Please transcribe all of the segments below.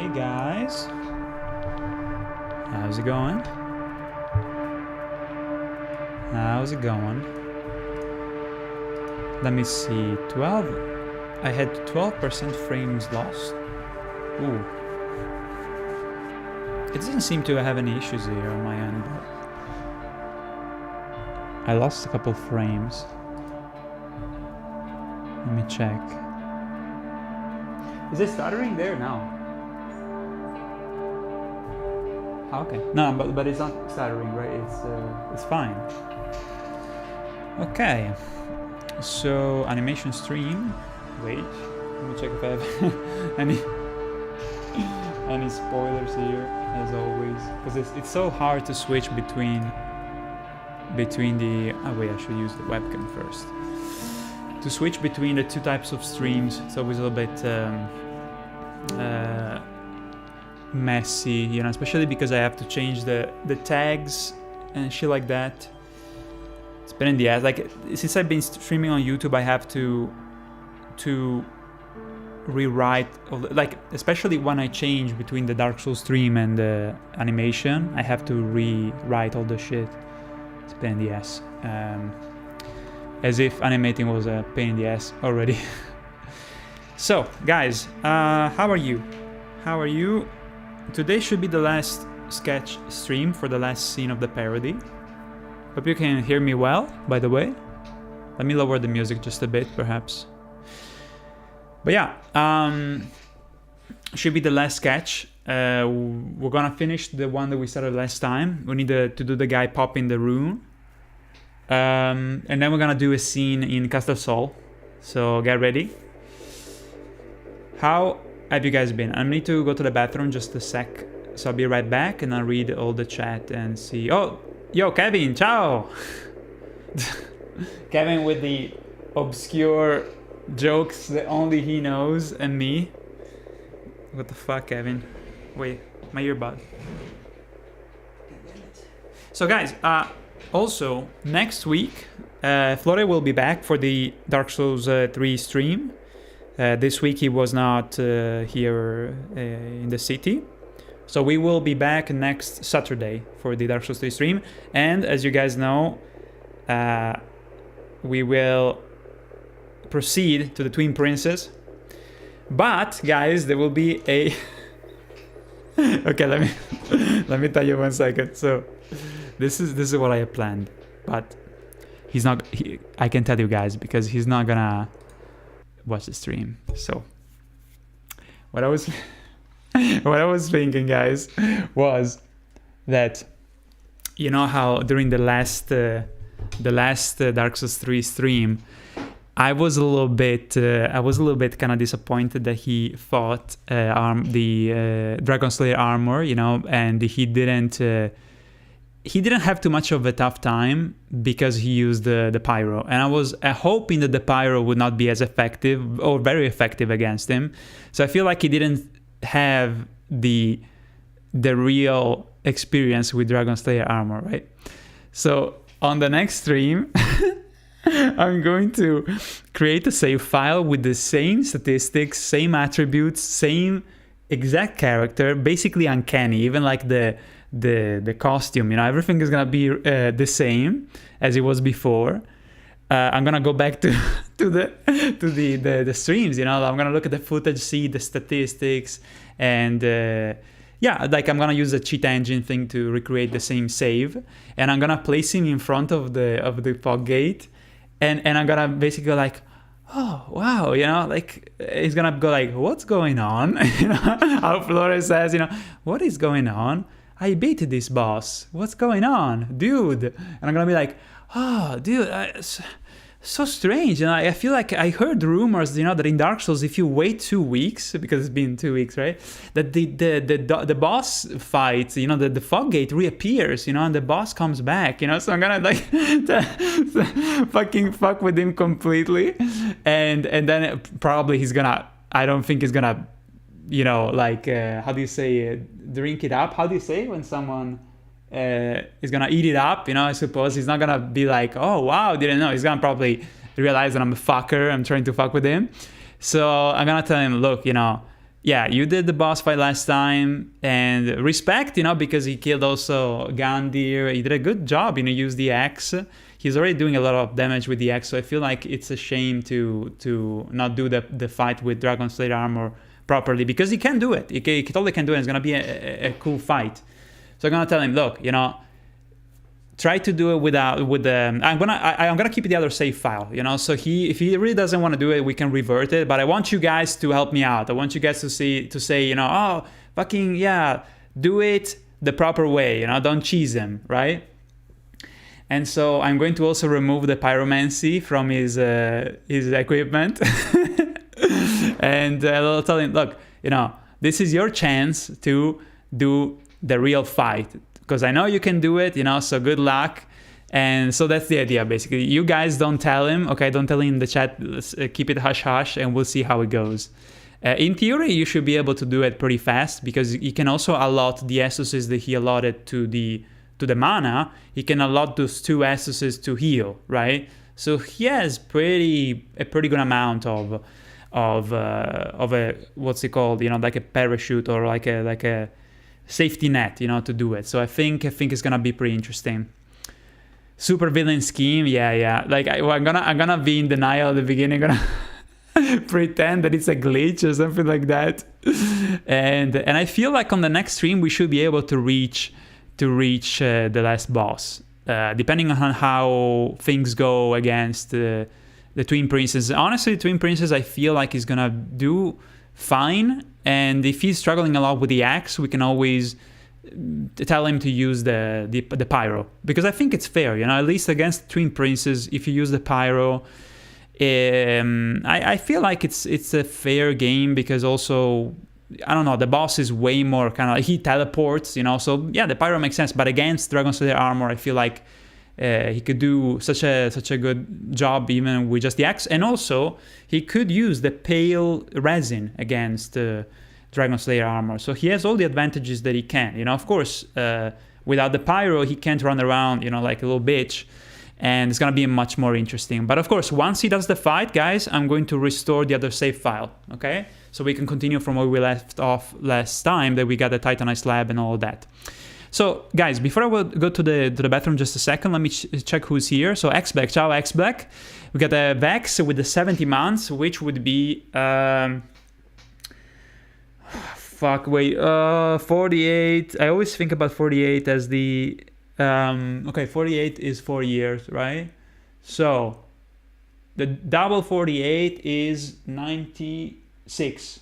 Hey guys, how's it going? How's it going? Let me see, 12, I had 12% frames lost. Ooh. It doesn't seem to have any issues here on my end, but I lost a couple frames. Let me check. Is it stuttering there now? Okay. No, but it's not stuttering, right? It's fine. Okay. So animation stream. Wait. Let me check if I have any spoilers here, as always, because it's so hard to switch between the. Oh wait, I should use the webcam first. To switch between the two types of streams, it's always a little bit messy, you know, especially because I have to change the tags and shit like that. It's been in the ass. Like, since I've been streaming on YouTube, I have to rewrite, like, especially when I change between the Dark Souls stream and the animation, I have to rewrite all the shit. It's been in the ass. As if animating was a pain in the ass already. So, guys, how are you? How are you? Today should be the last sketch stream for the last scene of the parody. Hope you can hear me well, by the way. Let me lower the music just a bit, perhaps. But yeah, should be the last sketch. We're gonna finish the one that we started last time. We need to do the guy popping the rune. And then we're gonna do a scene in Castle Sol. So get ready. How have you guys been? I need to go to the bathroom just a sec. So I'll be right back and I'll read all the chat and see. Oh, yo, Kevin, ciao! Kevin with the obscure jokes that only he knows and me. What the fuck, Kevin? Wait, my earbud. So guys, also, next week, Flore will be back for the Dark Souls 3 stream. This week he was not here in the city. So we will be back next Saturday for the Dark Souls 3 stream. And as you guys know, we will proceed to the Twin Princes. But, guys, there will be a... Okay, let me tell you 1 second. So... This is what I have planned, but he's not. I can tell you guys because he's not gonna watch the stream. So what I was thinking, guys, was that, you know how during the last Dark Souls 3 stream, I was a little bit kind of disappointed that he fought the Dragon Slayer armor, you know, and he didn't have too much of a tough time because he used the pyro, and I was hoping that the pyro would not be as effective or very effective against him. So I feel like he didn't have the real experience with Dragon Slayer armor, right? So on the next stream, I'm going to create a save file with the same statistics, same attributes, same exact character, basically uncanny, even like the costume, you know, everything is gonna be the same as it was before. I'm gonna go back to the streams, you know. I'm gonna look at the footage, see the statistics, and yeah, like I'm gonna use a cheat engine thing to recreate the same save, and I'm gonna place him in front of the fog gate, and I'm gonna basically go like, oh wow, you know, like he's gonna go like, what's going on? You know, how Flores says, you know, what is going on? I beat this boss. What's going on, dude? And I'm gonna be like, oh, dude, so strange. You know, I feel like I heard rumors, you know, that in Dark Souls, if you wait 2 weeks, because it's been 2 weeks, right? That the boss fight, you know, the fog gate reappears, you know, and the boss comes back, you know. So I'm gonna like fucking fuck with him completely, and then probably he's gonna. I don't think he's gonna. You know, like, how do you say, drink it up? How do you say when someone is gonna eat it up? You know, I suppose he's not gonna be like, oh, wow, didn't know. He's gonna probably realize that I'm a fucker. I'm trying to fuck with him. So I'm gonna tell him, look, you know, yeah, you did the boss fight last time, and respect, you know, because he killed also Gandir. He did a good job, you know, use the axe. He's already doing a lot of damage with the axe, so I feel like it's a shame to not do the fight with Dragon Slayer armor properly, because he can do it. He totally can do it. It's gonna be a cool fight. So I'm gonna tell him, look, you know, try to do it with the. I'm gonna keep the other save file, you know. So if he really doesn't want to do it, we can revert it. But I want you guys to help me out. I want you guys to say, you know, oh, fucking yeah, do it the proper way, you know, don't cheese him, right? And so I'm going to also remove the pyromancy from his equipment, and I'll tell him, look, you know, this is your chance to do the real fight, because I know you can do it, you know, so good luck. And so that's the idea, basically. You guys don't tell him, okay? Don't tell him in the chat. Let's keep it hush-hush, and we'll see how it goes. In theory, you should be able to do it pretty fast, because he can also allot the essences that he allotted to the mana. He can allot those 2 essences to heal, right? So he has a pretty good amount of a, what's it called? You know, like a parachute, or like a safety net, you know, to do it. So I think it's gonna be pretty interesting. Super villain scheme, yeah. Like I'm gonna be in denial at the beginning, gonna pretend that it's a glitch or something like that. And I feel like on the next stream we should be able to reach the last boss, depending on how things go against the Twin Princes. Honestly, Twin Princes, I feel like he's gonna do fine, and if he's struggling a lot with the axe, we can always tell him to use the pyro, because I think it's fair, you know, at least against Twin Princes. If you use the pyro, I feel like it's a fair game, because also, I don't know, the boss is way more kind of, he teleports, you know, so yeah, the pyro makes sense. But against Dragon Slayer armor, I feel like he could do such a good job even with just the axe. And also he could use the pale resin against Dragon Slayer armor, so he has all the advantages that he can, you know. Of course, without the pyro, he can't run around, you know, like a little bitch, and it's gonna be much more interesting. But of course, once he does the fight, guys, I'm going to restore the other save file, okay, so we can continue from where we left off last time, that we got the Titanite lab and all that. So guys, before I will go to the bathroom just a second, let me check who's here. So X-Black, ciao X-Black. We got a Vex with the 70 months, which would be 48. I always think about 48 as the okay, 48 is 4 years, right? So the double 48 is 96,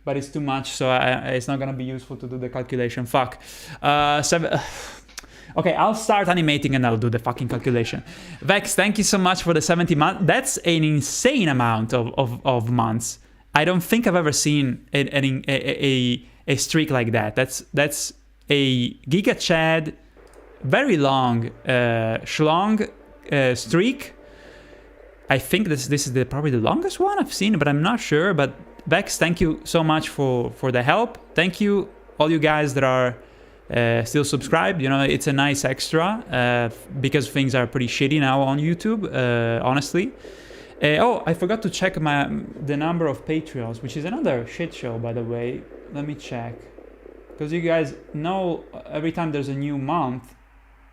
but it's too much, so it's not gonna be useful to do the calculation. Fuck. Okay, I'll start animating and I'll do the fucking calculation. Vex, thank you so much for the 70 months. That's an insane amount of months. I don't think I've ever seen a streak like that. That's a Giga Chad, very long schlong streak. I think this is probably the longest one I've seen, but I'm not sure. But Vex, thank you so much for the help. Thank you all you guys that are still subscribed. You know, it's a nice extra because things are pretty shitty now on YouTube, honestly. Oh, I forgot to check the number of Patreons, which is another shit show, by the way. Let me check. Because you guys know, every time there's a new month,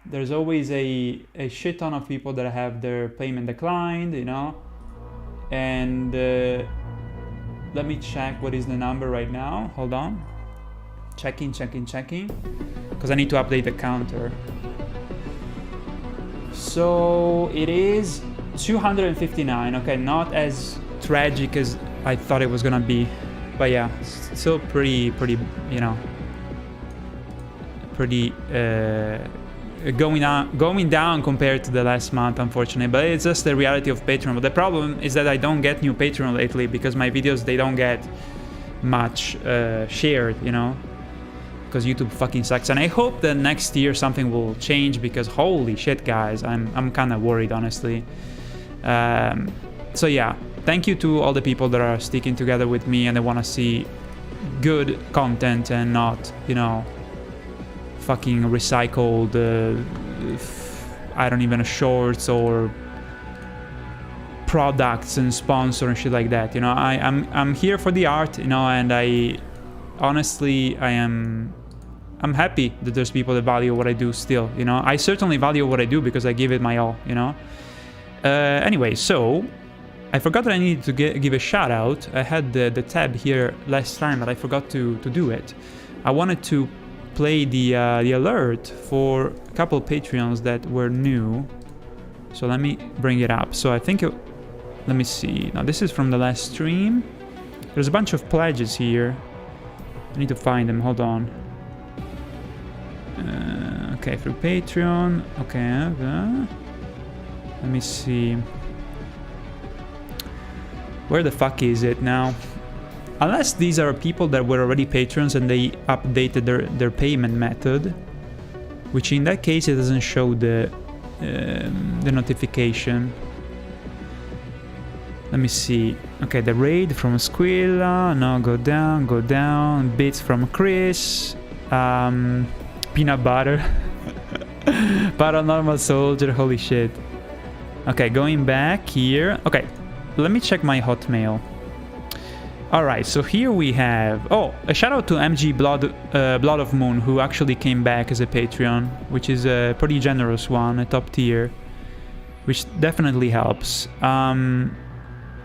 there's always a shit ton of people that have their payment declined, you know. And let me check what is the number right now. Hold on. Checking. Because I need to update the counter. So it is 259. Okay, not as tragic as I thought it was gonna be, but yeah, still pretty, you know, pretty going down compared to the last month, unfortunately. But it's just the reality of Patreon. But the problem is that I don't get new Patreon lately because my videos, they don't get much shared, you know, because YouTube fucking sucks. And I hope that next year something will change, because holy shit, guys, I'm kind of worried, honestly. So yeah, thank you to all the people that are sticking together with me and they want to see good content and not, you know, fucking recycled I don't even know, shorts or products and sponsor and shit like that. You know, I'm here for the art, you know, and I honestly I'm happy that there's people that value what I do still, you know. I certainly value what I do because I give it my all, you know. Anyway, so I forgot that I needed to give a shout out. I had the tab here last time, but I forgot to do it. I wanted to play the alert for a couple of Patreons that were new. So let me bring it up. So I think let me see. Now this is from the last stream. There's a bunch of pledges here. I need to find them. Hold on. Okay, through Patreon. Okay. Let me see. Where the fuck is it now? Unless these are people that were already patrons and they updated their payment method, which in that case it doesn't show the notification. Let me see. Okay, the raid from Squilla. No, go down, go down. Bits from Chris. Peanut butter. Paranormal soldier. Holy shit. Okay, going back here. Okay, let me check my Hotmail. Alright, so here we have... Oh, a shout out to MG Blood of Moon, who actually came back as a Patreon, which is a pretty generous one, a top tier, which definitely helps.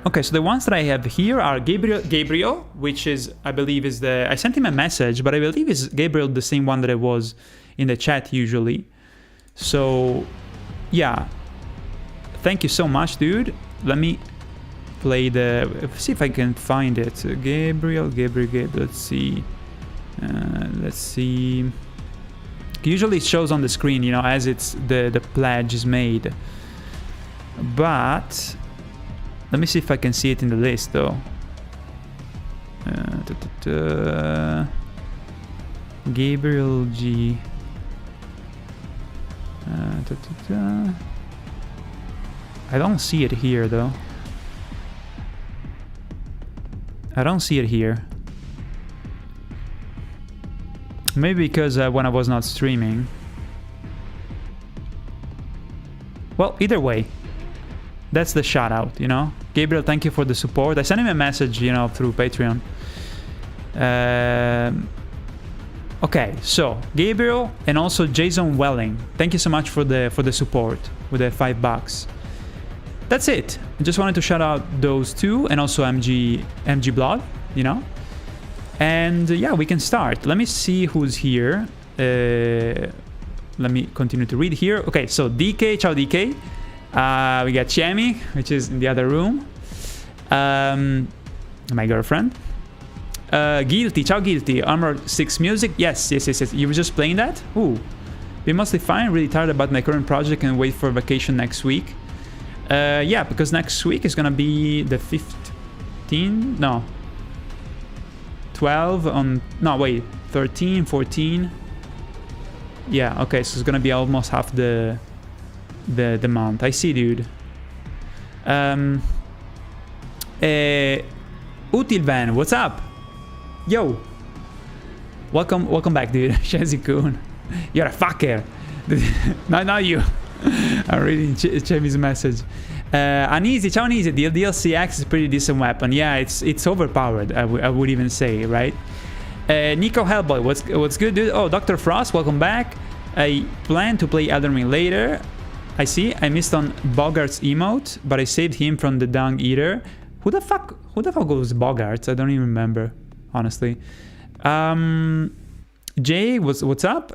Okay, so the ones that I have here are Gabriel, which is, I believe, is the... I sent him a message, but I believe is Gabriel the same one that I was in the chat usually. So, yeah. Thank you so much, dude. Let me play the... see if I can find it. Gabriel. Let's see. Let's see. Usually it shows on the screen, you know, as it's the pledge is made. But let me see if I can see it in the list, though. Gabriel G. I don't see it here, though. I don't see it here. Maybe because when I was not streaming. Well, either way, that's the shout out, you know. Gabriel, thank you for the support. I sent him a message, you know, through Patreon. Okay, so Gabriel and also Jason Welling, thank you so much for the support with the $5. That's it. I just wanted to shout out those two and also MG Blood, you know. And yeah, we can start. Let me see who's here. Let me continue to read here. Okay, so DK, ciao DK. We got Chemi, which is in the other room. My girlfriend. Guilty, ciao Guilty. Armor 6 music. Yes. You were just playing that? Ooh. Be mostly fine. Really tired about my current project and wait for vacation next week. Yeah, because next week is gonna be the 15? No. 12 on... No, wait. 13, 14. Yeah, okay, so it's gonna be almost half the month. I see, dude. Utilvan, what's up? Yo. Welcome back, dude. Shazzy-kun. You're a fucker. Not you. I'm reading Chemi's message. Uneasy, ciao Uneasy. The DLC X is a pretty decent weapon. Yeah, it's overpowered, I would even say, right? Nico Hellboy, what's good, dude? Oh, Dr. Frost, welcome back. I plan to play Elden Ring later. I see. I missed on Bogart's emote, but I saved him from the Dung Eater. Who the fuck goes Bogarts? I don't even remember, honestly. Jay, what's up?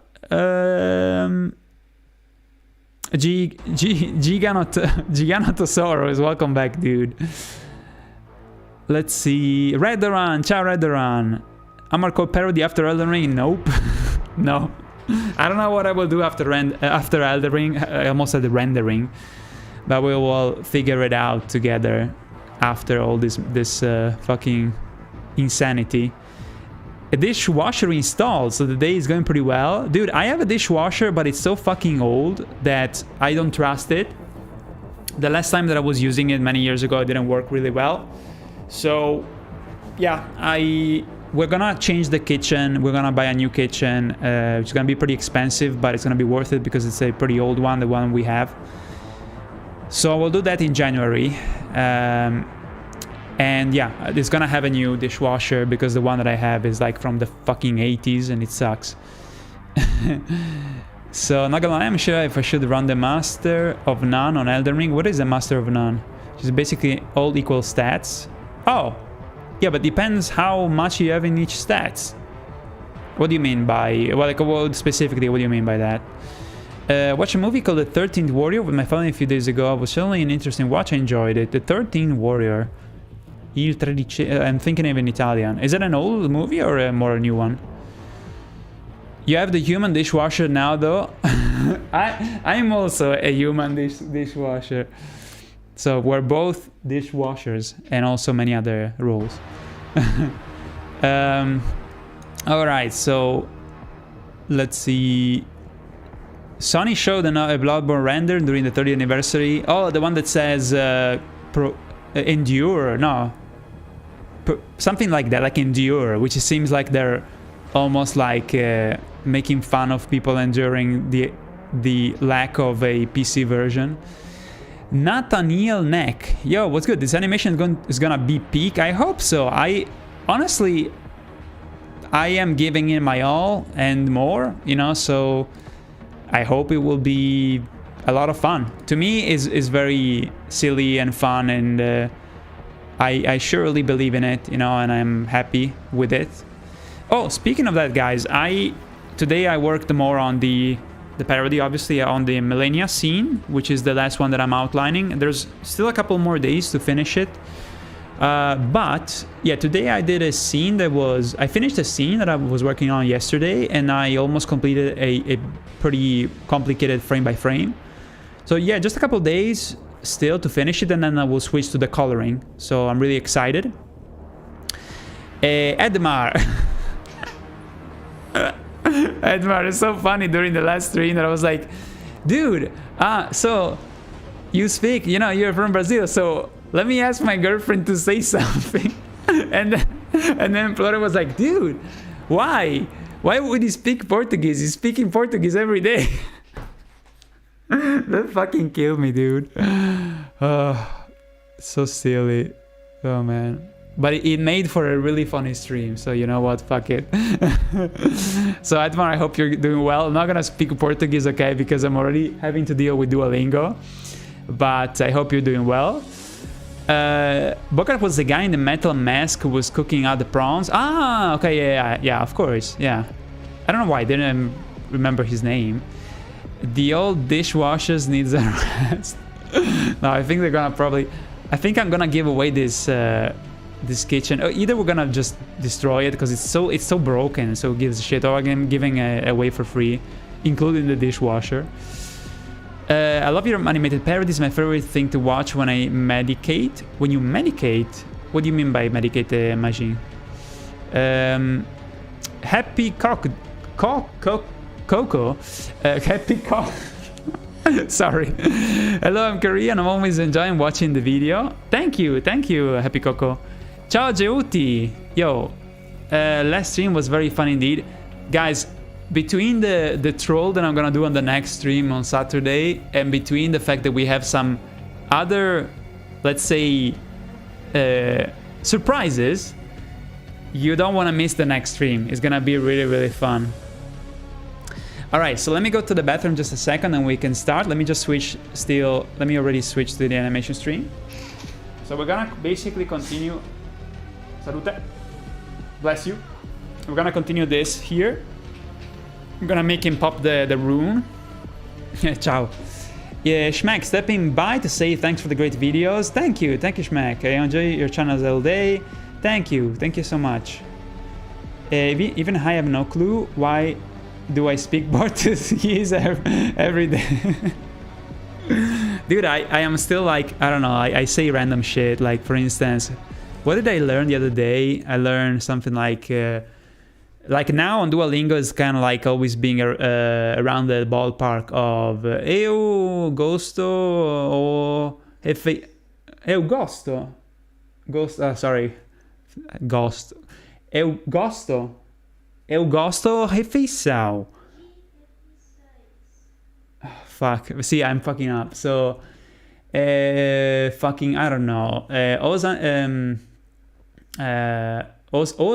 Giganotosaurus, welcome back, dude. Let's see. Redoran, ciao Redoran. Armor Core parody after Elden Ring? Nope. No. I don't know what I will do after Elden Ring. I almost said the rendering. But we will figure it out together after all this fucking insanity. A dishwasher installed, so the day is going pretty well. Dude, I have a dishwasher, but it's so fucking old that I don't trust it. The last time that I was using it many years ago, it didn't work really well. So, yeah, we're gonna change the kitchen. We're gonna buy a new kitchen, which is gonna be pretty expensive, but it's gonna be worth it because it's a pretty old one, the one we have. So we'll do that in January. And yeah, it's gonna have a new dishwasher because the one that I have is like from the fucking 80s and it sucks. So not gonna lie, I'm sure if I should run the Master of None on Elden Ring. What is the Master of None? Which is basically all equal stats. Oh, yeah, but depends how much you have in each stats. What do you mean by, well, like, what specifically, what do you mean by that? Watch a movie called The 13th Warrior with my family a few days ago. It was certainly an interesting watch. I enjoyed it. The 13th Warrior. I'm thinking of in Italian. Is it an old movie or a more new one? You have the human dishwasher now, though. I'm also a human dishwasher. So we're both dishwashers and also many other roles. Alright, so let's see. Sony showed a Bloodborne render during the 30th anniversary. Oh, the one that says endure, no. Something like that, like endure, which seems like they're almost like making fun of people enduring the lack of a PC version. Nathaniel Neck, yo, what's good? This animation is gonna be peak. I hope so. Honestly, I am giving it my all and more, you know, so I hope it will be a lot of fun. To me, is very silly and fun, and I surely believe in it, you know, and I'm happy with it. Oh, speaking of that, guys, today I worked more on the parody, obviously, on the Millennia scene, which is the last one that I'm outlining. There's still a couple more days to finish it. But yeah, today I did a scene I finished a scene that I was working on yesterday, and I almost completed a pretty complicated frame by frame. So yeah, just a couple days still to finish it, and then I will switch to the coloring. So I'm really excited. Edmar. Edmar is so funny during the last stream that I was like, dude, so you speak, you know, you're from Brazil, so let me ask my girlfriend to say something. and then Flora was like, dude, why would he speak Portuguese? He's speaking Portuguese every day. That fucking killed me, dude. Oh, so silly. Oh man. But it made for a really funny stream, so you know what, fuck it. So Edmar, I hope you're doing well. I'm not gonna speak Portuguese, okay, because I'm already having to deal with Duolingo. But I hope you're doing well. Bogart was the guy in the metal mask who was cooking out the prawns. Ah, okay, yeah, of course, yeah. I don't know why I didn't remember his name. The old dishwashers needs a rest. No, I think they're gonna probably... I think I'm gonna give away this kitchen. Either we're gonna just destroy it because it's so broken, so it gives a shit, or I'm giving away for free, including the dishwasher. I love your animated parodies. My favorite thing to watch when I medicate. When you medicate, what do you mean by medicate, Majin? Happy Coco. Happy Coco. Sorry. Hello, I'm Korean. I'm always enjoying watching the video. Thank you, Happy Coco. Ciao, Jeuti. Yo, last stream was very fun indeed. Guys, between the troll that I'm gonna do on the next stream on Saturday, and between the fact that we have some other, let's say, surprises, you don't want to miss the next stream. It's gonna be really, really fun. Alright, so let me go to the bathroom just a second and we can start. Let me just switch still. Let me already switch to the animation stream. So we're gonna basically continue. Salute. Bless you. We're gonna continue this here. I'm gonna make him pop the rune. Ciao. Yeah, Schmack stepping by to say thanks for the great videos. Thank you, Schmack. I enjoy your channels all day. Thank you so much. Even I have no clue why do I speak Portuguese every day. Dude, I am still like, I don't know, I say random shit. Like, for instance, what did I learn the other day? I learned something like now on Duolingo is kind of like always being around the ballpark of eu gosto or eu gosto. Sorry. Gosto. Eu gosto refeição. Oh, fuck. See, I'm fucking up. So, Fucking, I don't know. Os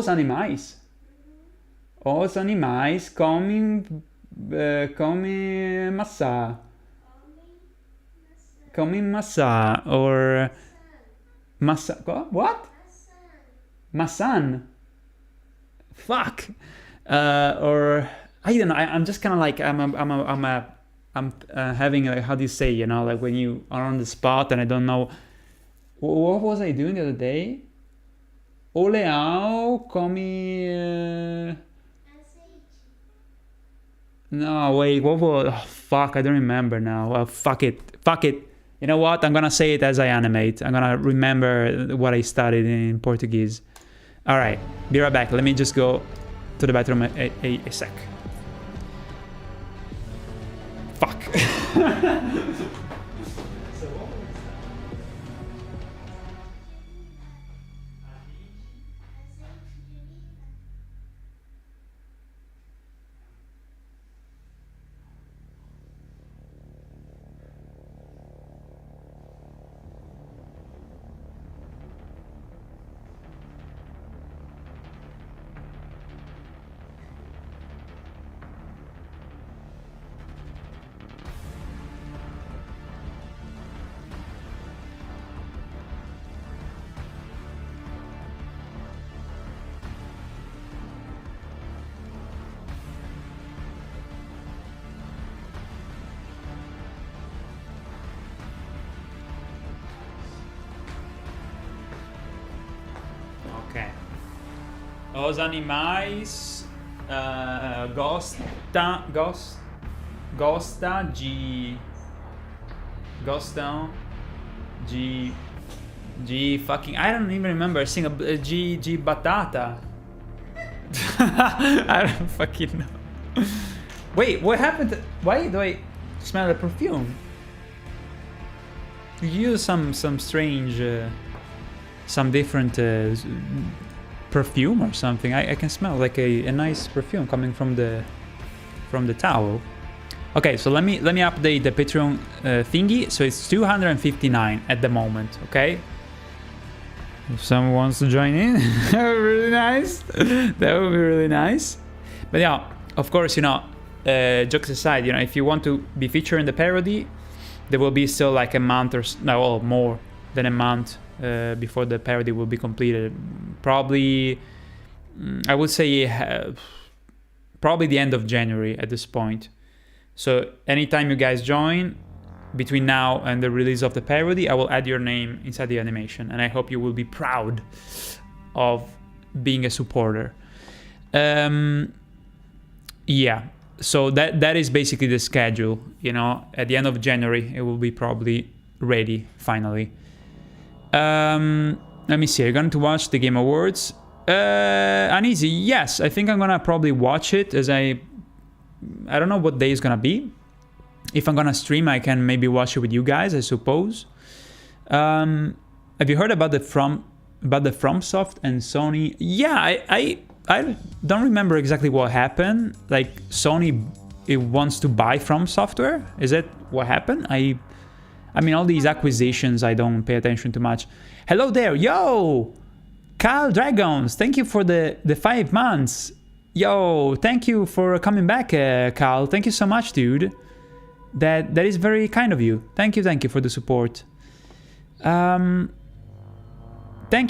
animais. Os animais comem maçã. Comem maçã. Or... Maçã. What? Maçã. Fuck. Or... I don't know. I'm just kind of like... I'm having, like, how do you say, you know, like when you are on the spot and I don't know... What was I doing the other day? O leão come... No, wait, what was... Oh, fuck, I don't remember now. Fuck it. Fuck it. You know what? I'm gonna say it as I animate. I'm gonna remember what I studied in Portuguese. Alright, be right back. Let me just go to the bathroom a sec. Fuck. Ok. Os animais gostam de fucking, I don't even remember de batata. I don't fucking know. Wait, what happened? Why do I smell the perfume? You use some strange, some different perfume or something. I can smell like a nice perfume coming from the towel. Okay, so let me update the Patreon thingy. So it's 259 at the moment. Okay. If someone wants to join in, that would be really nice. That would be really nice. But yeah, of course, you know, jokes aside, you know, if you want to be featured in the parody, there will be still like a month or no, more than a month before the parody will be completed. Probably, I would say, probably the end of January at this point. So anytime you guys join, between now and the release of the parody, I will add your name inside the animation, and I hope you will be proud of being a supporter. Yeah, so that is basically the schedule. You know, at the end of January, it will be probably ready finally. Let me see. Are you going to watch the Game Awards? Uneasy, yes. I think I'm gonna probably watch it, as I don't know what day is gonna be. If I'm gonna stream, I can maybe watch it with you guys, I suppose. Have you heard about the FromSoft and Sony? Yeah, I don't remember exactly what happened. Like Sony, it wants to buy From Software. Is that what happened? I mean, all these acquisitions, I don't pay attention too much. Hello there, yo, Kyle Dragons. Thank you for the 5 months. Yo, thank you for coming back, Kyle. Thank you so much, dude. That is very kind of you. Thank you for the support. Thank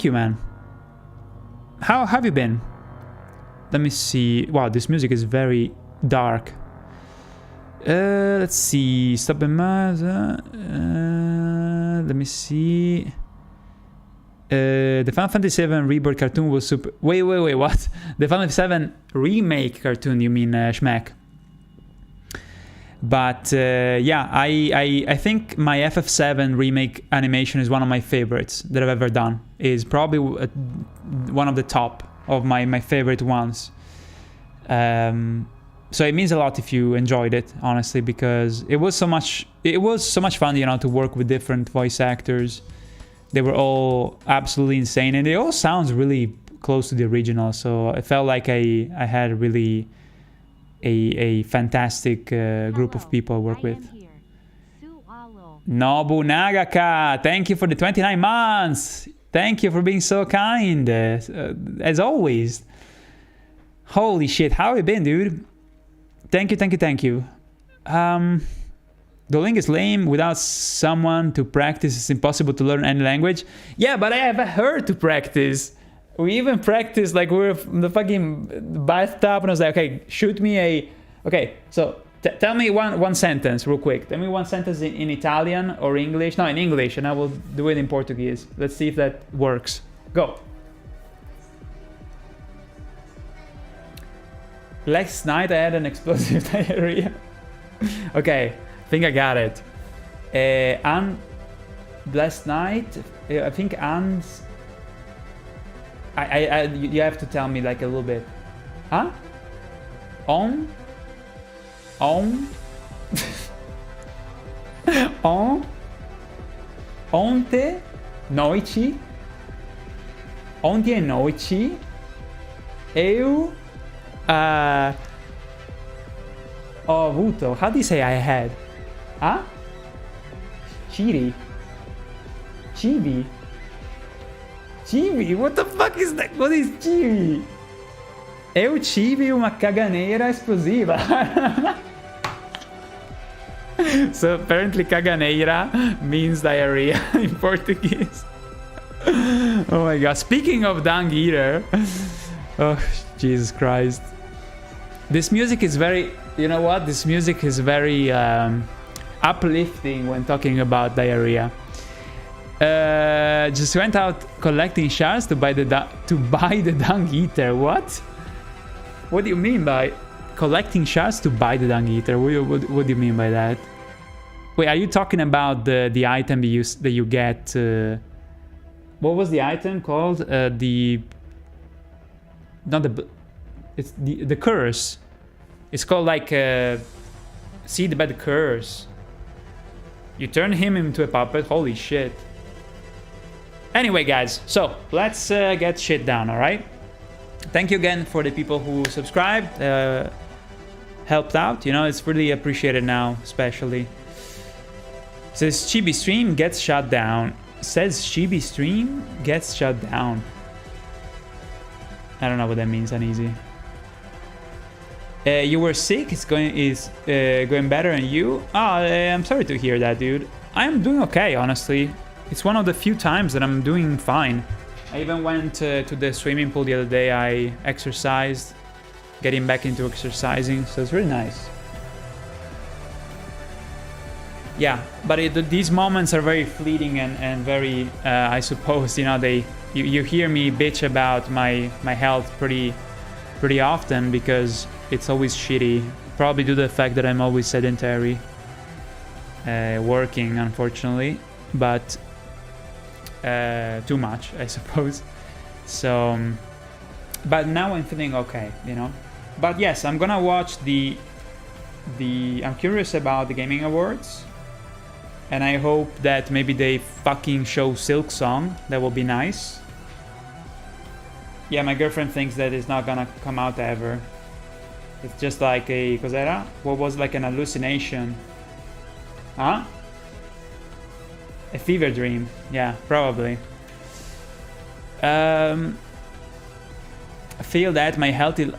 you, man. How have you been? Let me see. Wow, this music is very dark. Let's see. Stop and let me see. The Final Fantasy VII Rebirth cartoon was super. Wait, what? The Final Fantasy VII remake cartoon? You mean Schmack? But yeah, I think my FF7 remake animation is one of my favorites that I've ever done. Is probably one of the top of my favorite ones. So it means a lot if you enjoyed it, honestly, because it was so much fun, you know, to work with different voice actors. They were all absolutely insane, and it all sounds really close to the original. So I felt like I had really a fantastic group of people I work with. Nobunagaka, thank you for the 29 months. Thank you for being so kind, as always. Holy shit, how have you been, dude? Thank you, thank you, thank you. Duolingo is lame. Without someone to practice, it's impossible to learn any language. Yeah, but I have her to practice. We even practiced, like, we were in the fucking bathtub, and I was like, okay, shoot me a... Okay, so tell me one sentence real quick. Tell me one sentence in Italian or English. No, in English, and I will do it in Portuguese. Let's see if that works. Go. Last night I had an explosive diarrhea. Okay, I think I got it. Last night, I think Anne's... you have to tell me like a little bit. Huh? On? Onte noite, ontem à noite, eu ho avuto, how do you say I had? Huh? Chiri? Chibi? Chibi? What the fuck is that? What is chibi? Eu tive uma caganeira explosiva. So apparently caganeira means diarrhea in Portuguese. Oh my god. Speaking of dung eater. Oh, Jesus Christ. This music is very... You know what? This music is very uplifting when talking about diarrhea. Just went out collecting shards to buy the dung eater. What? What do you mean by collecting shards to buy the dung eater? What do you mean by that? Wait, are you talking about the item that you get? What was the item called? It's the curse. It's called like seed by the curse. You turn him into a puppet. Holy shit. Anyway, guys, so let's get shit down, all right? Thank you again for the people who subscribed, helped out. You know, it's really appreciated now, especially. Says Chibi stream gets shut down. Says Chibi stream gets shut down. I don't know what that means, uneasy. You were sick. It's going better than you. Oh, I'm sorry to hear that, dude. I'm doing okay, honestly. It's one of the few times that I'm doing fine. I even went to the swimming pool the other day. I exercised, getting back into exercising, so it's really nice. Yeah, but these moments are very fleeting and very, I suppose, you know, you hear me bitch about my health pretty often because it's always shitty. Probably due to the fact that I'm always sedentary, working, unfortunately, but too much, I suppose. So, but now I'm feeling okay, you know. But yes, I'm gonna watch I'm curious about the gaming awards, and I hope that maybe they fucking show Silk Song. That will be nice. Yeah, my girlfriend thinks that it's not gonna come out ever. It's just like a cos'era? What was like an hallucination? Huh? A fever dream. Yeah, probably. I feel that my health is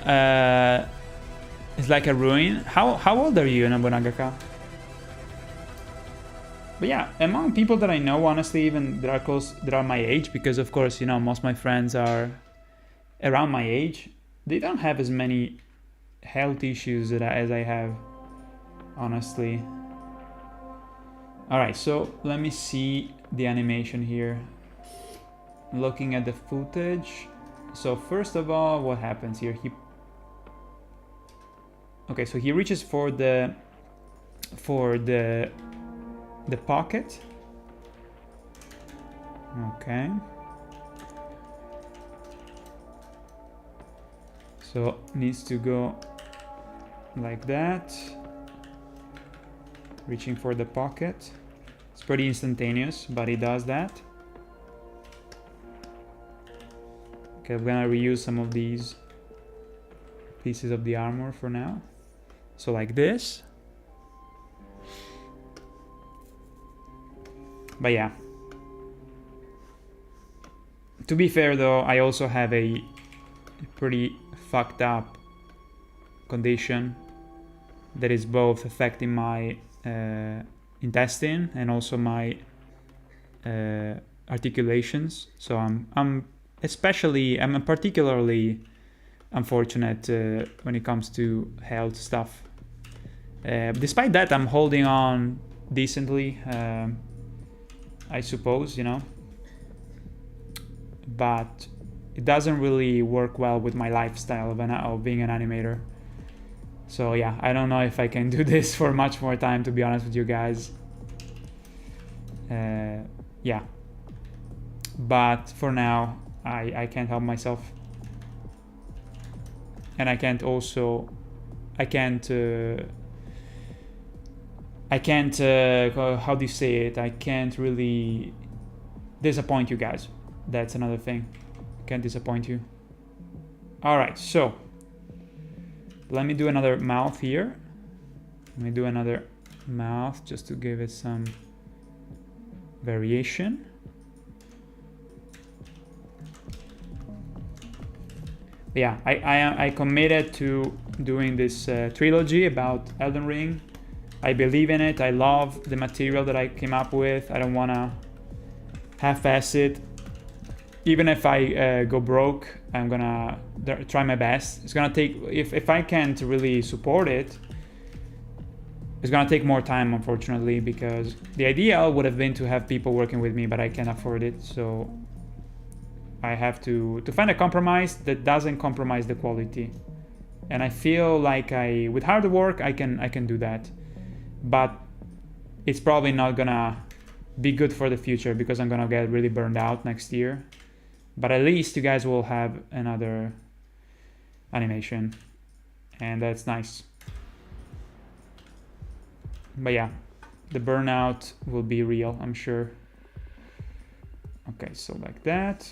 like a ruin. How old are you, Nobunagaka? But yeah, among people that I know, honestly, even that are my age, because of course, you know, most of my friends are around my age, they don't have as many health issues as I have, honestly. Alright, so let me see the animation here. Looking at the footage. So first of all, what happens here? Okay, so he reaches for the pocket. Okay. So needs to go like that. Reaching for the pocket. It's pretty instantaneous, but he does that. Okay, I'm gonna reuse some of these pieces of the armor for now. So like this. But yeah. To be fair though, I also have a pretty fucked up condition that is both affecting my intestine and also my articulations. So I'm particularly unfortunate when it comes to health stuff. Despite that, I'm holding on decently, I suppose, you know. But it doesn't really work well with my lifestyle of being an animator. So yeah, I don't know if I can do this for much more time, to be honest with you guys. Yeah. But for now, I can't help myself. And I can't, how do you say it? I can't really disappoint you guys. That's another thing. I can't disappoint you. All right, so let me do another mouth here. Let me do another mouth just to give it some variation. Yeah, I committed to doing this trilogy about Elden Ring. I believe in it. I love the material that I came up with. I don't want to half-ass it. Even if I go broke, I'm gonna try my best. It's gonna take, if I can't really support it, it's gonna take more time, unfortunately, because the ideal would have been to have people working with me, but I can't afford it. So I have to find a compromise that doesn't compromise the quality. And I feel like with hard work, I can do that. But it's probably not gonna be good for the future because I'm gonna get really burned out next year. But at least you guys will have another animation, and that's nice. But yeah, the burnout will be real, I'm sure. Okay, so like that.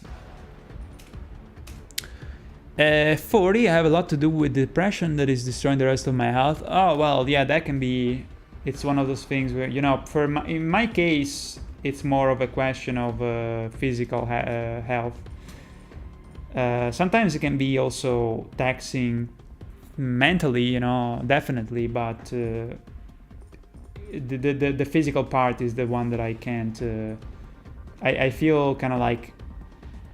40, I have a lot to do with depression that is destroying the rest of my health. Oh, well, yeah, that can be, it's one of those things where, you know, in my case, it's more of a question of physical health. Sometimes it can be also taxing mentally, you know, definitely, but the physical part is the one that I can't, I feel kind of like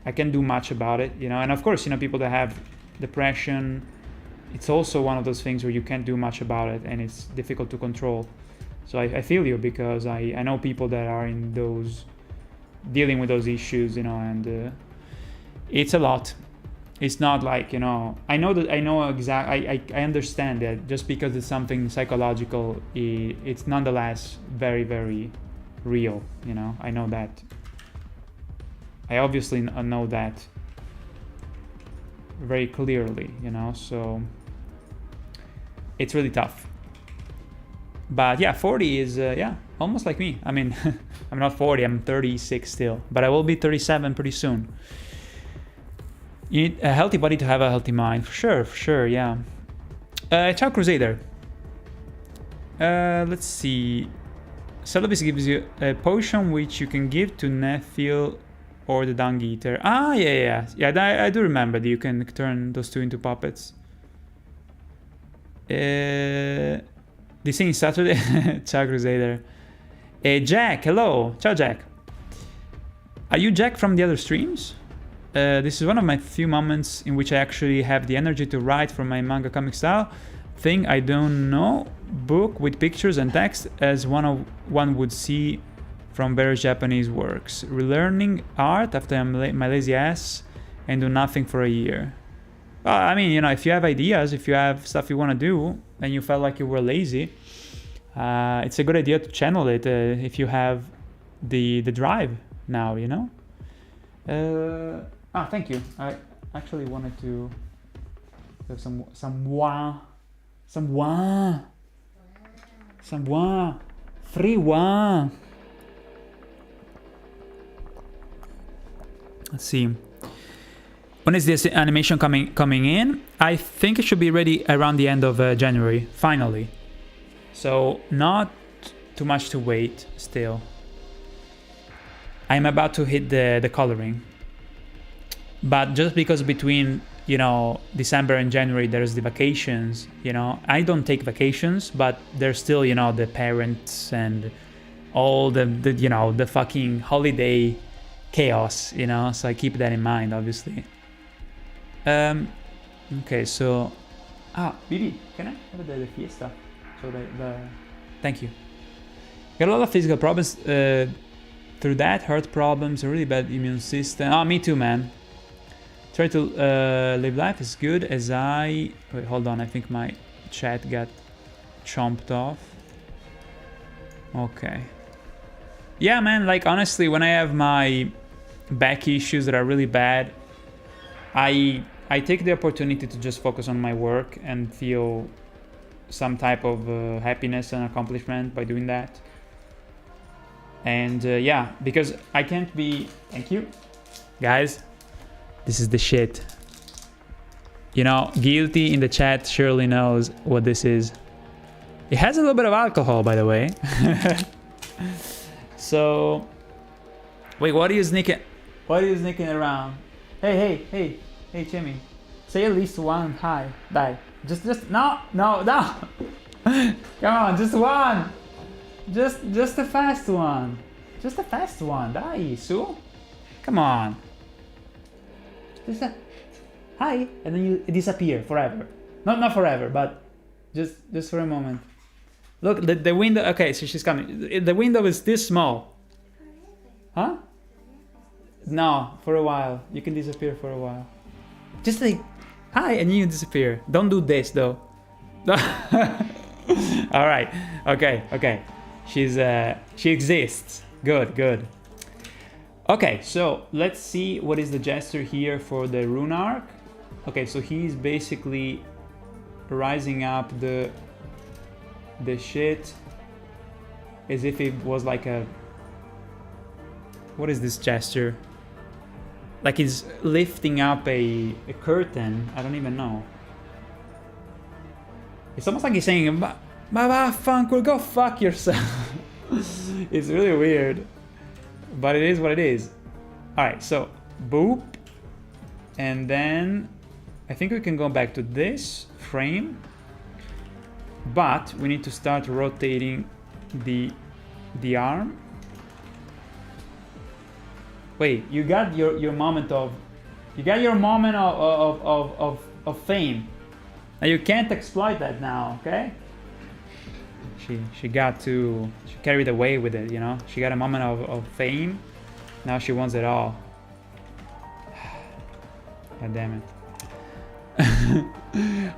I can't do much about it, you know. And of course, you know, people that have depression, it's also one of those things where you can't do much about it and it's difficult to control. So I feel you, because I know people that are in dealing with those issues, you know, and it's a lot. It's not like, you know, I understand that just because it's something psychological, it's nonetheless very, very real, you know. I know that. I obviously know that very clearly, you know, so it's really tough. But yeah, 40 is, yeah, almost like me. I mean, I'm not 40, I'm 36 still, but I will be 37 pretty soon. You need a healthy body to have a healthy mind. For sure, yeah. Ciao, Crusader. Let's see. Celebis gives you a potion which you can give to Nephil or the Dung Eater. Ah, yeah. I do remember that you can turn those two into puppets. This thing is Saturday. Ciao, Crusader. Jack, hello. Ciao, Jack. Are you Jack from the other streams? This is one of my few moments in which I actually have the energy to write for my manga comic style thing. I don't know, book with pictures and text as one would see from better Japanese works. Relearning art after my lazy ass and do nothing for a year. Well, I mean, you know, if you have ideas, if you have stuff you want to do and you felt like you were lazy, it's a good idea to channel it if you have the drive now, you know. Thank you. I actually wanted to have some free wine. Let's see. When is this animation coming in? I think it should be ready around the end of January, finally. So not too much to wait still. I'm about to hit the coloring. But just because between, you know, December and January there's the vacations, you know, I don't take vacations, but there's still, you know, the parents and all the you know, the fucking holiday chaos, you know, so I keep that in mind, obviously. Okay, so Bibi, can I have the fiesta? So the thank you. Got a lot of physical problems through that, heart problems, a really bad immune system. Me too, man. Try to live life as good as I... Wait, hold on, I think my chat got chomped off. Okay. Yeah, man, like, honestly, when I have my back issues that are really bad, I take the opportunity to just focus on my work and feel some type of happiness and accomplishment by doing that. And yeah, because I can't be... Thank you. Guys, this is the shit. You know, Guilty in the chat surely knows what this is. It has a little bit of alcohol, by the way. So... Wait, what are you sneaking... What are you sneaking around? Hey, Jimmy. Say at least one hi. Die. Just... No. Come on, just one. Just a fast one. Just a fast one. Die, Sue. Come on. Just a hi, and then you disappear forever. Not forever, but just for a moment. Look, the window. Okay, so she's coming. The window is this small. Huh? No, for a while. You can disappear for a while. Just like hi, and you disappear. Don't do this though. All right. Okay. She exists. Good. Okay, so let's see what is the gesture here for the Rune Arc. Okay, so he's basically rising up the shit as if it was like a... What is this gesture? Like he's lifting up a curtain. I don't even know. It's almost like he's saying, Baba Funk will go fuck yourself. It's really weird. But it is what it is. Alright, so boop. And then I think we can go back to this frame. But we need to start rotating the arm. Wait, you got your moment of... You got your moment of fame. Now you can't exploit that now, okay? She carried away with it, you know? She got a moment of fame. Now she wants it all. God damn it.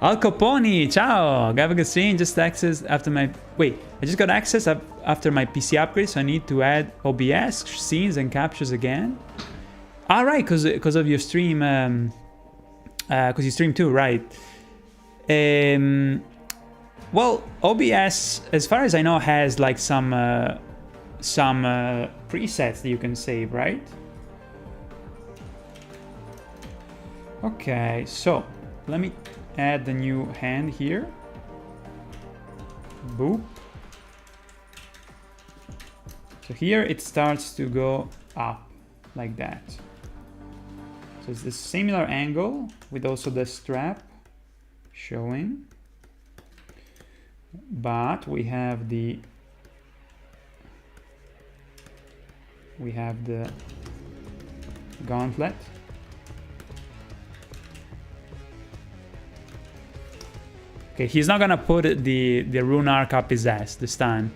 Al Capone, ciao! Have a good stream. Just access after my... Wait, I just got access after my PC upgrade, so I need to add OBS, scenes, and captures again. Alright, because of your stream... Because you stream too, right? Well, OBS, as far as I know, has like some presets that you can save, right? Okay, so let me add the new hand here. Boop. So here it starts to go up like that. So it's the similar angle with also the strap showing. But we have the gauntlet. Okay, he's not gonna put the Rune Arc up his ass this time.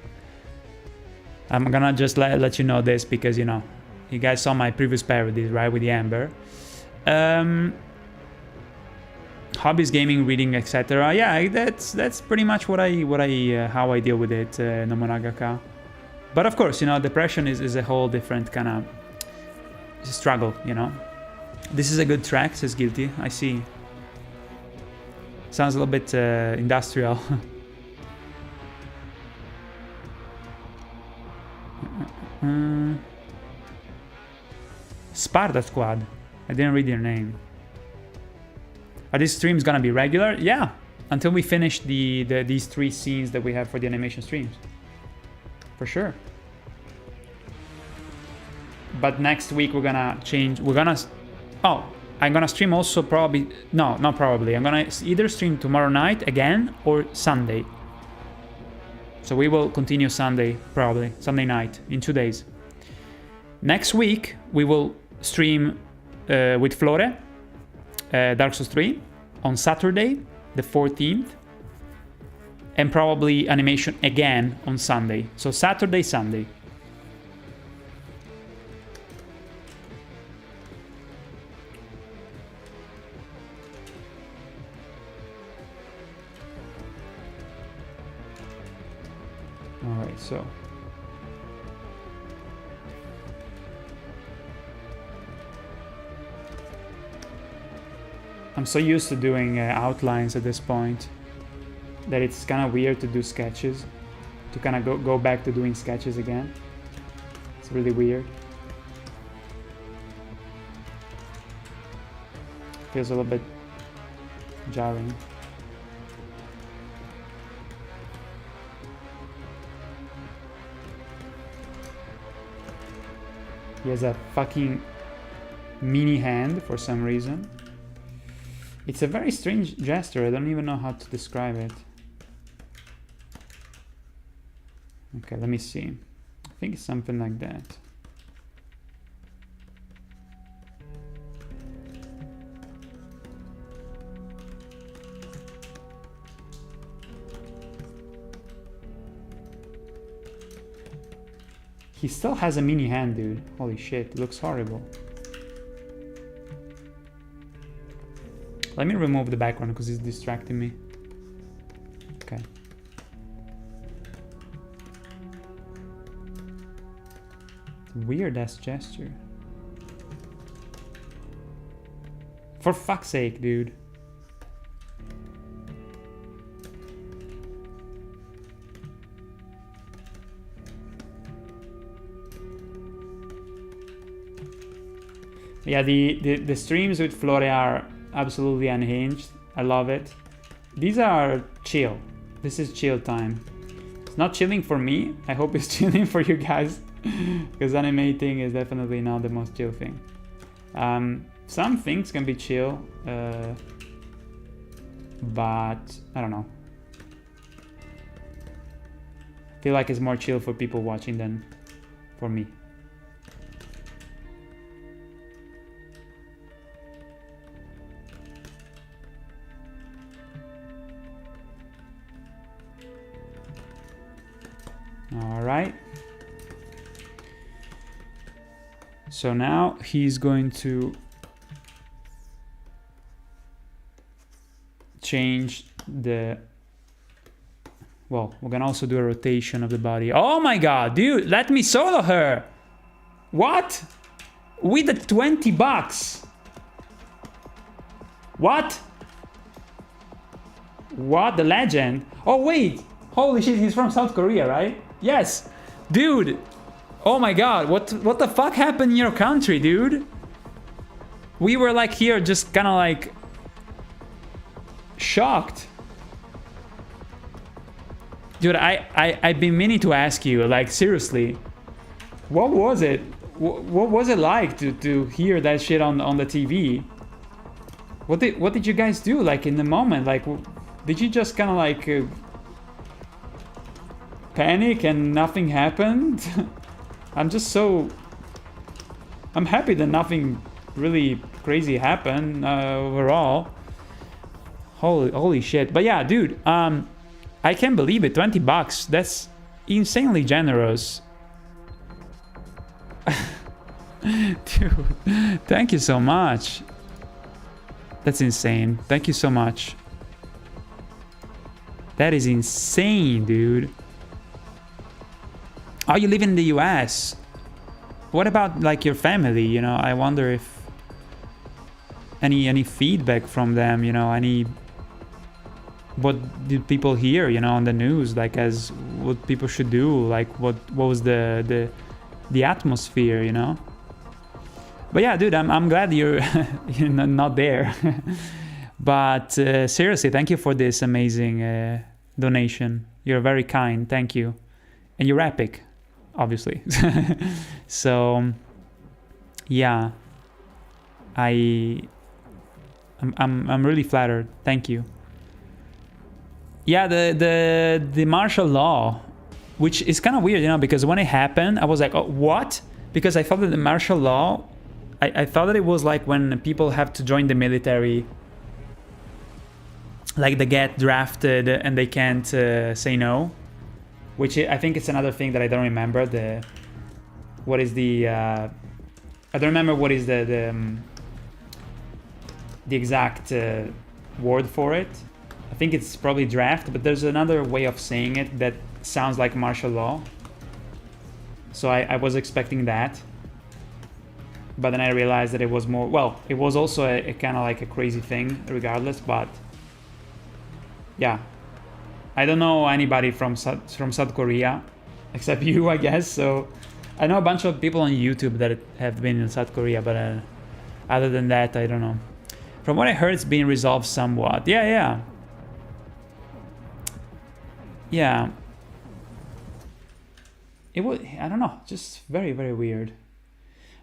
I'm gonna just let you know this because, you know, you guys saw my previous parodies, right, with the Amber. Hobbies, gaming, reading, etc. Yeah, that's pretty much what I how I deal with it, Nomonagaka. But of course, you know, depression is a whole different kind of struggle, you know. This is a good track, says Guilty. I see. Sounds a little bit industrial. Sparta Squad. I didn't read your name. Are these streams gonna be regular? Yeah, until we finish these 3 scenes that we have for the animation streams. For sure. but next week we're gonna change. Oh, I'm gonna stream also probably. No, not probably. I'm gonna either stream tomorrow night again or Sunday. So we will continue Sunday, probably Sunday night in 2 days. Next week we will stream with Flore, Dark Souls 3 on Saturday, the 14th, and probably Animation again on Sunday. So Saturday, Sunday. All right, so. I'm so used to doing outlines at this point that it's kind of weird to do sketches, to kind of go back to doing sketches again. It's really weird. Feels a little bit jarring. He has a fucking mini hand for some reason. It's a very strange gesture. I don't even know how to describe it. Okay, let me see. I think it's something like that. He still has a mini hand, dude. Holy shit, it looks horrible. Let me remove the background because it's distracting me. Okay. Weird ass gesture. For fuck's sake, dude. Yeah, the streams with Flore are absolutely unhinged. I love it. These are chill. This is chill time. It's not chilling for me. I hope it's chilling for you guys, because animating is definitely not the most chill thing. Some things can be chill, but I don't know. I feel like it's more chill for people watching than for me. All right. So now he's going to change the... Well, we're gonna also do a rotation of the body. Oh my god, dude, let me solo her! What? With the $20? What? What? The legend? Oh wait! Holy shit, he's from South Korea, right? Yes! Dude! Oh my god, what the fuck happened in your country, dude? We were like here just kinda like... shocked. Dude, I've been meaning to ask you, like, seriously. What was it? What was it like to hear that shit on the TV? What did you guys do, like, in the moment? Like, did you just kinda like... panic and nothing happened? I'm just so... I'm happy that nothing really crazy happened overall. Holy shit. But yeah, dude, I can't believe it. $20. That's insanely generous. Dude, thank you so much. That's insane. Thank you so much. That is insane, dude. Oh, you live in the US. What about like your family? You know, I wonder if any feedback from them, you know, what did people hear, you know, on the news, like as what people should do, like what was the atmosphere, you know? But yeah, dude, I'm glad you're you're not there. But seriously, thank you for this amazing donation. You're very kind. Thank you. And you're epic, obviously. So Yeah, I'm really flattered. Thank you. Yeah, the martial law, which is kind of weird, you know, because when it happened, I was like, oh, what? Because I thought that the martial law, I thought that it was like when people have to join the military, like they get drafted and they can't say no, which I think it's another thing that I don't remember. What is the I don't remember what is the exact word for it. I think it's probably draft, but there's another way of saying it that sounds like martial law. So I was expecting that. But then I realized that it was more, well, it was also a kind of like a crazy thing regardless, but yeah. I don't know anybody from South Korea, except you, I guess, so I know a bunch of people on YouTube that have been in South Korea, but other than that, I don't know. From what I heard, it's being resolved somewhat. Yeah. It was, I don't know, just very, very weird.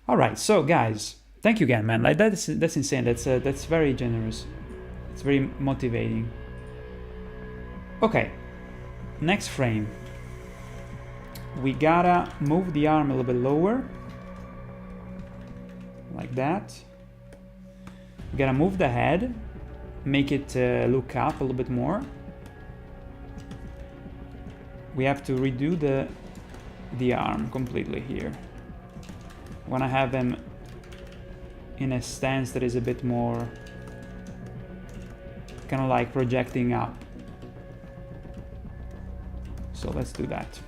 All right, so guys, thank you again, man. Like that's insane. That's very generous. It's very motivating. Okay, next frame. We gotta move the arm a little bit lower, like that. We gotta move the head, make it look up a little bit more. We have to redo the arm completely here. I wanna have him in a stance that is a bit more kind of like projecting up. So let's do that.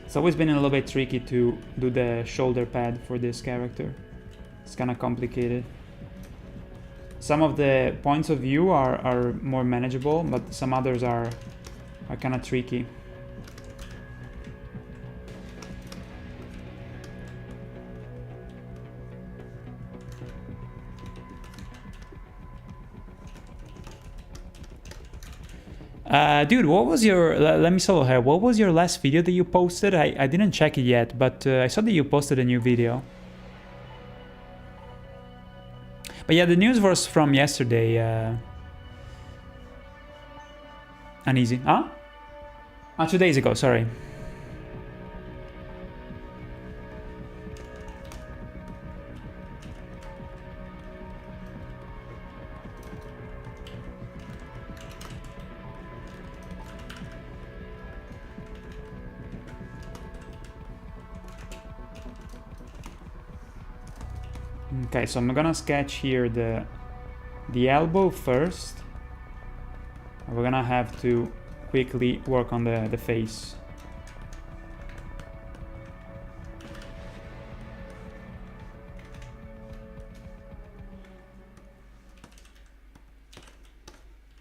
It's always been a little bit tricky to do the shoulder pad for this character. It's kind of complicated. Some of the points of view are more manageable, but some others are kind of tricky. Dude, what was your, let me solo here, what was your last video that you posted? I didn't check it yet, but I saw that you posted a new video. But yeah, the news was from yesterday. Uneasy, huh? 2 days ago, sorry. Okay, so I'm gonna sketch here the elbow first. We're gonna have to quickly work on the face.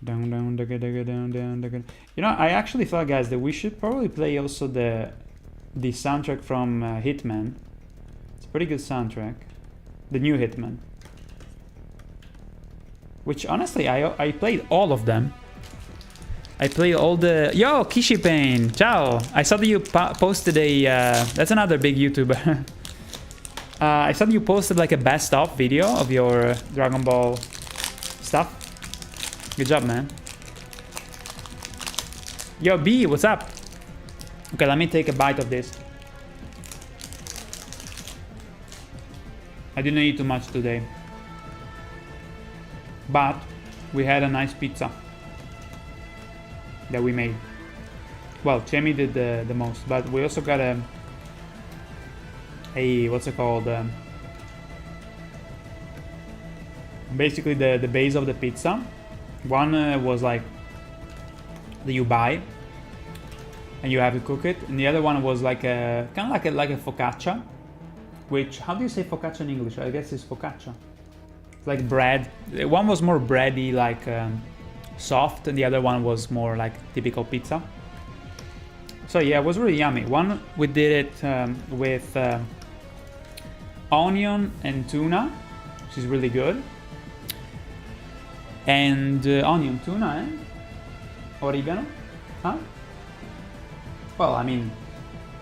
Down, down, dugga, dugga, down, down, dugga. You know, I actually thought, guys, that we should probably play also the soundtrack from Hitman. It's a pretty good soundtrack. The new Hitman. Which, honestly, I played all of them. I played all the... Yo, Kishi Pain! Ciao! I saw that you posted a... that's another big YouTuber. I saw that you posted like a best-of video of your Dragon Ball stuff. Good job, man. Yo, B, what's up? Okay, let me take a bite of this. I didn't eat too much today. But we had a nice pizza that we made. Well, Jamie did the most, but we also got a what's it called? Basically the base of the pizza. One was like that you buy and you have to cook it, and the other one was like a kind of like a focaccia. Which, how do you say focaccia in English? I guess it's focaccia. It's like bread. One was more bready, like soft, and the other one was more like typical pizza. So yeah, it was really yummy. One, we did it with onion and tuna, which is really good. And onion, tuna, and oregano, huh? Well, I mean,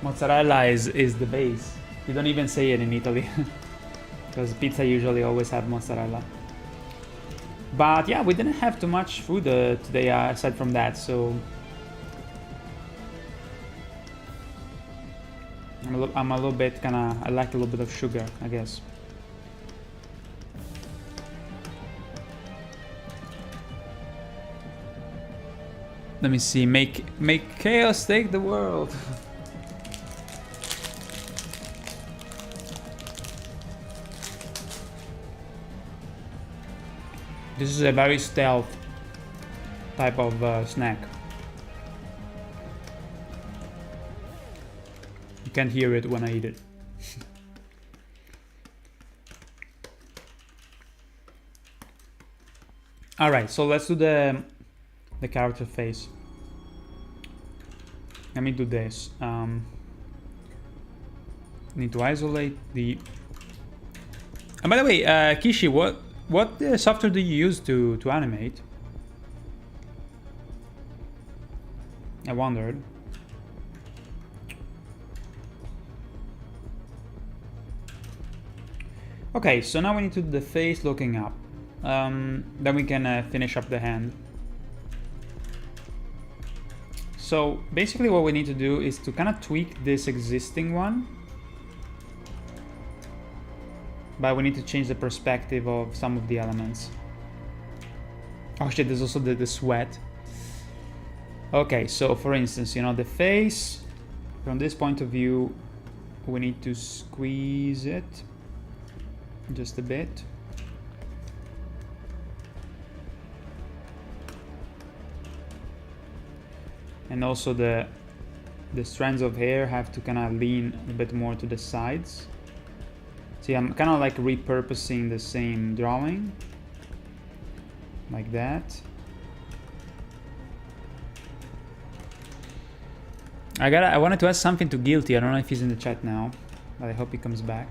Mozzarella is the base. You don't even say it in Italy. Because pizza usually always have mozzarella. But yeah, we didn't have too much food today aside from that, so... I'm a little bit kinda... I like a little bit of sugar, I guess. Let me see, make chaos take the world. This is a very stealth type of snack. You can't hear it when I eat it. Alright, so let's do the character face. Let me do this. Need to isolate the... And by the way, Kishi, what software do you use to animate? I wondered. Okay, so now we need to do the face looking up. Then we can finish up the hand. So basically what we need to do is to kind of tweak this existing one. But we need to change the perspective of some of the elements. Oh shit, there's also the sweat. Okay, so for instance, you know, the face, from this point of view, we need to squeeze it just a bit. And also the strands of hair have to kind of lean a bit more to the sides. See, I'm kind of like repurposing the same drawing. Like that. I wanted to ask something to Guilty. I don't know if he's in the chat now, but I hope he comes back.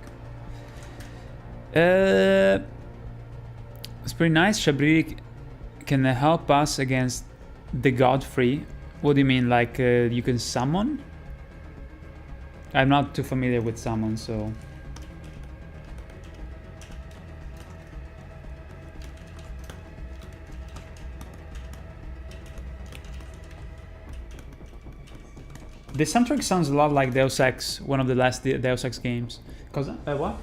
It's pretty nice. Shabri can help us against the Godfrey. What do you mean, like you can summon? I'm not too familiar with summon, so... The soundtrack sounds a lot like Deus Ex, one of the last Deus Ex games. Cause what?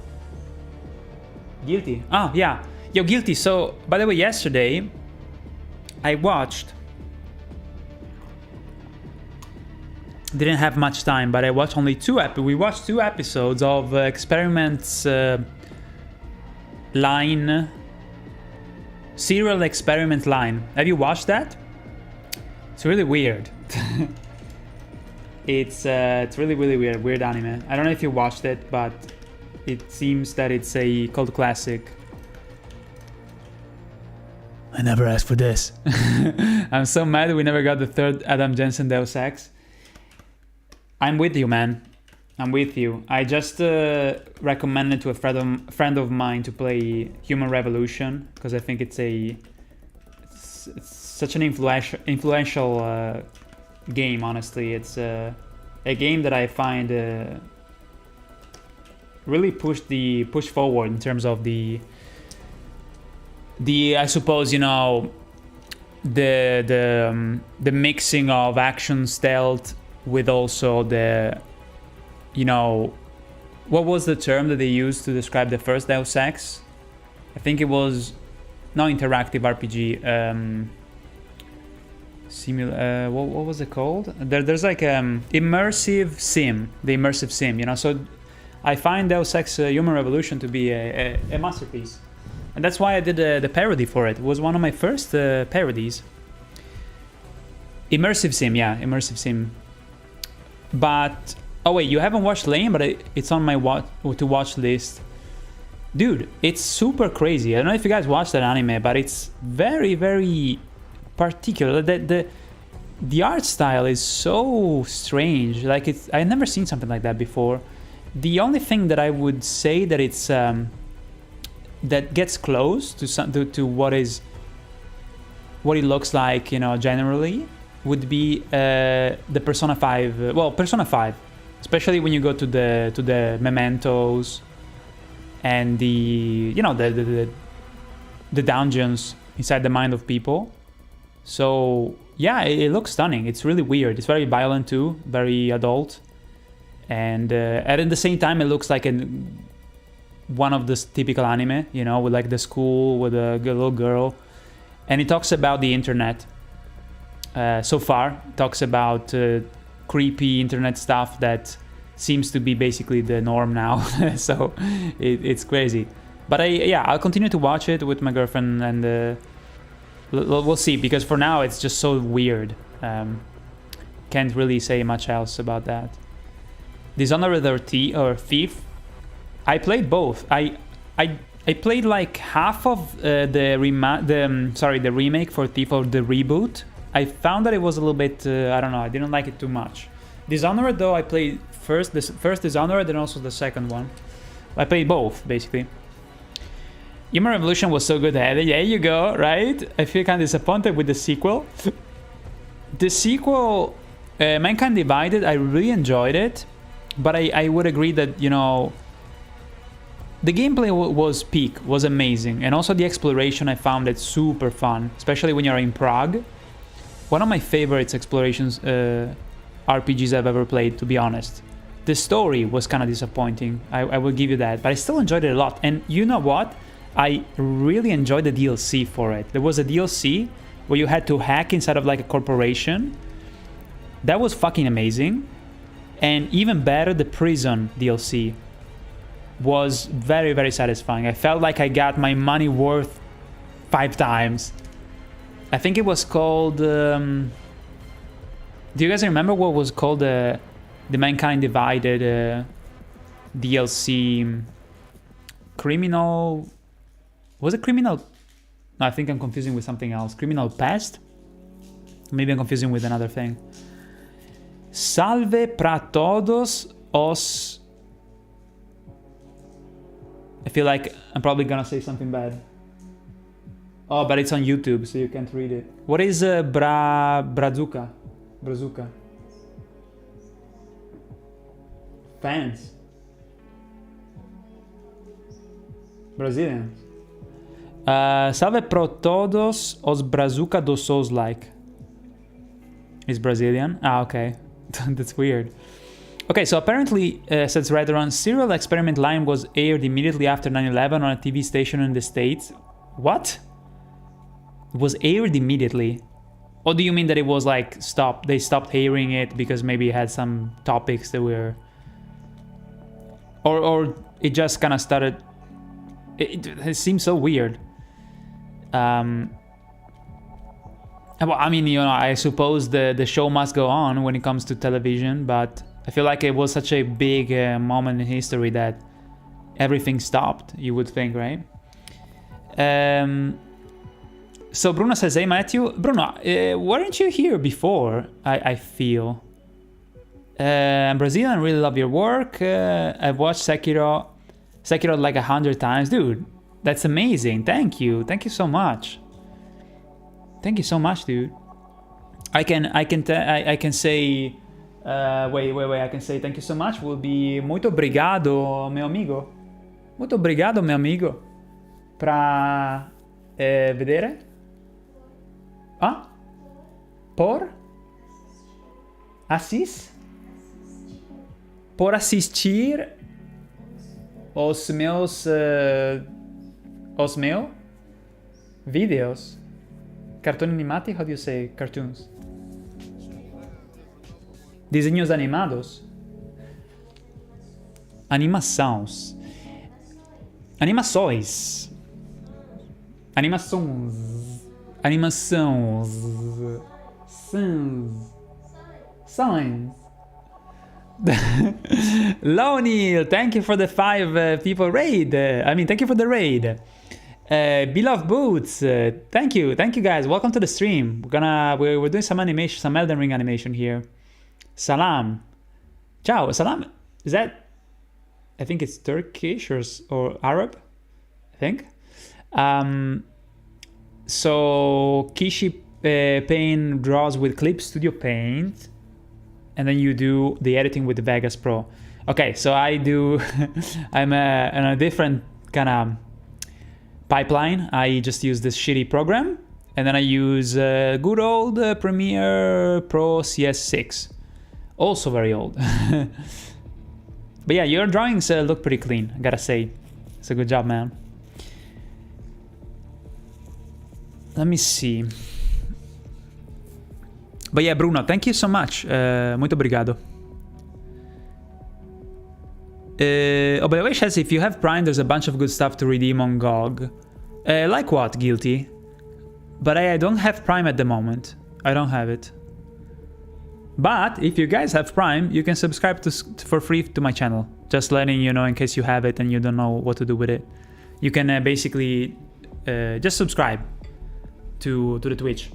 Guilty. Oh yeah, yo, Guilty. So by the way, yesterday I watched. Didn't have much time, but I watched only we watched 2 episodes of Experiments Line. Serial Experiment Line. Have you watched that? It's really weird. It's really weird anime. I don't know if you watched it, but it seems that it's a cult classic. I never asked for this. I'm so mad we never got the 3rd Adam Jensen Deus Ex. I'm with you, man. I'm with you. I just recommended to a friend of mine to play Human Revolution because I think it's such an influential game. Honestly, it's a game that I find really push forward in terms of the I suppose, you know, the mixing of action stealth with also the, you know, what was the term that they used to describe the first Deus Ex? I think it was not interactive RPG. What was it called? There's like immersive sim, the immersive sim, you know. So I find Deus Ex Human Revolution to be a masterpiece, and that's why I did the parody for it. It was one of my first parodies. Immersive sim, yeah, immersive sim. But oh wait, you haven't watched Lane, but it's on my to watch list. Dude, it's super crazy. I don't know if you guys watched that anime, but it's very particular. The art style is so strange. Like I've never seen something like that before. The only thing that I would say that it's that gets close to what it looks like, you know, generally, would be the Persona 5. Well, Persona 5. especially when you go to the mementos and the the dungeons inside the mind of people. So yeah, it looks stunning. It's really weird. It's very violent too, very adult, and at the same time it looks like one of the typical anime, you know, with like the school with a little girl, and it talks about the internet. So far, it talks about creepy internet stuff that seems to be basically the norm now. So it's crazy. But I'll continue to watch it with my girlfriend, and we'll see, because for now it's just so weird. Can't really say much else about that. Dishonored or Thief. I played both. I played like half of the remake for Thief, or the reboot. I found that it was a little bit I don't know. I didn't like it too much. Dishonored though, I played first Dishonored and also the second one. I played both basically. Human Revolution was so good. There you go, right? I feel kind of disappointed with the sequel. The sequel, Mankind Divided, I really enjoyed it, but I would agree that, you know, the gameplay was amazing, and also the exploration, I found it super fun, especially when you're in Prague. One of my favorites explorations RPGs I've ever played, to be honest. The story was kind of disappointing, I will give you that, but I still enjoyed it a lot. And you know what? I really enjoyed the DLC for it. There was a DLC where you had to hack inside of like a corporation. That was fucking amazing. And even better, the prison DLC was very, very satisfying. I felt like I got my money worth 5 times. I think it was called... do you guys remember what was called the Mankind Divided DLC? Criminal... Was it Criminal? No, I think I'm confusing with something else. Criminal Past? Maybe I'm confusing with another thing. Salve pra todos os... I feel like I'm probably gonna say something bad. Oh, but it's on YouTube, so you can't read it. What is Brazuca? Brazuca. Fans. Brazilians. Salve pro todos os Brazuca do Souls like. Is Brazilian? Ah, okay. That's weird. Okay, so apparently, says Redron, Serial Experiment Line was aired immediately after 9/11 on a TV station in the States. What? It was aired immediately? Or do you mean that it was like stopped? They stopped airing it because maybe it had some topics that were... Or it just kind of started... It seems so weird. Well, I mean, you know, I suppose the show must go on when it comes to television, but I feel like it was such a big moment in history that everything stopped, you would think, right? So Bruno says, hey Matthew, Bruno, weren't you here before? I feel. I'm Brazilian, I really love your work. I've watched Sekiro like 100 times. Dude, that's amazing. Thank you so much. Thank you so much, dude. I can say wait, I can say thank you so much will be muito obrigado, meu amigo. Muito obrigado, meu amigo. Pra vedere? Ah? Por? Por assistir os meus vídeos. Cartoni animati? How do you say cartoons? Desenhos animados? Animações. Animações. Animações. Animações. Signs. Lonil, thank you for the 5 people raid. Thank you for the raid. Beloved Boots, thank you guys. Welcome to the stream. We're doing some animation, some Elden Ring animation here. Salam. Ciao. Salam. Is that? I think it's Turkish or Arab. I think. So Kishi Paint draws with Clip Studio Paint. and then you do the editing with Vegas Pro. Okay, so I do, I'm in a different kind of pipeline. I just use this shitty program, and then I use good old Premiere Pro CS6. Also very old. But yeah, your drawings look pretty clean, I gotta say. It's a good job, man. Let me see. But yeah, Bruno, thank you so much. Muito obrigado. Oh, by the way, Shaz, if you have Prime, there's a bunch of good stuff to redeem on GOG. Like what, Guilty? But I don't have Prime at the moment. I don't have it. But if you guys have Prime, you can subscribe for free to my channel. Just letting you know in case you have it and you don't know what to do with it. You can basically just subscribe to the Twitch.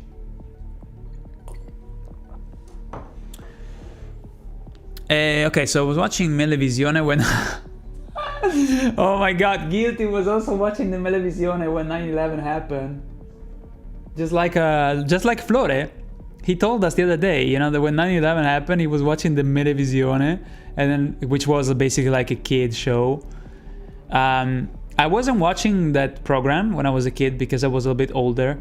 Okay, so I was watching Melevisione when... Oh my god, Guilty was also watching the Melevisione when 9/11 happened. Just like Flore. He told us the other day, you know, that when 9/11 happened, he was watching the Melevisione, and then, which was basically like a kid show. I wasn't watching that program when I was a kid because I was a little bit older.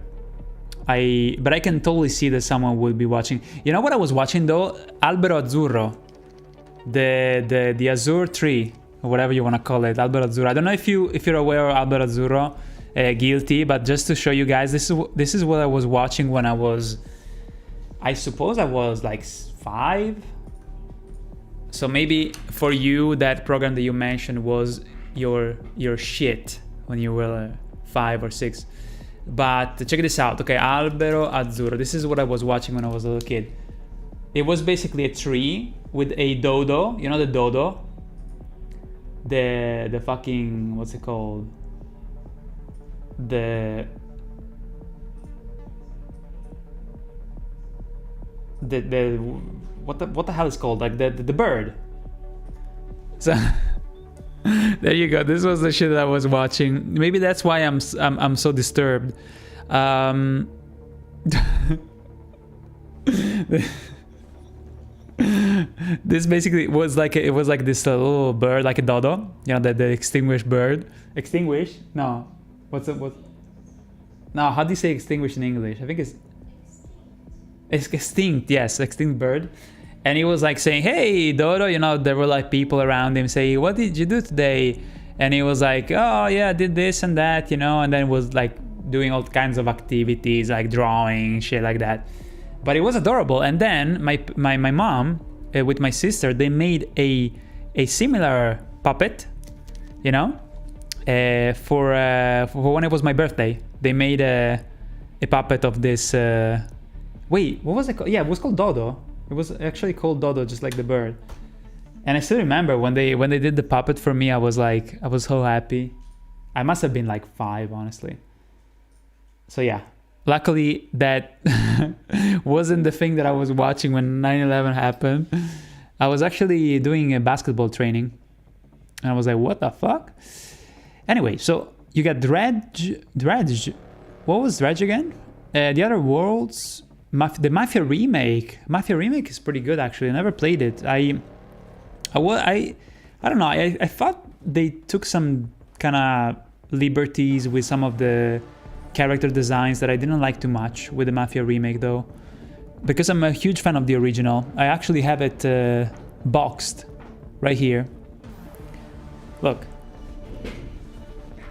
But I can totally see that someone would be watching. You know what I was watching though? Albero Azzurro. The Azure tree, or whatever you want to call it, Albero Azzurro. I don't know if you're aware of Albero Azzurro, Guilty, but just to show you guys, this is what I was watching when I suppose I was like 5. So maybe for you that program that you mentioned was your shit when you were 5 or 6. But check this out. Okay, Albero Azzurro. This is what I was watching when I was a little kid. It was basically a tree with a dodo. You know the dodo? The fucking, what's it called? What the hell is called? Like the bird. So there you go. This was the shit that I was watching. Maybe that's why I'm so disturbed. This basically was like this little bird, like a dodo. You know, the extinguished bird. Extinguished? No. What? No. How do you say extinguished in English? I think it's extinct. Yes, extinct bird. And he was like saying, "Hey, Dodo," you know, there were like people around him saying, "What did you do today?" And he was like, "Oh yeah, I did this and that," you know, and then was like doing all kinds of activities, like drawing, shit like that. But it was adorable. And then my mom with my sister, they made a similar puppet, you know, for when it was my birthday. They made a puppet of this. Wait, what was it called? Yeah, it was called Dodo. It was actually called Dodo, just like the bird. And I still remember when they did the puppet for me, I was so happy. I must have been like 5, honestly. So yeah, luckily that wasn't the thing that I was watching when 9/11 happened. I was actually doing a basketball training, and I was like, what the fuck? Anyway, so you got Dredge. What was Dredge again? The Other Worlds. The Mafia remake. Mafia remake is pretty good, actually. I never played it. I don't know. I thought they took some kind of liberties with some of the character designs that I didn't like too much with the Mafia remake, though, because I'm a huge fan of the original. I actually have it boxed right here. Look,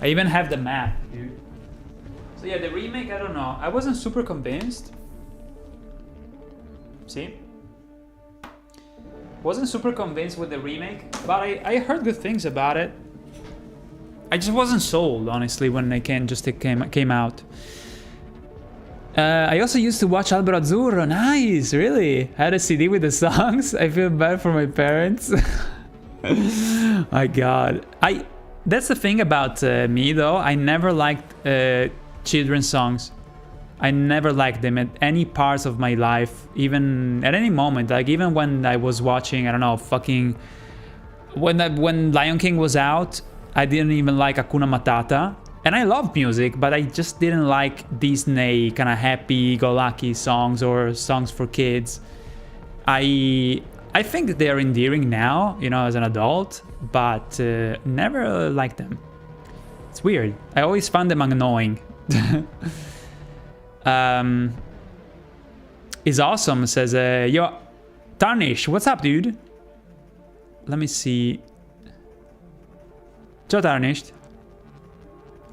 I even have the map, dude. So yeah, the remake, I don't know. I wasn't super convinced. See? Wasn't super convinced with the remake, but I heard good things about it. I just wasn't sold, honestly, when it came out. I also used to watch Albero Azzurro. Nice, really? I had a CD with the songs. I feel bad for my parents. My God. That's the thing about me, though. I never liked children's songs. I never liked them at any parts of my life, even at any moment. Like even when I was watching, I don't know, fucking when Lion King was out, I didn't even like Hakuna Matata. And I love music, but I just didn't like Disney kind of happy-go-lucky songs or songs for kids. I I think they're endearing now, you know, as an adult, but never liked them. It's weird. I always found them annoying. Is awesome, says, yo, Tarnish, what's up, dude? Let me see. Joe Tarnished.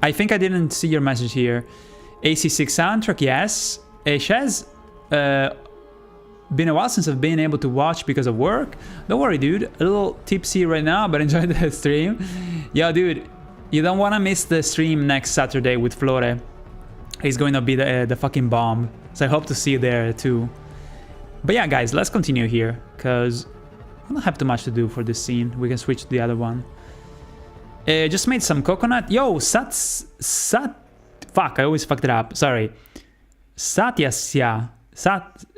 I think I didn't see your message here. AC6 soundtrack, yes. Shez, been a while since I've been able to watch because of work. Don't worry, dude. A little tipsy right now, but enjoy the stream. Yo, dude, you don't want to miss the stream next Saturday with Flore. He's going to be the fucking bomb. So I hope to see you there too. But yeah, guys, let's continue here, because I don't have too much to do for this scene. We can switch to the other one. Just made some coconut. Yo, fuck, I always fucked it up. Sorry. Satyasya.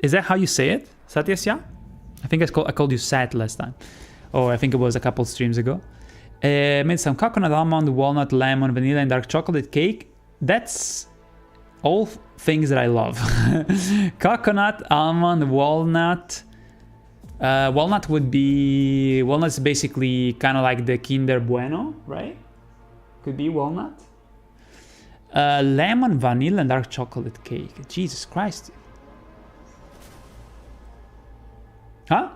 Is that how you say it? Satyasya? I think I called you Sat last time. Oh, I think it was a couple streams ago. Made some coconut, almond, walnut, lemon, vanilla, and dark chocolate cake. That's all things that I love. Coconut, almond, walnut. Walnut's basically kind of like the Kinder Bueno, right? Could be walnut. Lemon, vanilla, and dark chocolate cake. Jesus Christ. Huh?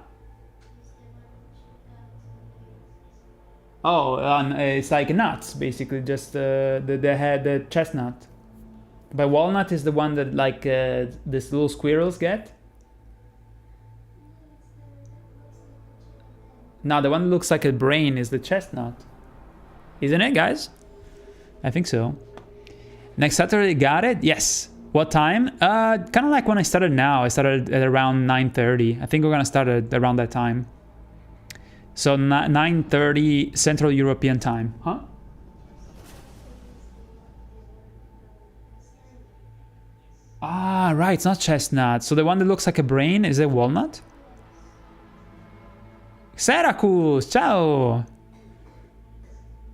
Oh, it's like nuts, basically, just the chestnut. But walnut is the one that like these little squirrels get. No, the one that looks like a brain is the chestnut. Isn't it, guys? I think so. Next Saturday, got it? Yes. What time? Kind of like when I started now. I started at around 9:30. I think we're gonna start at around that time. So 9:30 Central European time. Huh? Ah, right. It's not chestnut. So the one that looks like a brain, is it walnut? Syracuse, ciao!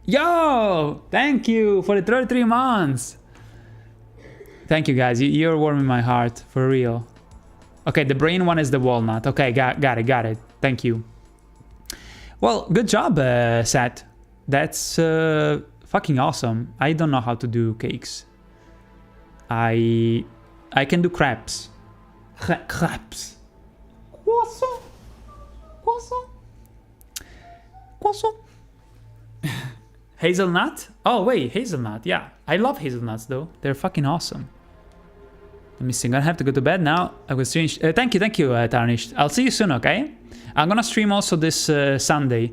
Yo! Thank you for the 33 months! Thank you, guys. You're warming my heart, for real. Okay, the brain one is the walnut. Okay, got it. Thank you. Well, good job, Seth. That's fucking awesome. I don't know how to do cakes. I can do crepes. Crepes. Croissant. Hazelnut? Oh wait, hazelnut. Yeah, I love hazelnuts though. They're fucking awesome. Let me see. I'm gonna have to go to bed now. I will stream. Thank you, Tarnished. I'll see you soon. Okay. I'm gonna stream also this Sunday.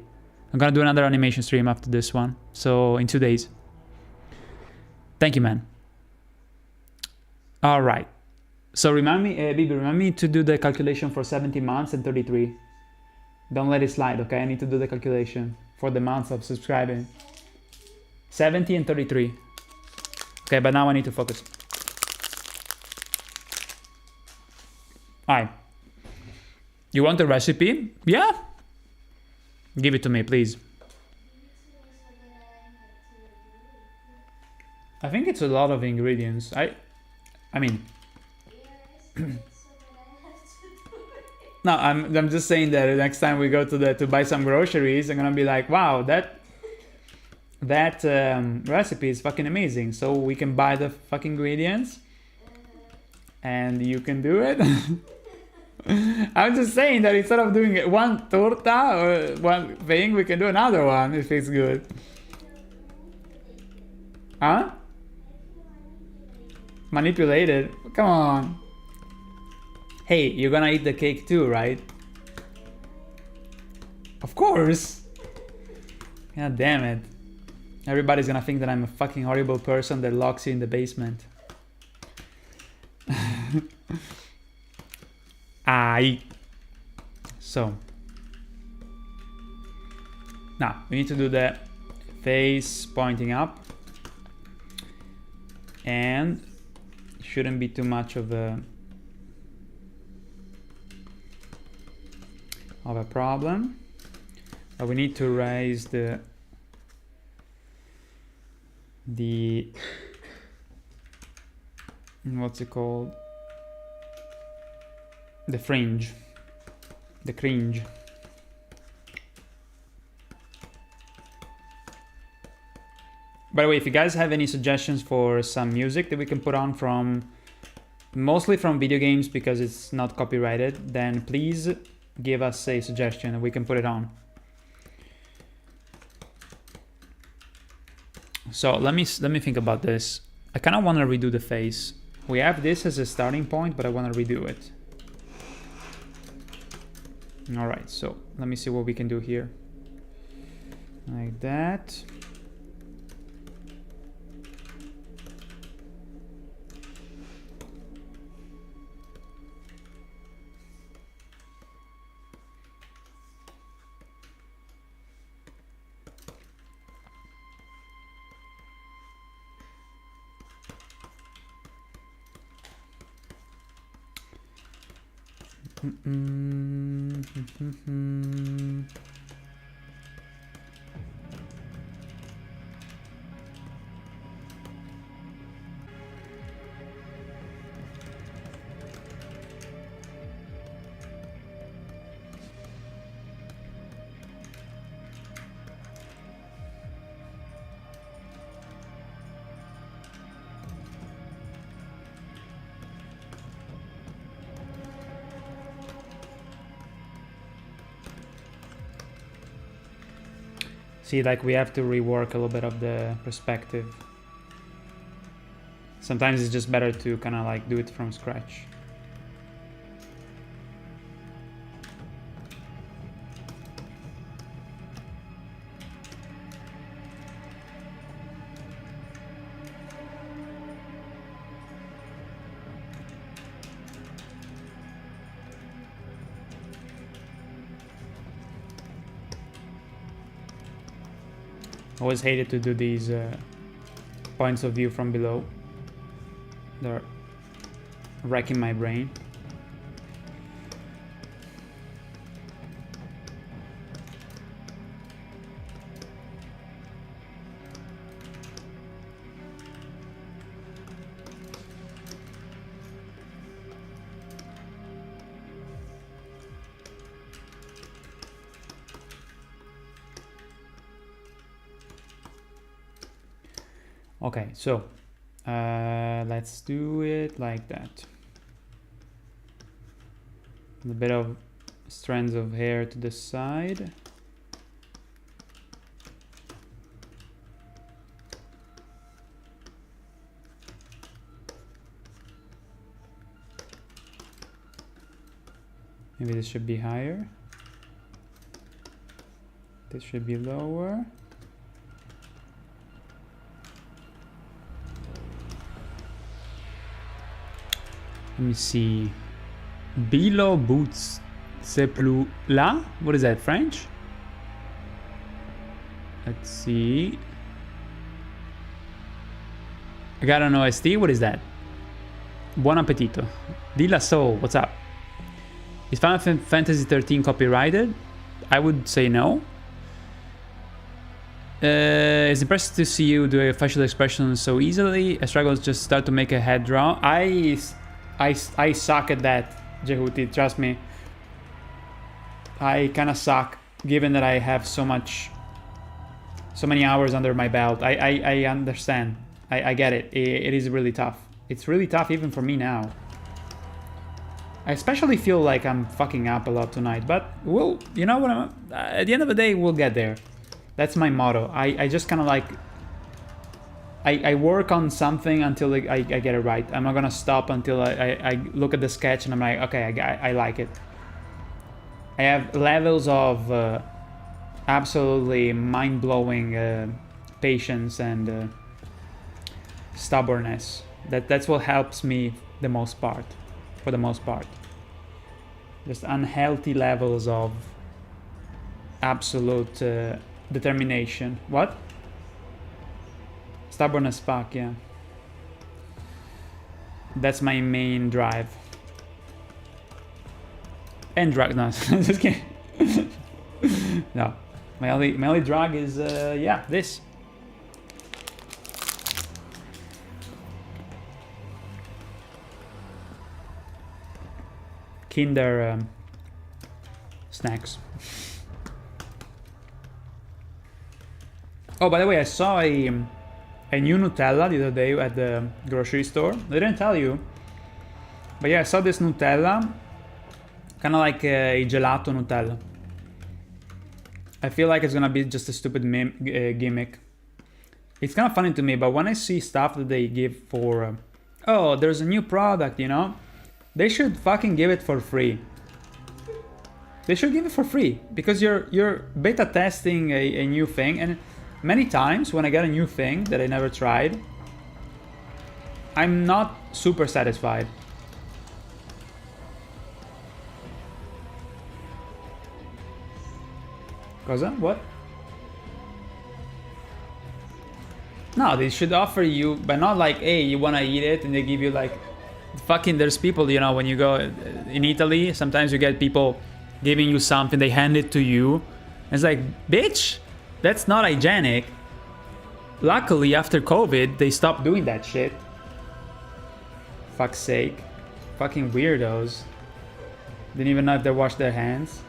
I'm gonna do another animation stream after this one. So in 2 days. Thank you, man. All right. So remind me, Bibi, remind me to do the calculation for 70 months and 33. Don't let it slide, okay? I need to do the calculation for the months of subscribing. 70 and 33. Okay, but now I need to focus. Alright. You want the recipe? Yeah? Give it to me, please. I think it's a lot of ingredients. I mean... No, I'm just saying that next time we go to buy some groceries, I'm gonna be like, wow, that recipe is fucking amazing. So we can buy the fucking ingredients, and you can do it. I'm just saying that instead of doing one torta or one thing, we can do another one if it's good. Huh? Manipulated? Come on. Hey, you're gonna eat the cake too, right? Of course! God damn it. Everybody's gonna think that I'm a fucking horrible person that locks you in the basement. Aye. So. Now, we need to do the face pointing up. And shouldn't be too much of a problem, but we need to raise the what's it called, the fringe, the cringe. By the way, if you guys have any suggestions for some music that we can put on from, mostly from video games because it's not copyrighted, then please give us a suggestion and we can put it on. So let me think about this. I kind of want to redo the face. We have this as a starting point, but I want to redo it. All right, so let me see what we can do here. Like that. See, like we have to rework a little bit of the perspective. Sometimes it's just better to kind of like do it from scratch. Always hated to do these points of view from below. They're wrecking my brain. Okay, so let's do it like that. A bit of strands of hair to the side. Maybe this should be higher. This should be lower. Let me see. Below boots, c'est plus là. What is that? French? Let's see. I got an OST. What is that? Buon appetito. Di la Soul. What's up? Is Final Fantasy 13 copyrighted? I would say no. It's impressive to see you do a facial expression so easily. I struggle to just start to make a head draw. I suck at that, Jehuti, trust me. I kind of suck, given that I have so many hours under my belt. I understand. I get it. It is really tough. It's really tough even for me now. I especially feel like I'm fucking up a lot tonight, but you know what? At the end of the day, we'll get there. That's my motto. I just kind of like... I work on something until I get it right. I'm not gonna stop until I look at the sketch and I'm like, okay, I like it. I have levels of absolutely mind-blowing patience and stubbornness. That's what helps me the most part, for the most part. Just unhealthy levels of absolute determination. What? Stubborn as fuck, yeah. That's my main drive. And drug, no, just kidding. No, my only drug is yeah, this. Kinder snacks. Oh, by the way, I saw a a new Nutella the other day at the grocery store. They didn't tell you. But yeah, I saw this Nutella. Kind of like a gelato Nutella. I feel like it's gonna be just a stupid gimmick. It's kind of funny to me, but when I see stuff that they give for... oh, there's a new product, you know? They should fucking give it for free. They should give it for free. Because you're beta testing a new thing. And many times when I get a new thing that I never tried, I'm not super satisfied. Cosa? What? No, they should offer you, but not like, hey, you wanna eat it, and they give you like, fucking, there's people, you know, when you go in Italy, sometimes you get people giving you something, they hand it to you, and it's like, bitch, that's not hygienic. Luckily, after COVID, they stopped doing that shit. Fuck's sake. Fucking weirdos. Didn't even know if they washed their hands.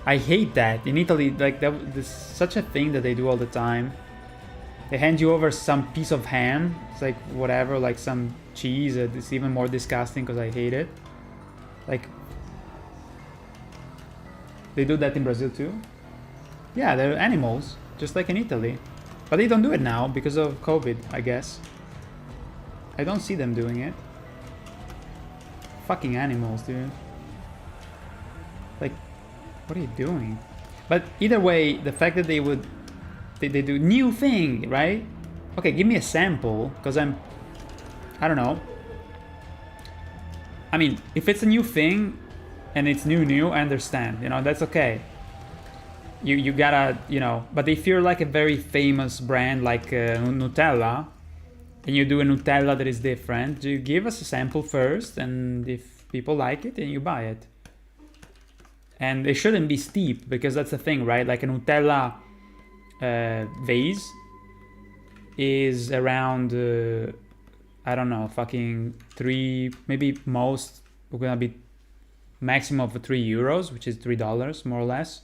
I hate that. In Italy, like, there's such a thing that they do all the time. They hand you over some piece of ham. It's like, whatever, like some cheese. It's even more disgusting because I hate it. Like, they do that in Brazil too? Yeah, they're animals, just like in Italy. But they don't do it now because of COVID, I guess. I don't see them doing it. Fucking animals, dude. Like, what are you doing? But either way, the fact that they would... They do new thing, right? Okay, give me a sample, because I don't know. I mean, if it's a new thing, and it's new, I understand. You know, that's okay. You gotta, you know... But if you're like a very famous brand, like Nutella, and you do a Nutella that is different, you give us a sample first, and if people like it, then you buy it. And it shouldn't be steep, because that's the thing, right? Like a Nutella vase is around, I don't know, fucking 3, maybe most, we're gonna be maximum of €3, which is $3, more or less.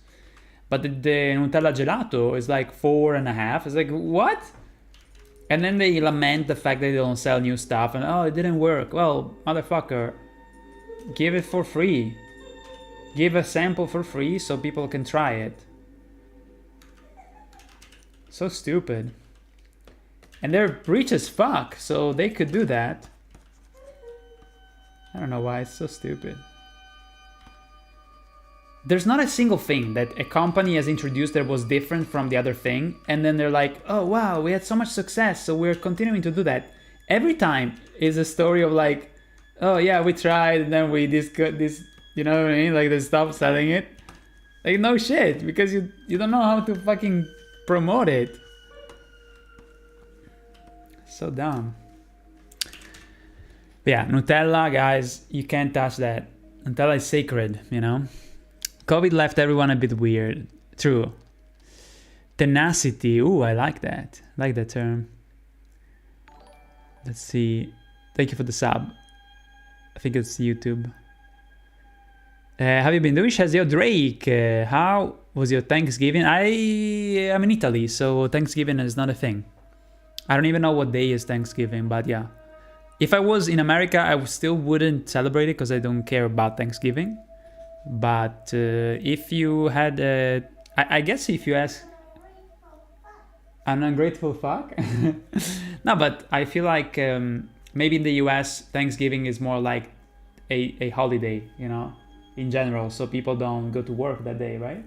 But the Nutella gelato is like 4.5. It's like, what? And then they lament the fact that they don't sell new stuff, and oh, it didn't work. Well, motherfucker, give it for free. Give a sample for free so people can try it. So stupid. And they're rich as fuck, so they could do that. I don't know why it's so stupid. There's not a single thing that a company has introduced that was different from the other thing, and then they're like, oh wow, we had so much success, so we're continuing to do that. Every time is a story of like, oh yeah, we tried, and then we this, you know what I mean? Like they stopped selling it. Like no shit, because you don't know how to fucking promote it. So dumb. But yeah, Nutella, guys, you can't touch that. Nutella is sacred, you know? COVID left everyone a bit weird. True. Tenacity. Ooh, I like that. I like that term. Let's see. Thank you for the sub. I think it's YouTube. Have you been doing Shazio Drake? How was your Thanksgiving? I am in Italy, so Thanksgiving is not a thing. I don't even know what day is Thanksgiving, but yeah. If I was in America, I still wouldn't celebrate it because I don't care about Thanksgiving. But if you had, I guess if you ask, an ungrateful fuck. No, but I feel like maybe in the US, Thanksgiving is more like a holiday, you know, in general. So people don't go to work that day, right?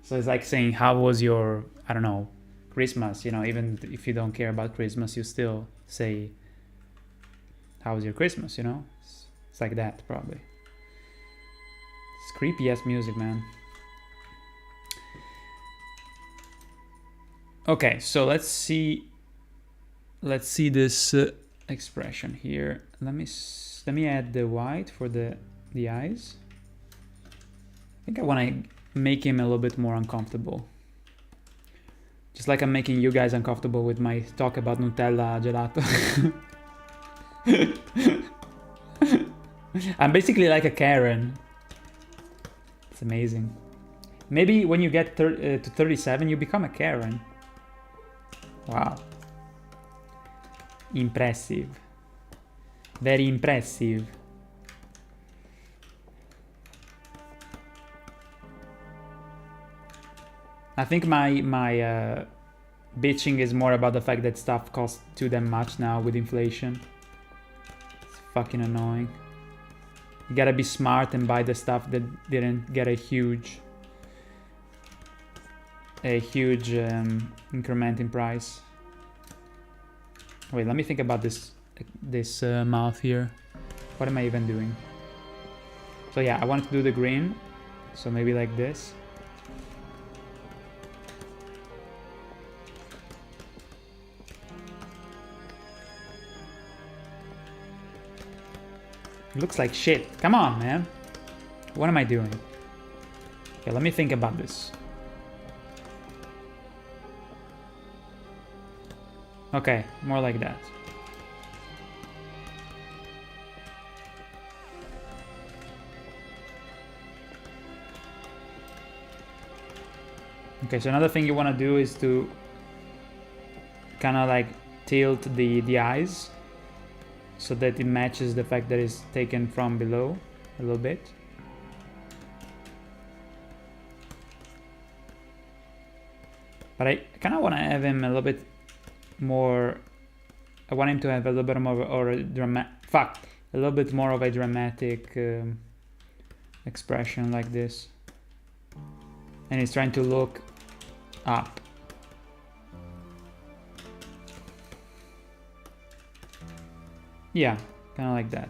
So it's like saying, how was your, I don't know, Christmas? You know, even if you don't care about Christmas, you still say, how was your Christmas, you know? It's like that, probably. It's creepy ass music, man. Okay, so let's see this expression here. Let me add the white for the eyes. I think I want to make him a little bit more uncomfortable. Just like I'm making you guys uncomfortable with my talk about Nutella gelato. I'm basically like a Karen. It's amazing. Maybe when you get to 37, you become a Karen. Wow. Impressive. Very impressive. I think my bitching is more about the fact that stuff costs too damn much now with inflation. It's fucking annoying. You gotta be smart and buy the stuff that didn't get a huge increment in price. Wait, let me think about this mouth here. What am I even doing? So yeah, I wanted to do the green, so maybe like this. It looks like shit. Come on, man. What am I doing? Okay, let me think about this. Okay, more like that. Okay, so another thing you want to do is to kind of like tilt the eyes so that it matches the fact that it's taken from below a little bit. But I kind of want to have him a little bit more. I want him to have a little bit more or a little bit more of a dramatic expression like this. And he's trying to look up. Yeah, kind of like that.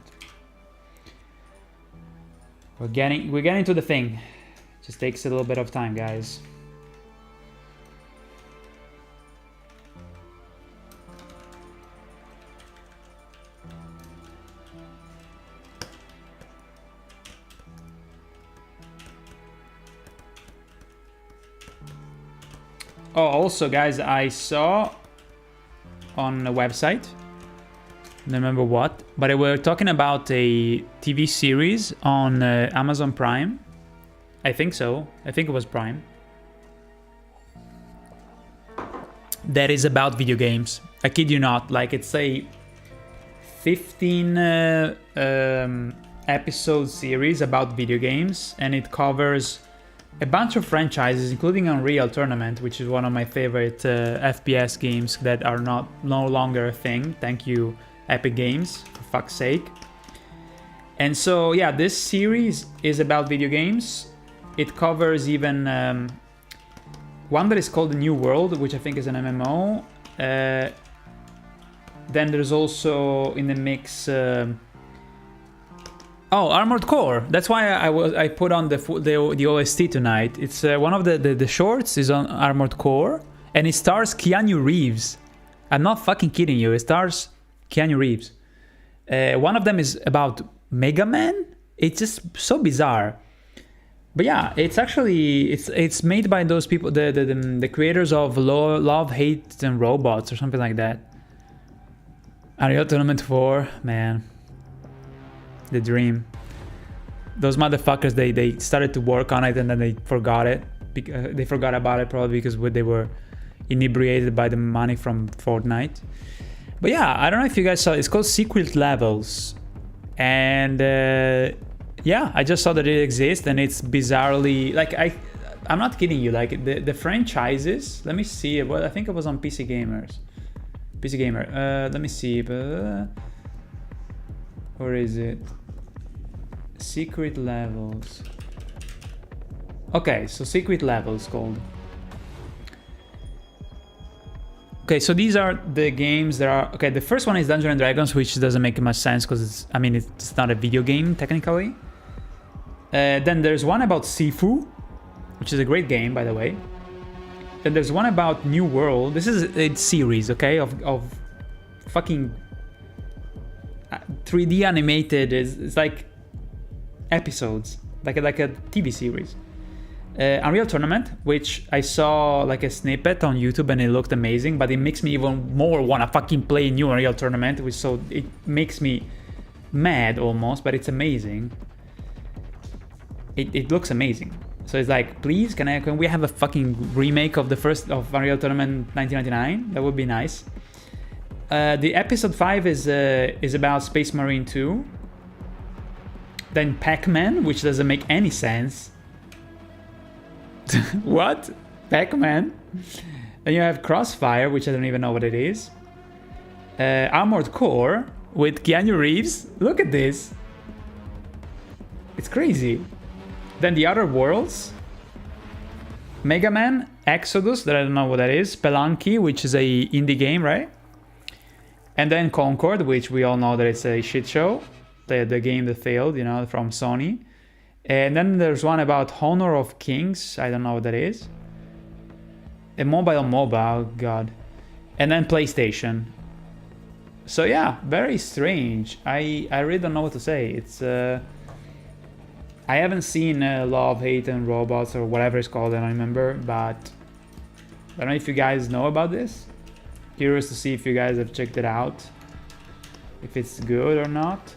We're getting to the thing. Just takes a little bit of time, guys. Oh, also, guys, I saw on a website, I don't remember what, but they were talking about a TV series on Amazon Prime. I think so. I think it was Prime. That is about video games. I kid you not. Like, it's a 15 episode series about video games, and it covers a bunch of franchises, including Unreal Tournament, which is one of my favorite FPS games that are no longer a thing. Thank you, Epic Games, for fuck's sake. And so, yeah, this series is about video games. It covers even one that is called The New World, which I think is an MMO. Then there's also in the mix... Armored Core. That's why I put on the OST tonight. It's one of the shorts is on Armored Core, and it stars Keanu Reeves. I'm not fucking kidding you. It stars Keanu Reeves. One of them is about Mega Man. It's just so bizarre. But yeah, it's actually it's made by those people, the creators of Love, Hate, and Robots or something like that. Unreal Tournament 4, man. The dream. Those motherfuckers, they started to work on it and then they forgot it. They forgot about it probably because they were inebriated by the money from Fortnite. But yeah, I don't know if you guys saw it. It's called Secret Levels. And yeah, I just saw that it exists and it's bizarrely... Like, I'm not kidding you. Like, the franchises... Let me see. Well, I think it was on PC Gamers. PC Gamer. Let me see. Where is it? Secret Levels. Okay, so Secret Levels called. Okay, so these are the games that are... Okay, the first one is Dungeons & Dragons, which doesn't make much sense because it's not a video game, technically. Then there's one about Sifu, which is a great game, by the way. Then there's one about New World. This is a series, okay, of fucking 3D animated. It's like episodes, like a TV series. Unreal Tournament, which I saw like a snippet on YouTube and it looked amazing, but it makes me even more want to fucking play new Unreal Tournament, which so it makes me mad almost, but it's amazing. It looks amazing. So it's like, please, can we have a fucking remake of the first of Unreal Tournament 1999? That would be nice. The episode 5 is about Space Marine 2. Then Pac-Man, which doesn't make any sense. What? Pac-Man? Then you have Crossfire, which I don't even know what it is. Armored Core with Keanu Reeves. Look at this. It's crazy. Then The Other Worlds. Mega Man, Exodus, that I don't know what that is. Spelunky, which is a indie game, right? And then Concord, which we all know that it's a shit show. The game that failed, you know, from Sony. And then there's one about Honor of Kings. I don't know what that is. A mobile MOBA, oh god. And then PlayStation. So yeah, very strange. I really don't know what to say. It's I haven't seen Love, Hate and Robots or whatever it's called, I don't remember, but I don't know if you guys know about this. Curious to see if you guys have checked it out. If it's good or not.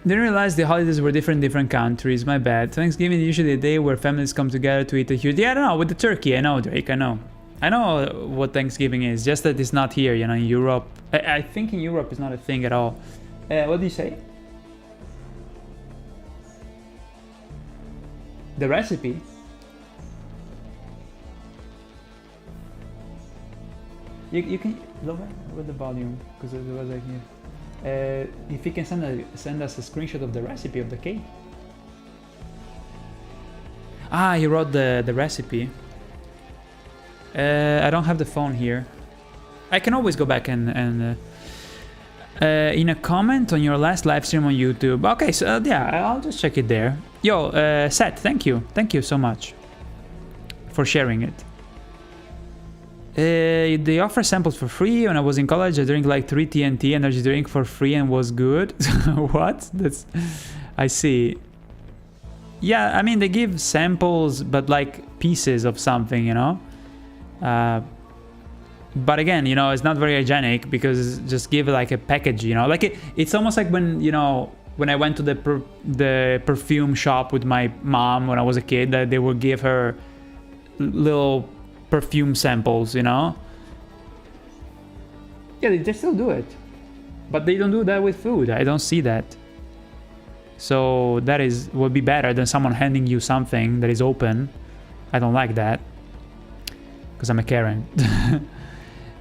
Didn't realize the holidays were different in different countries. My bad. Thanksgiving is usually a day where families come together to eat a huge... Yeah, I don't know. With the turkey, I know, Drake. I know. I know what Thanksgiving is. Just that it's not here, you know, in Europe. I think in Europe it's not a thing at all. What do you say? The recipe? You can lower with the volume because it was like here. If you can send us a screenshot of the recipe of the cake. Ah, he wrote the recipe. I don't have the phone here. I can always go back and in a comment on your last live stream on YouTube. Okay, so yeah, I'll just check it there. Yo, Seth, thank you so much for sharing it. They offer samples for free. When I was in college, I drank like 3 TNT energy drink for free and was good. What? That's... I see. Yeah, I mean, they give samples, but like pieces of something, you know? But again, you know, it's not very hygienic because just give like a package, you know? Like it's almost like when, you know, when I went to the perfume shop with my mom when I was a kid, that they would give her little perfume samples, you know? Yeah, they still do it. But they don't do that with food. I don't see that. So that would be better than someone handing you something that is open. I don't like that. Because I'm a Karen.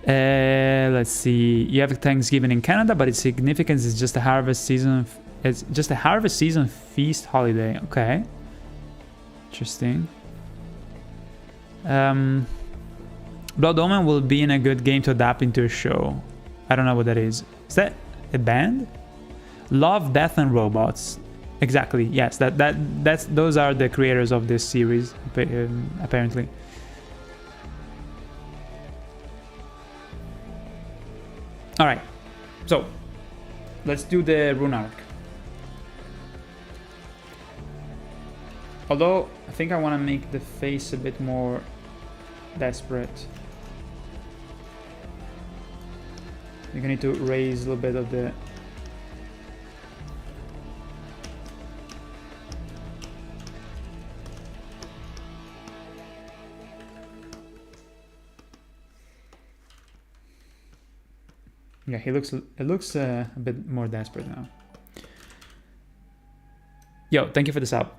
Let's see. You have Thanksgiving in Canada, but its significance is just a harvest season. It's just a harvest season feast holiday. Okay. Interesting. Blood Omen will be in a good game to adapt into a show. I don't know what that is. Is that a band? Love, Death and Robots. Exactly. Yes, that's those are the creators of this series, apparently. All right. So, let's do the Rune Arc. Although I think I want to make the face a bit more desperate. You're gonna need to raise a little bit of the... Yeah, it looks a bit more desperate now. Yo, thank you for the sub.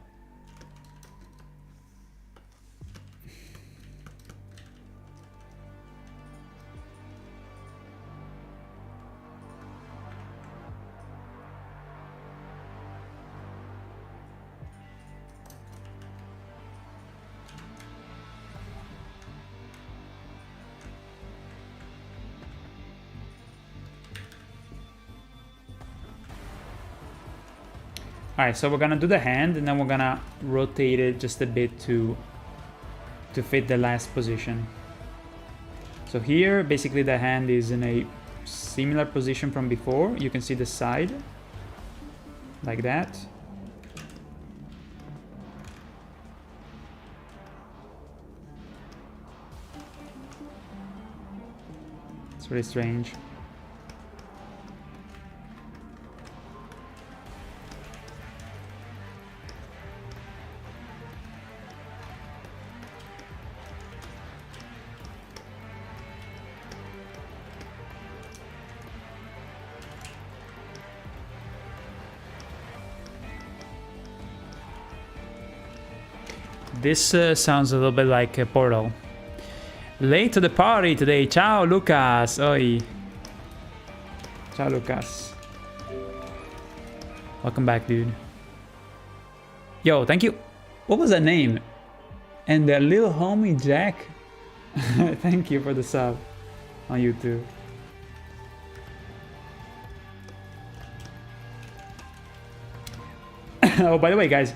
Alright, so we're gonna do the hand and then we're gonna rotate it just a bit to fit the last position. So here, basically the hand is in a similar position from before. You can see the side, like that. It's really strange. This sounds a little bit like a Portal. Late to the party today. Ciao, Lucas. Oi. Ciao, Lucas. Welcome back, dude. Yo, thank you. What was that name? And the little homie Jack. Thank you for the sub on YouTube. Oh, by the way, guys.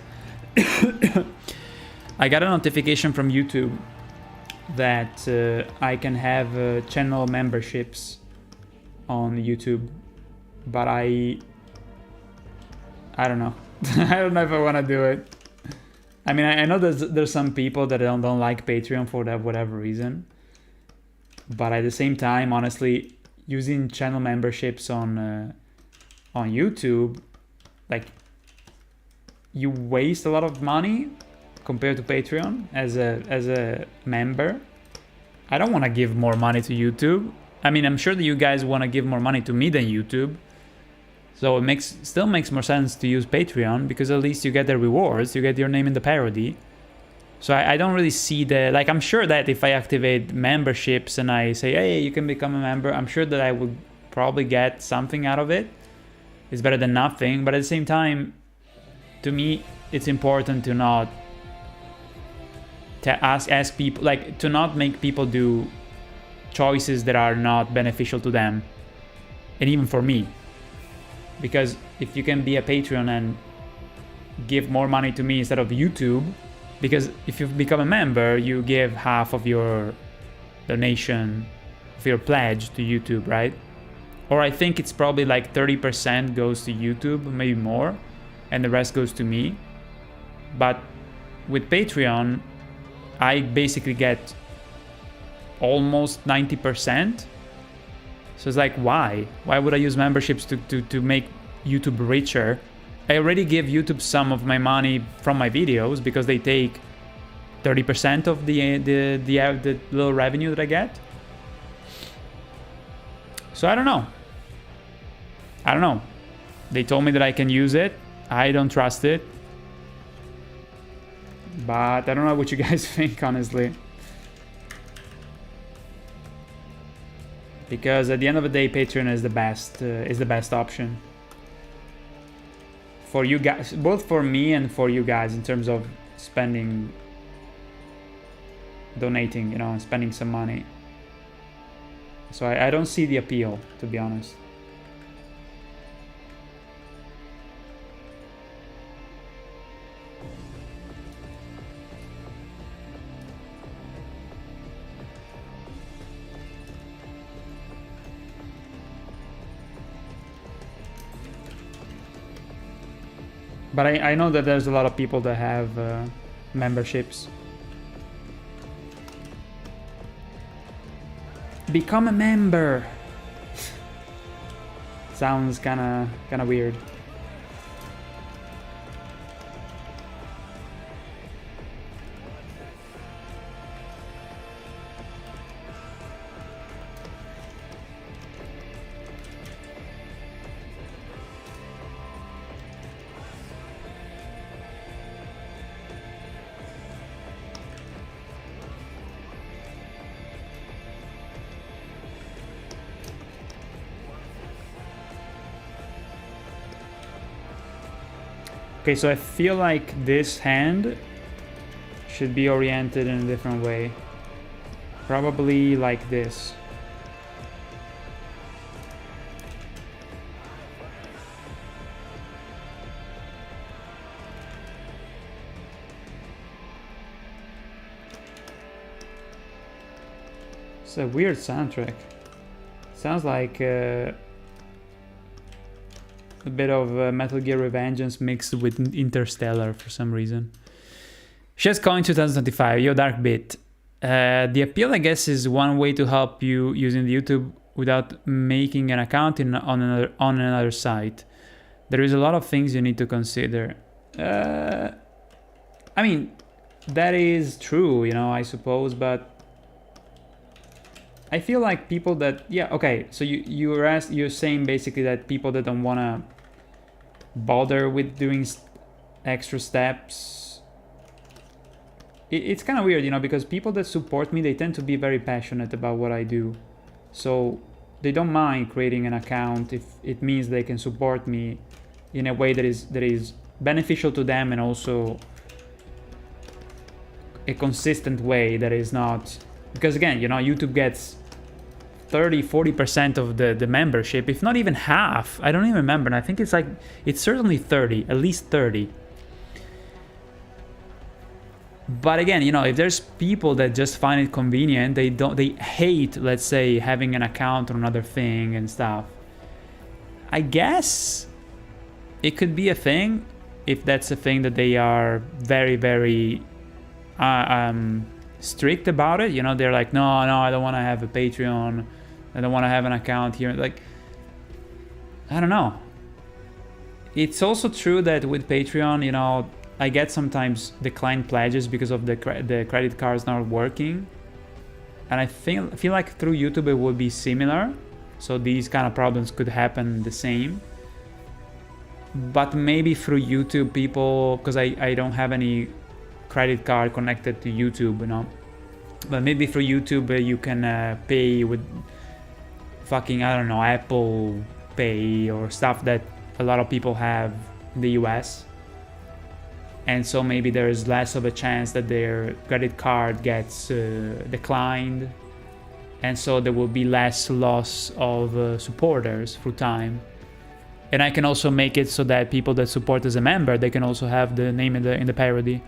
I got a notification from YouTube that I can have channel memberships on YouTube, but I don't know. I don't know if I want to do it. I mean, I know there's some people that don't like Patreon for that whatever reason, but at the same time, honestly, using channel memberships on YouTube, like, you waste a lot of money compared to Patreon as a member. I don't want to give more money to YouTube. I mean, I'm sure that you guys want to give more money to me than YouTube. So it still makes more sense to use Patreon, because at least you get the rewards, you get your name in the parody. So I don't really see the, like, I'm sure that if I activate memberships and I say, hey, you can become a member, I'm sure that I would probably get something out of it. It's better than nothing, but at the same time, to me, it's important to not ask people, like, to not make people do choices that are not beneficial to them, and even for me. Because if you can be a Patreon and give more money to me instead of YouTube, because if you become a member, you give half of your donation, of your pledge to YouTube, right? Or I think it's probably like 30% goes to YouTube, maybe more, and the rest goes to me. But with Patreon, I basically get almost 90%. So it's like, why? Why would I use memberships to make YouTube richer? I already give YouTube some of my money from my videos because they take 30% of the little revenue that I get. So I don't know. They told me that I can use it. I don't trust it. But I don't know what you guys think, honestly. Because at the end of the day, Patreon is the best option for you guys, both for me and for you guys, in terms of donating, you know, and spending some money. So I don't see the appeal, to be honest. But I know that there's a lot of people that have memberships. Become a member. Sounds kinda weird. Okay, so I feel like this hand should be oriented in a different way. Probably like this. It's a weird soundtrack. Sounds like a bit of Metal Gear Revengeance mixed with Interstellar for some reason. Chess Coin 2025, yo Dark Bit. The appeal, I guess, is one way to help you using the YouTube without making an account on another site. There is a lot of things you need to consider. I mean, that is true, you know, I suppose, but I feel like people that, yeah, okay, so you're saying basically that people that don't want to bother with doing extra steps, it's kind of weird, you know, because people that support me, they tend to be very passionate about what I do. So they don't mind creating an account if it means they can support me in a way that is beneficial to them, and also a consistent way that is not, because again, you know, YouTube gets 30-40% of the membership, if not even half. I don't even remember, and I think it's certainly 30, at least 30. But again, you know, if there's people that just find it convenient, they hate, let's say, having an account on another thing and stuff, I guess it could be a thing, if that's a thing that they are very, very strict about it. You know, they're like, no, I don't want to have a Patreon, I don't want to have an account here. Like, I don't know. It's also true that with Patreon, you know, I get sometimes declined pledges because of the credit cards not working, and I feel like through YouTube it would be similar, so these kind of problems could happen the same. But maybe through YouTube, people, because I don't have any credit card connected to YouTube, you know, but maybe through YouTube you can pay with fucking, I don't know, Apple Pay or stuff that a lot of people have in the US. And so maybe there's less of a chance that their credit card gets declined. And so there will be less loss of supporters through time. And I can also make it so that people that support as a member, they can also have the name in the parody.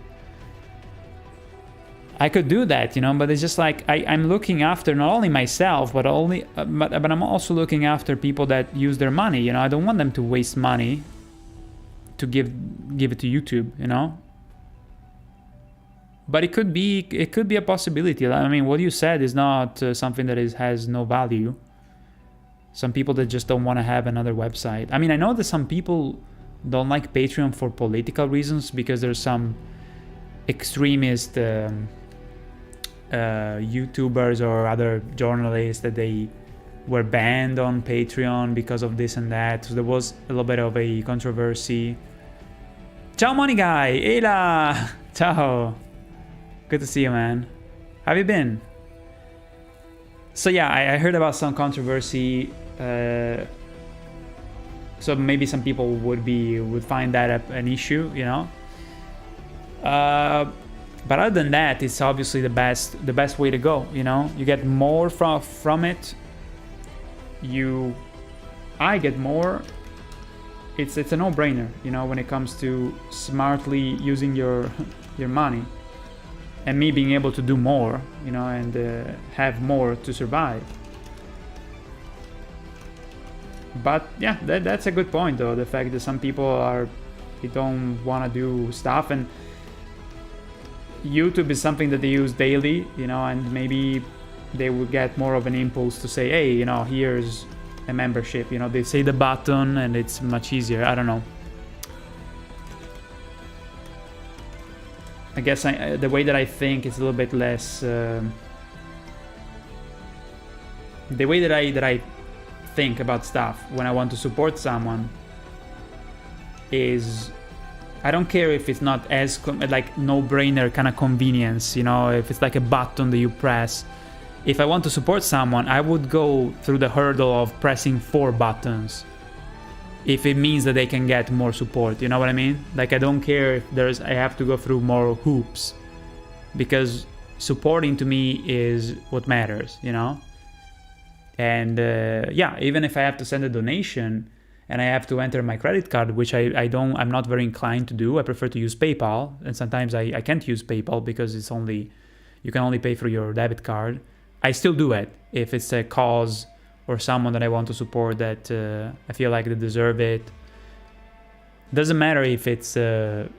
I could do that, you know, but it's just like I'm looking after not only myself, but I'm also looking after people that use their money. You know, I don't want them to waste money to give it to YouTube, you know. But it could be a possibility. I mean, what you said is not something that has no value. Some people that just don't want to have another website. I mean, I know that some people don't like Patreon for political reasons, because there's some extremist YouTubers or other journalists that they were banned on Patreon because of this and that. So there was a little bit of a controversy. Ciao Money Guy! Eila! Ciao! Good to see you, man. How have you been? So yeah, I heard about some controversy. So maybe some people would find that an issue, you know. But other than that, it's obviously the best way to go. You know, you get more from it. I get more. It's a no-brainer, you know, when it comes to smartly using your money, and me being able to do more, you know, and have more to survive. But yeah, that's a good point, though. The fact that some people they don't want to do stuff, and YouTube is something that they use daily, you know, and maybe they will get more of an impulse to say, hey, you know, here's a membership, you know, they say the button and it's much easier. I don't know. I guess the way that I think is a little bit less. The way that I think about stuff when I want to support someone is, I don't care if it's not as like no-brainer kind of convenience, you know, if it's like a button that you press. If I want to support someone, I would go through the hurdle of pressing 4 buttons if it means that they can get more support, you know what I mean? Like, I don't care if I have to go through more hoops, because supporting to me is what matters, you know? And yeah, even if I have to send a donation and I have to enter my credit card, which I'm not very inclined to do. I prefer to use PayPal, and sometimes I can't use PayPal because you can only pay through your debit card. I still do it if it's a cause or someone that I want to support that I feel like they deserve it. Doesn't matter if it's you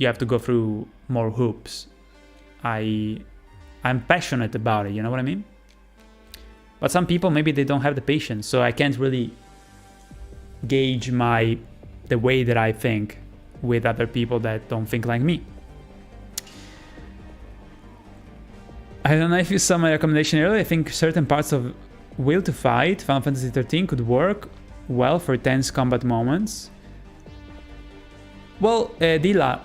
have to go through more hoops. I'm passionate about it, you know what I mean? But some people, maybe they don't have the patience, so I can't really gauge the way that I think with other people that don't think like me. I don't know if you saw my recommendation earlier. I think certain parts of Will to Fight, Final Fantasy 13, could work well for tense combat moments. Well, Dila,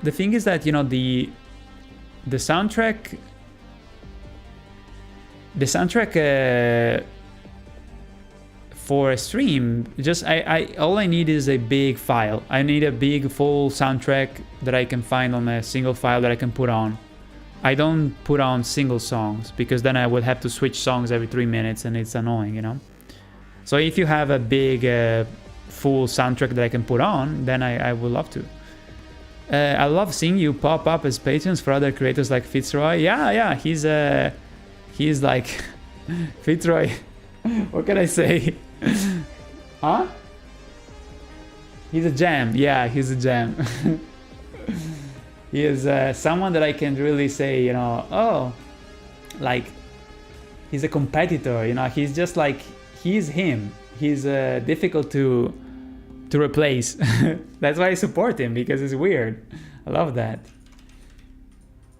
the thing is that, you know, the soundtrack for a stream, just all I need is a big file. I need a big full soundtrack that I can find on a single file that I can put on. I don't put on single songs because then I would have to switch songs every 3 minutes and it's annoying, you know. So if you have a big full soundtrack that I can put on, then I would love to. I love seeing you pop up as patrons for other creators like Fitzroy. Yeah, he's like Fitzroy. What can I say? Huh? He's a gem. Yeah, he's a gem. He is someone that I can really say, you know, oh, like, he's a competitor, you know, he's just like, he's him. He's difficult to replace. That's why I support him, because it's weird. I love that.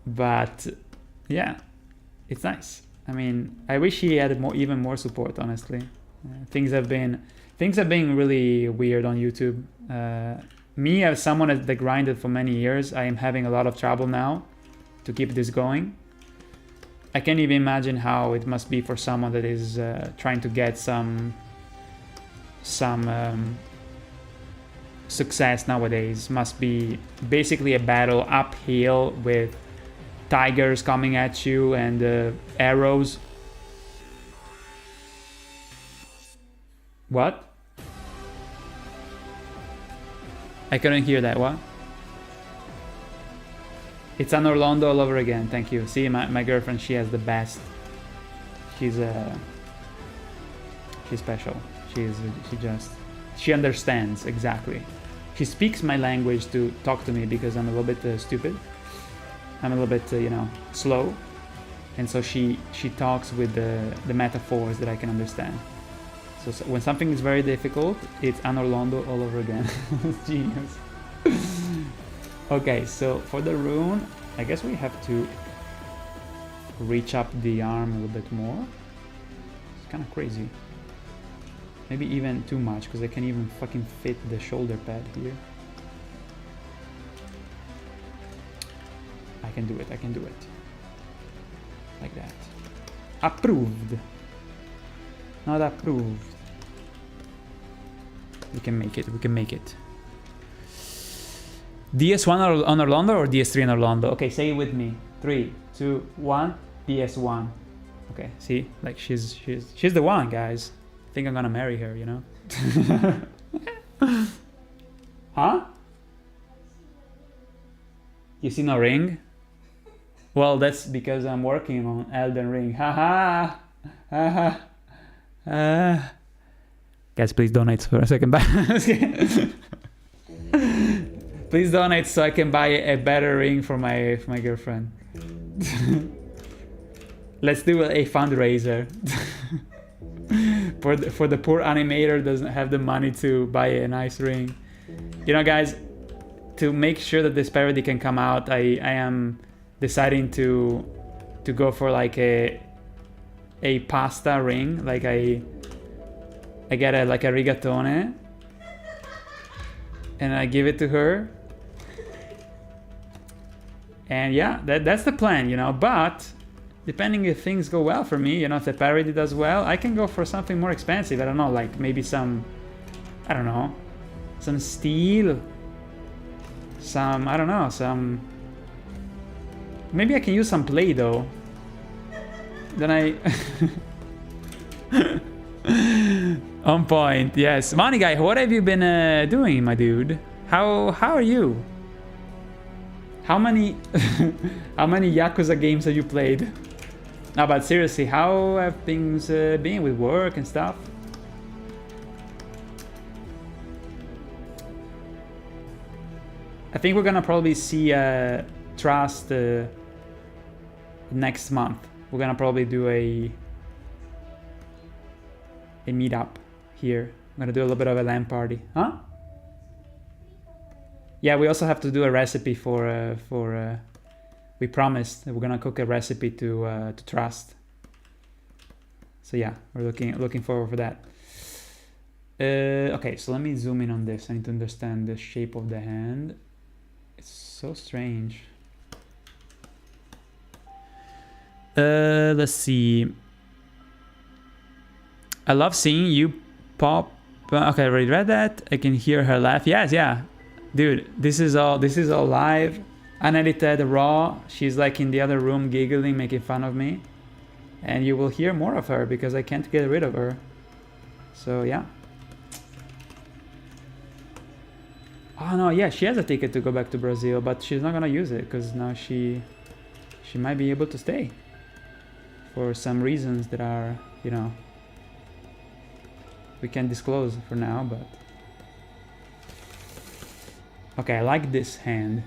But yeah, it's nice. I mean, I wish he had even more support, honestly. Things have been really weird on YouTube. Me, as someone that grinded for many years, I am having a lot of trouble now to keep this going. I can't even imagine how it must be for someone that is trying to get some success nowadays. Must be basically a battle uphill with tigers coming at you and arrows. What? I couldn't hear that. What? It's an Orlando all over again. Thank you. See, my girlfriend, she has the best. She's special. She understands exactly. She speaks my language to talk to me because I'm a little bit stupid. I'm a little bit, you know, slow. And so she talks with the metaphors that I can understand. So when something is very difficult, it's an Orlando all over again. It's genius. Okay, so for the rune, I guess we have to reach up the arm a little bit more. It's kind of crazy. Maybe even too much, because I can't even fucking fit the shoulder pad here. I can do it. Like that. Approved. Not approved. We can make it. DS1 on Orlando or DS3 on Orlando? Okay, say it with me. 3, 2, 1. DS1. Okay, see? Like she's the one, guys. I think I'm gonna marry her, you know? Huh? You see no ring? Well, that's because I'm working on Elden Ring. Haha. Guys, please donate for a second. Please donate so I can buy a better ring for my girlfriend. Let's do a fundraiser. for the poor animator doesn't have the money to buy a nice ring. You know, guys, to make sure that this parody can come out, I am deciding to go for like a pasta ring. Like I get a rigatone and I give it to her. And yeah, that's the plan, you know. But depending if things go well for me, you know, if the parody does well, I can go for something more expensive. I don't know, like maybe some steel, maybe I can use some Play-Doh. Then on point, yes. Money guy, what have you been doing, my dude? How are you? How many Yakuza games have you played? No, but seriously, how have things been with work and stuff? I think we're gonna probably see Trust next month. We're gonna probably do meetup here. I'm gonna do a little bit of a LAN party. Huh? Yeah, we also have to do a recipe for we promised that we're gonna cook a recipe to trust. So yeah, we're looking forward for that. Okay, so let me zoom in on this. I need to understand the shape of the hand. It's so strange. Let's see. I love seeing you pop. Okay, I already read that. I can hear her laugh. Yes, yeah, dude. This is all live, unedited, raw. She's like in the other room giggling, making fun of me, and you will hear more of her because I can't get rid of her. So yeah. Oh no, yeah, she has a ticket to go back to Brazil, but she's not gonna use it because now she might be able to stay for some reasons that are, you know, we can't disclose for now, but okay, I like this hand.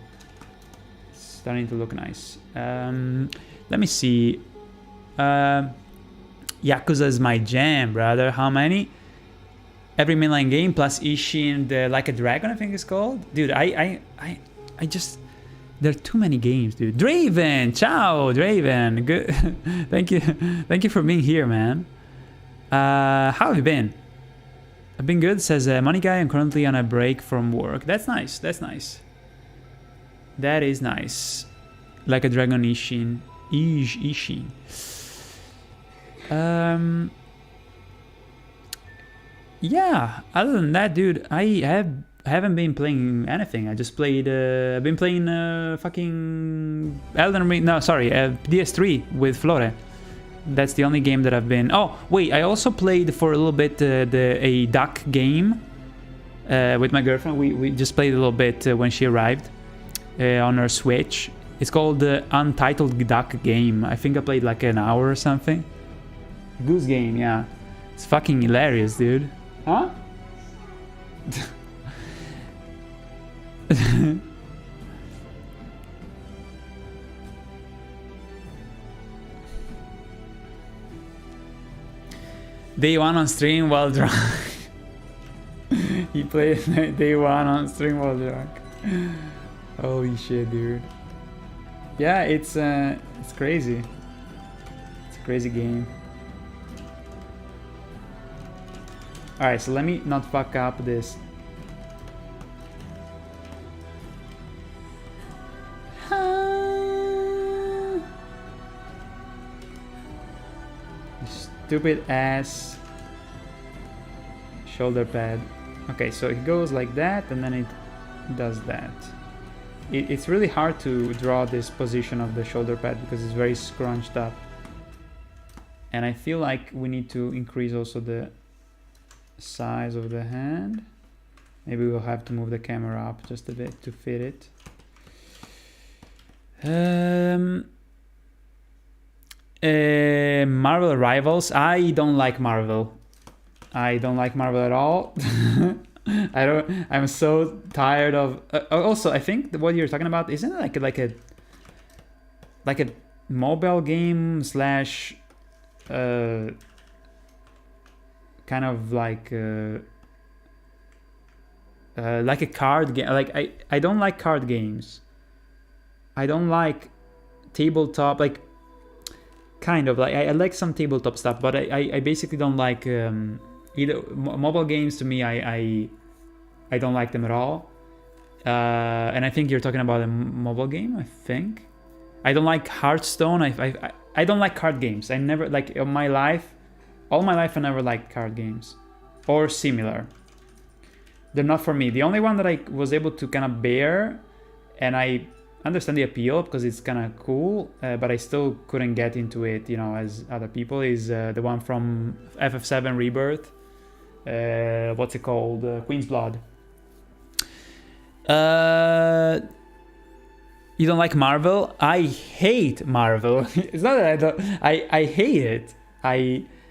It's starting to look nice. Let me see. Yakuza is my jam, brother. How many? Every mainline game plus Ishin, the Like a Dragon, I think it's called. Dude, I just, there are too many games, dude. Draven, ciao, Draven. Good, thank you for being here, man. How have you been? I've been good. Says Money Guy. I'm currently on a break from work. That's nice. That's nice. That is nice. Like a Dragon, Ishin. Ishin. Yeah, other than that, dude, I haven't been playing anything. I just played, I've been playing fucking Elden Ring, no, sorry, DS3 with Flore. That's the only game that I've been... Oh, wait, I also played for a little bit a duck game with my girlfriend. We just played a little bit when she arrived on her Switch. It's called the Untitled Duck Game. I think I played like an hour or something. Goose Game, yeah. It's fucking hilarious, dude. Huh? Day one on stream while drunk. He played day one on stream while drunk. Holy shit, dude. Yeah, it's crazy. It's a crazy game. Alright, so let me not fuck up this. Stupid ass shoulder pad. Okay, so it goes like that and then it does that. It's really hard to draw this position of the shoulder pad because it's very scrunched up. And I feel like we need to increase also the size of the hand. Maybe we'll have to move the camera up just a bit to fit it. Marvel Rivals. I don't like Marvel. I don't like Marvel at all. I'm so tired of. Also, I think what you're talking about isn't it like a mobile game slash kind of like a card game. Like I don't like card games. I don't like tabletop, like kind of like I like some tabletop stuff, but I basically don't like either mobile games. To me, I don't like them at all. And I think you're talking about a mobile game. I think I don't like Hearthstone. I don't like card games. I never like all my life I never liked card games or similar. They're not for me. The only one that I was able to kind of bear, and I understand the appeal because it's kind of cool, but I still couldn't get into it, you know, as other people, is the one from FF7 Rebirth. What's it called? Queen's Blood. You don't like Marvel? I hate Marvel. It's not that I don't. I hate it.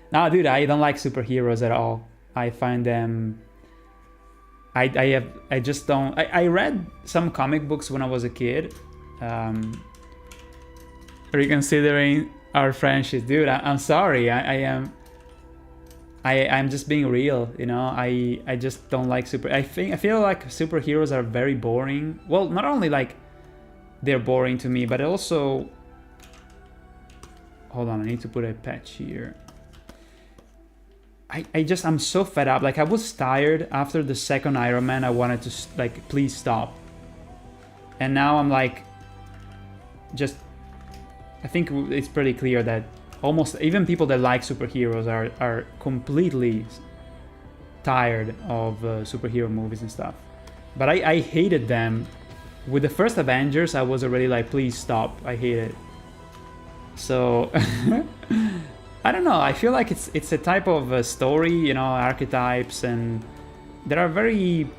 No, dude, I don't like superheroes at all. I find them. I just don't. I read some comic books when I was a kid. Reconsidering our friendship, dude. I'm sorry. I I'm just being real, you know. I just don't like I feel like superheroes are very boring. Well, not only like they're boring to me, but also, hold on, I need to put a patch here. I'm so fed up. Like, I was tired after the second Iron Man. I wanted to, like, please stop. And now I'm like, I think it's pretty clear that almost even people that like superheroes are completely tired of superhero movies and stuff. But I hated them. With the first Avengers, I was already like, please stop. I hate it. So I don't know. I feel like it's a type of story, you know, archetypes, and that are very.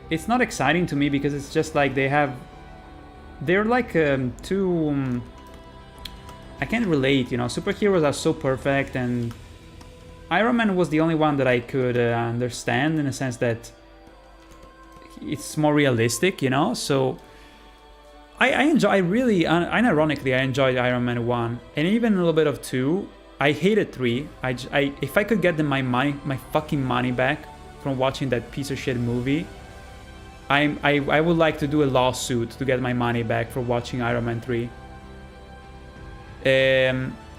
It's not exciting to me because it's just like they're like too. I can't relate, you know. Superheroes are so perfect, and Iron Man was the only one that I could understand in a sense that it's more realistic, you know. So I really, unironically, I enjoyed Iron Man 1 and even a little bit of 2. I hated 3. If I could get my fucking money back from watching that piece of shit movie, I would like to do a lawsuit to get my money back for watching Iron Man 3.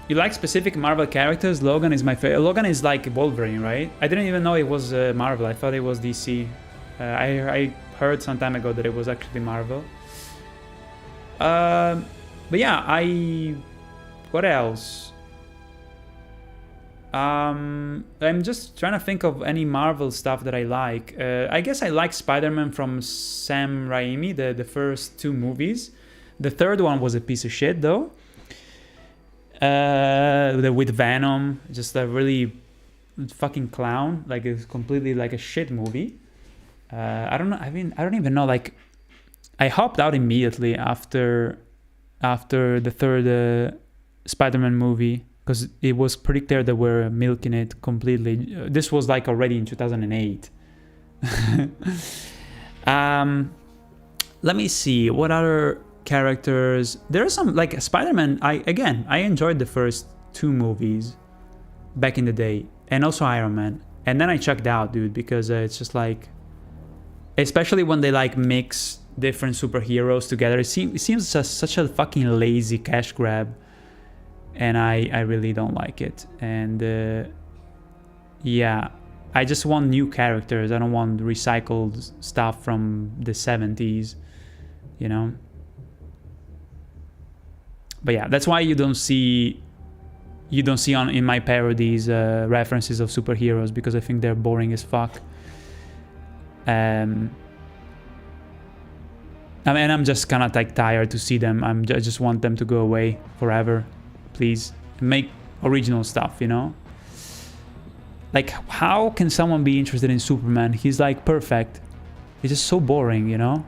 You like specific Marvel characters? Logan is my favorite. Logan is like Wolverine, right? I didn't even know it was Marvel. I thought it was DC. I heard some time ago that it was actually Marvel. But yeah, what else? I'm just trying to think of any Marvel stuff that I like. I guess I like Spider-Man from Sam Raimi, the first 2 movies. The third one was a piece of shit, though. With Venom, just a really fucking clown. Like, it's completely like a shit movie. I don't know. I mean, I don't even know. Like, I hopped out immediately after the third Spider-Man movie because it was pretty clear that we're milking it completely. This was like already in 2008. Let me see what other characters. There are some, like Spider-Man. I enjoyed the first 2 movies back in the day, and also Iron Man. And then I checked out, dude, because it's just like, especially when they like mix different superheroes together, it seems just such a fucking lazy cash grab, and I really don't like it. And yeah, I just want new characters. I don't want recycled stuff from the 70s, you know. But yeah, that's why you don't see in my parodies references of superheroes, because I think they're boring as fuck. I mean, I'm just kind of like tired to see them. I just want them to go away forever, please. Make original stuff, you know. Like, how can someone be interested in Superman? He's like perfect. It's just so boring, you know.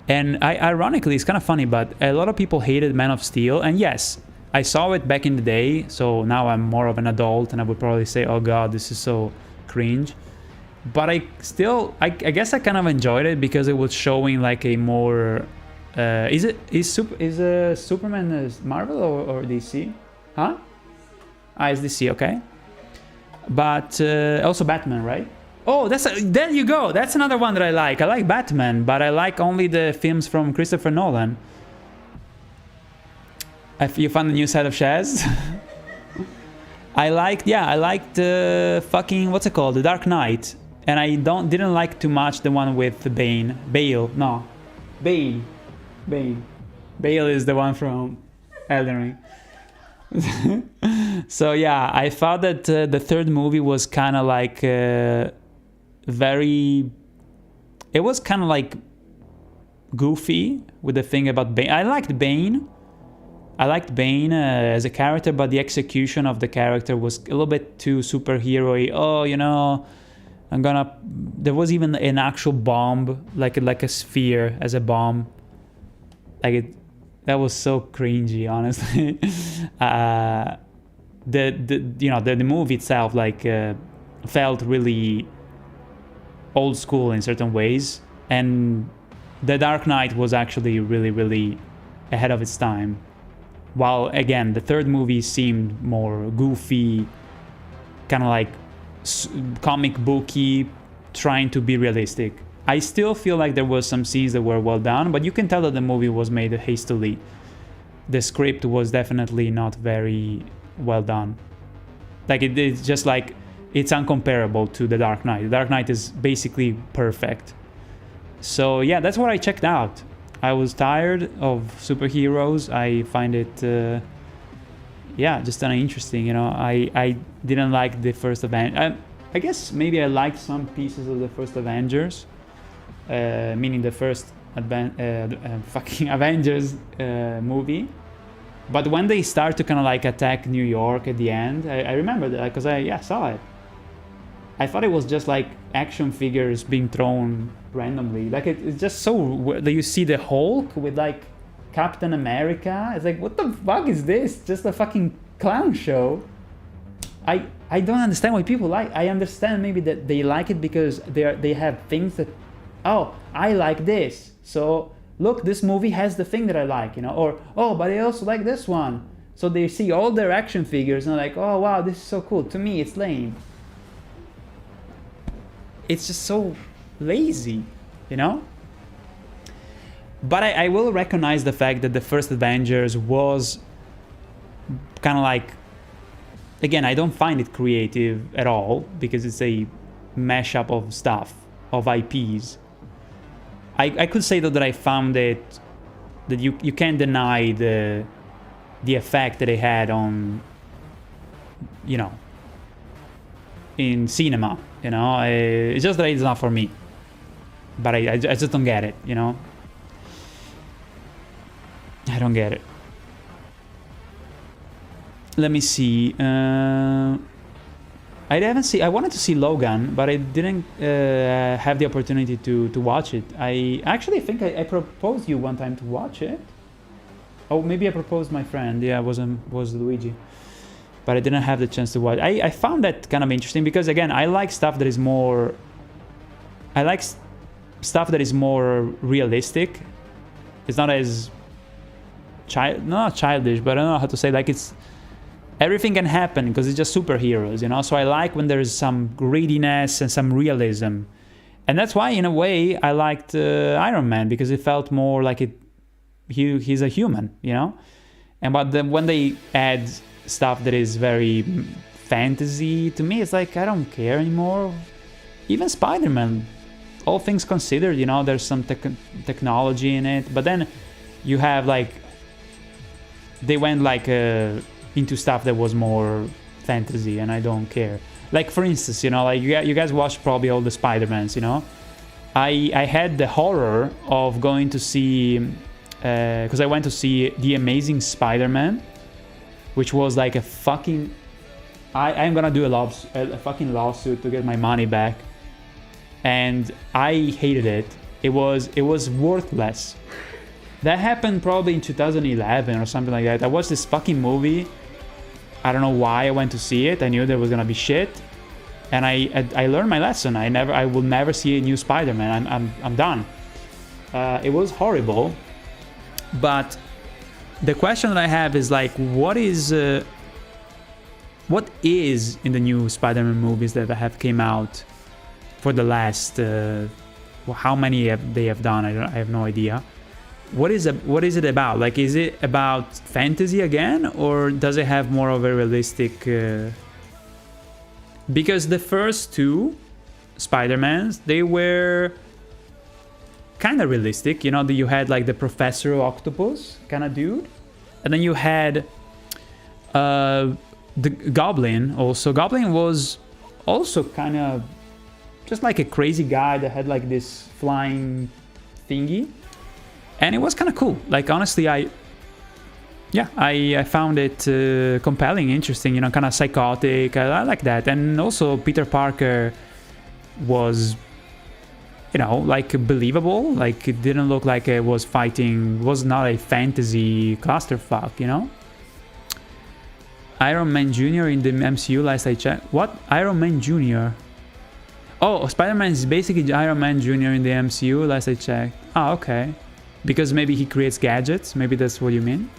And ironically, it's kind of funny, but a lot of people hated Man of Steel. And yes, I saw it back in the day, so now I'm more of an adult, and I would probably say, oh god, this is so cringe. But I guess I kind of enjoyed it because it was showing like a more... is Superman Marvel or DC? Huh? It's DC, okay. But also Batman, right? Oh, there you go. That's another one that I like. I like Batman, but I like only the films from Christopher Nolan. You found the new side of Shaz? I liked the fucking, what's it called? The Dark Knight. And I didn't like too much the one with Bane. Bale is the one from Elden Ring. So yeah, I thought that the third movie was kind of like very... It was kind of like goofy with the thing about Bane. I liked Bane as a character, but the execution of the character was a little bit too superhero-y. Oh, you know... There was even an actual bomb, like a sphere as a bomb. That was so cringy, honestly. The movie itself felt really old school in certain ways, and The Dark Knight was actually really, really ahead of its time. While again, the third movie seemed more goofy, kind of like comic booky, trying to be realistic. I still feel like there was some scenes that were well done, but you can tell that the movie was made hastily. The script was definitely not very well done. Like it's just like, it's uncomparable to The Dark Knight. The Dark Knight is basically perfect. So yeah, that's what I checked out. I was tired of superheroes. I find it, yeah, just kind of interesting. You know, I didn't like the first Avengers. I guess maybe I liked some pieces of the first Avengers, meaning the first fucking Avengers movie. But when they start to kind of like attack New York at the end, I remember that because I saw it. I thought it was just like action figures being thrown randomly. Like it's just so that you see the Hulk with like Captain America. It's like, what the fuck is this? Just a fucking clown show. I don't understand why people like. I understand maybe that they like it because they have things that, oh, I like this. So look, this movie has the thing that I like, you know, or oh, but I also like this one. So they see all their action figures and they're like, oh wow, this is so cool. To me, it's lame. It's just so lazy, you know? But I will recognize the fact that the first Avengers was kind of like, again, I don't find it creative at all because it's a mashup of stuff, of IPs. I could say though that I found it, that you can't deny the effect that they had on, you know, in cinema, you know. It's just that it's not for me, but I just don't get it, you know. I don't get it. Let me see. I haven't seen. I wanted to see Logan, but I didn't have the opportunity to watch it. I actually think I proposed you one time to watch it. Oh, maybe I proposed my friend. Yeah, was Luigi, but I didn't have the chance to watch. I found that kind of interesting because again, I like stuff that is more. I like stuff that is more realistic. It's not as not childish, but I don't know how to say. Like it's. Everything can happen because it's just superheroes, you know? So I like when there's some grittiness and some realism. And that's why, in a way, I liked Iron Man because it felt more like he's a human, you know? And but then when they add stuff that is very fantasy, to me, it's like, I don't care anymore. Even Spider-Man, all things considered, you know, there's some technology in it. But then you have like, they went like into stuff that was more fantasy, and I don't care. Like for instance, you know, like you guys watched probably all the Spider-Mans, you know. I had the horror of going to see, because I went to see The Amazing Spider-Man, which was like a fucking. I'm gonna do a fucking lawsuit to get my money back, and I hated it. It was worthless. That happened probably in 2011 or something like that. I watched this fucking movie. I don't know why I went to see it. I knew there was gonna be shit, and I learned my lesson. I will never see a new Spider-Man. I'm done. It was horrible, but the question that I have is like, what is in the new Spider-Man movies that have came out for the last how many they have done? I have no idea. What is it about? Like, is it about fantasy again, or does it have more of a realistic? Because the first two Spider-Mans, they were kind of realistic. You know, you had like the Professor Octopus kind of dude, and then you had the Goblin. Also, Goblin was also kind of just like a crazy guy that had like this flying thingy. And it was kind of cool. Like, honestly, I found it compelling, interesting, you know, kind of psychotic. I like that. And also Peter Parker was, you know, like believable. Like, it didn't look like it was fighting, was not a fantasy clusterfuck, you know? Iron Man Jr. in the MCU, last I checked. What? Iron Man Jr.? Oh, Spider-Man is basically Iron Man Jr. in the MCU, last I checked. Oh, okay. Because maybe he creates gadgets. Maybe that's what you mean.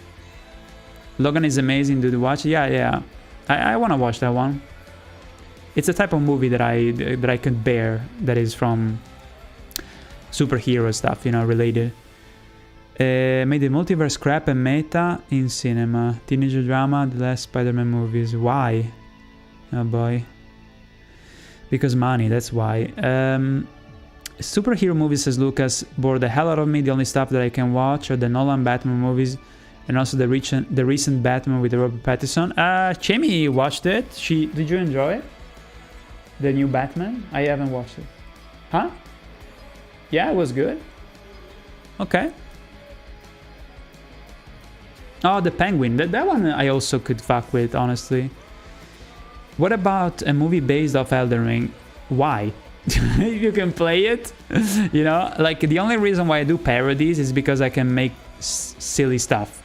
Logan is amazing. Did you watch it? Yeah. I want to watch that one. It's a type of movie that I could bear, that is from superhero stuff, you know, related. Made the multiverse crap and meta in cinema. Teenager drama, the last Spider-Man movies. Why? Oh boy. Because money, that's why. Superhero movies, says Lucas, bore the hell out of me. The only stuff that I can watch are the Nolan Batman movies, and also the recent Batman with Robert Pattinson. Jamie watched it. Did you enjoy it? The new Batman? I haven't watched it. Huh? Yeah, it was good. Okay. Oh, the Penguin. That one I also could fuck with, honestly. What about a movie based off Elden Ring? Why? You can play it, you know? Like, the only reason why I do parodies is because I can make silly stuff.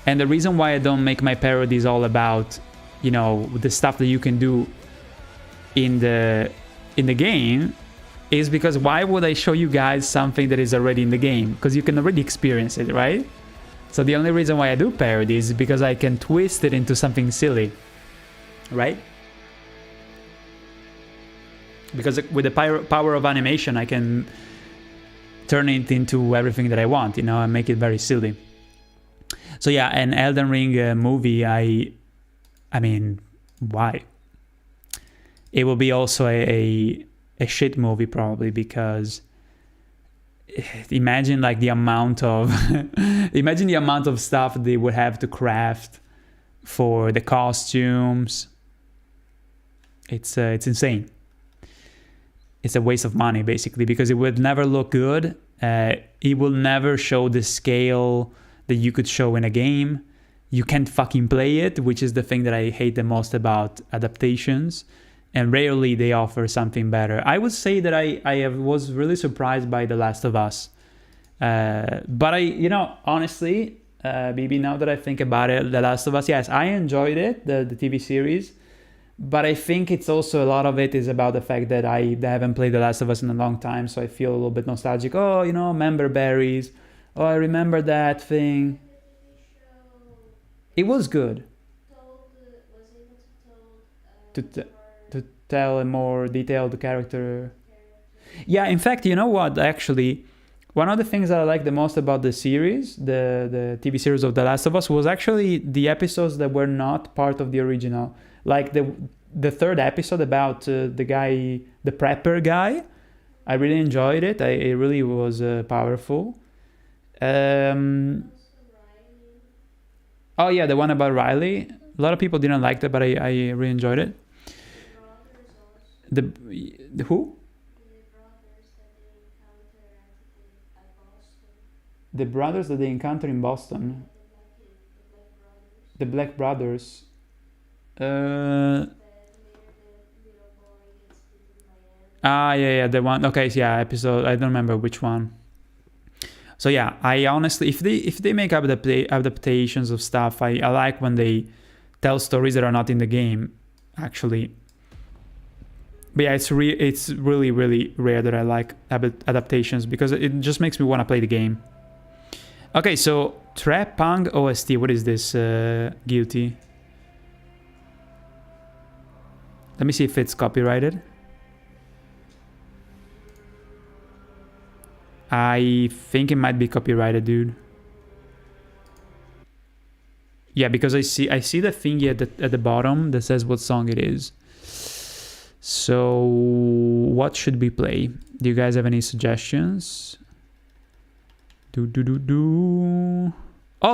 And the reason why I don't make my parodies all about, you know, the stuff that you can do in the game is because why would I show you guys something that is already in the game? Because you can already experience it, right? So the only reason why I do parodies is because I can twist it into something silly, right? Because with the power of animation, I can turn it into everything that I want, you know, and make it very silly. So yeah, an Elden Ring movie, I mean, why? It will be also a shit movie probably, because imagine like the amount of imagine the amount of stuff they would have to craft for the costumes. It's insane. It's a waste of money basically, because it would never look good. It will never show the scale that you could show in a game. You can't fucking play it, which is the thing that I hate the most about adaptations. And rarely they offer something better. I would say that I was really surprised by The Last of Us. But you know, honestly, maybe now that I think about it, The Last of Us, yes, I enjoyed it, the TV series. But I think it's also, a lot of it is about the fact that I haven't played The Last of Us in a long time. So I feel a little bit nostalgic. Oh, you know, member berries. Oh, I remember that thing. It was good. To tell a more detailed character. Yeah, in fact, you know what? Actually, one of the things that I like the most about the series, the TV series of The Last of Us, was actually the episodes that were not part of the original. Like the third episode about the guy, the prepper guy. I really enjoyed it. It really was powerful. Oh yeah, the one about Riley. A lot of people didn't like that, but I really enjoyed it. The who? The brothers that they encounter in Boston. The Black Brothers. Yeah, the one. Okay, so yeah, episode. I don't remember which one. So yeah, I honestly, if they make adaptations of stuff, I like when they tell stories that are not in the game, actually. But yeah, it's really, really rare that I like adaptations, because it just makes me want to play the game. Okay, so Trap Punk OST, what is this? Guilty. Let me see if it's copyrighted. I think it might be copyrighted, dude. Yeah, because I see the thingy at the bottom that says what song it is. So what should we play? Do you guys have any suggestions? Oh,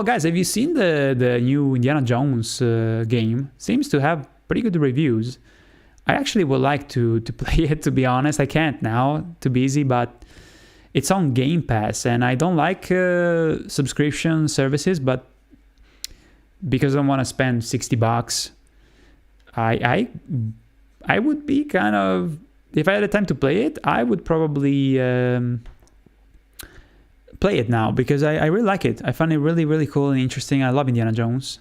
guys, have you seen the new Indiana Jones game? Seems to have pretty good reviews. I actually would like to play it, to be honest. I can't now, too busy, but it's on Game Pass, and I don't like subscription services, but because I don't want to spend $60, I would be kind of, if I had the time to play it, I would probably play it now, because I really like it. I find it really, really cool and interesting. I love Indiana Jones.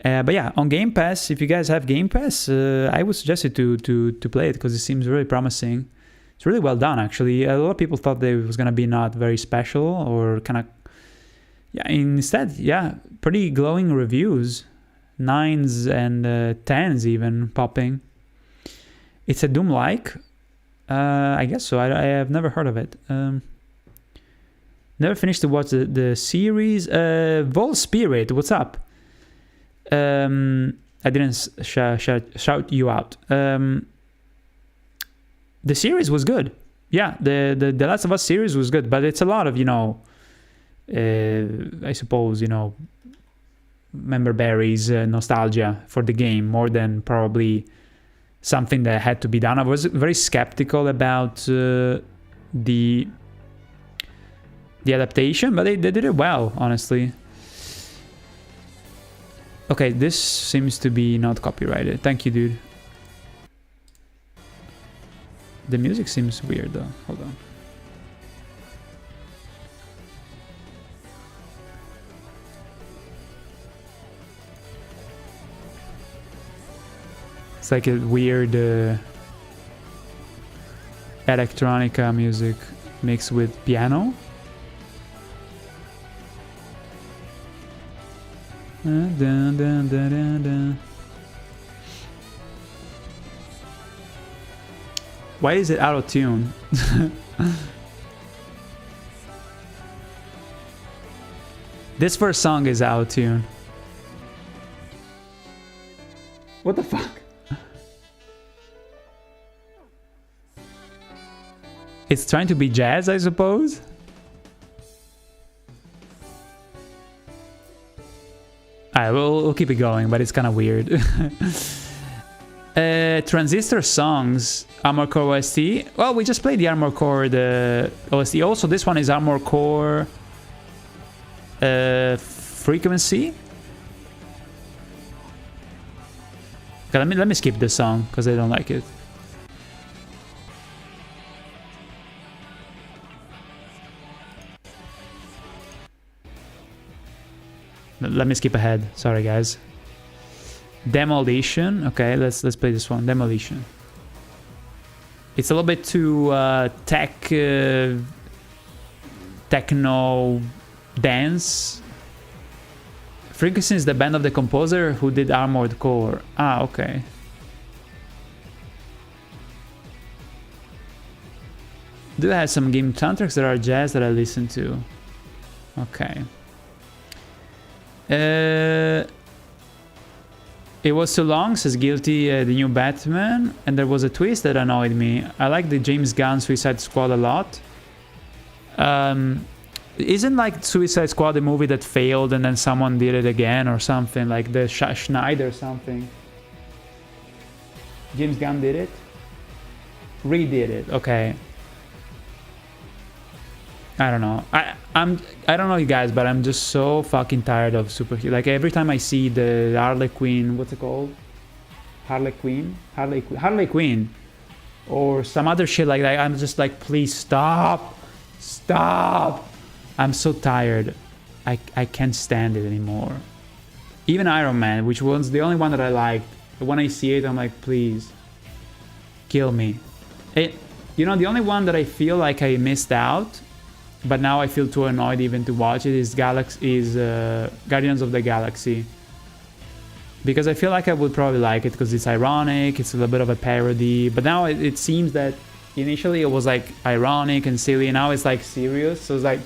But yeah, on Game Pass, if you guys have Game Pass, I would suggest you to play it, because it seems really promising. It's really well done, actually. A lot of people thought that it was going to be not very special, or kind of, yeah, instead, yeah, pretty glowing reviews. 9s and 10s even popping. It's a Doom-like. I guess so. I have never heard of it. Never finished to watch the series. Vol Spirit, what's up? I didn't shout you out. The series was good. Yeah, the Last of Us series was good, but it's a lot of, you know, I suppose, you know, member berries, nostalgia for the game more than probably something that had to be done. I was very skeptical about the adaptation, but they did it well, honestly. Okay, this seems to be not copyrighted. Thank you, dude. The music seems weird, though. Hold on. It's like a weird electronica music mixed with piano. Dun, dun, dun, dun, dun. Why is it out of tune? This first song is out of tune. What the fuck? It's trying to be jazz, I suppose? Alright, we'll keep it going, but it's kind of weird. Transistor songs, Armored Core OST. Well, we just played the Armored Core the OST. Also, this one is Armored Core Frequency. Okay, let me skip this song because I don't like it. Let me skip ahead. Sorry, guys. Demolition. Okay, let's play this one. Demolition. It's a little bit too techno dance. Frequency is the band of the composer who did Armored Core. Ah, okay. Do have some game soundtracks that are jazz that I listen to. Okay. It was too long, says Guilty, the new Batman, and there was a twist that annoyed me. I like the James Gunn Suicide Squad a lot. Isn't like Suicide Squad a movie that failed and then someone did it again or something, like the Schneider something? James Gunn did it? Redid it, okay. I don't know. I don't know you guys, but I'm just so fucking tired of superhero. Like every time I see the Harley Quinn, what's it called? Harley Quinn, or some other shit like that. I'm just like, please stop. I'm so tired. I can't stand it anymore. Even Iron Man, which was the only one that I liked. When I see it, I'm like, please, kill me. You know, the only one that I feel like I missed out, but now I feel too annoyed even to watch it, is Guardians of the Galaxy. Because I feel like I would probably like it because it's ironic, it's a little bit of a parody, but now it seems that initially it was like ironic and silly, and now it's like serious, so it's like...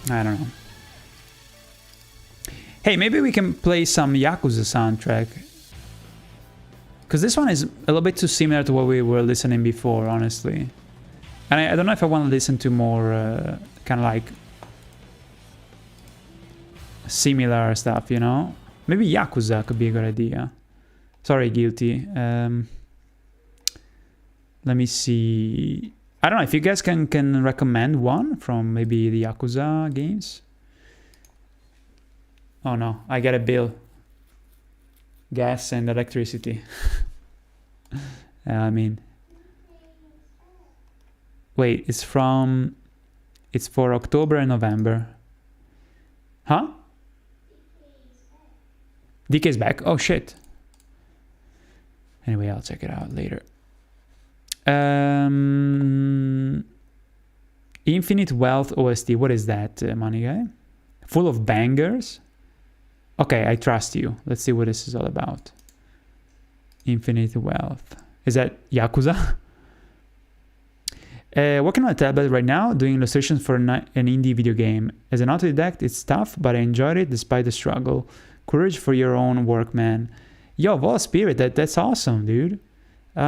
I don't know. Hey, maybe we can play some Yakuza soundtrack. Because this one is a little bit too similar to what we were listening before, honestly. And I don't know if I want to listen to more kind of like similar stuff, you know? Maybe Yakuza could be a good idea. Sorry, Guilty. Let me see. I don't know if you guys can recommend one from maybe the Yakuza games. Oh no, I get a bill. Gas and electricity. I mean, wait, it's for October and November. Huh? DK's back. Oh shit. Anyway, I'll check it out later. Infinite Wealth OST. What is that, money guy? Full of bangers. Okay, I trust you. Let's see what this is all about. Infinite wealth. Is that Yakuza? Working on a tablet right now, doing illustrations for an indie video game. As an autodidact, it's tough, but I enjoyed it despite the struggle. Courage for your own work, man. Yo, Vol Spirit, that's awesome, dude. For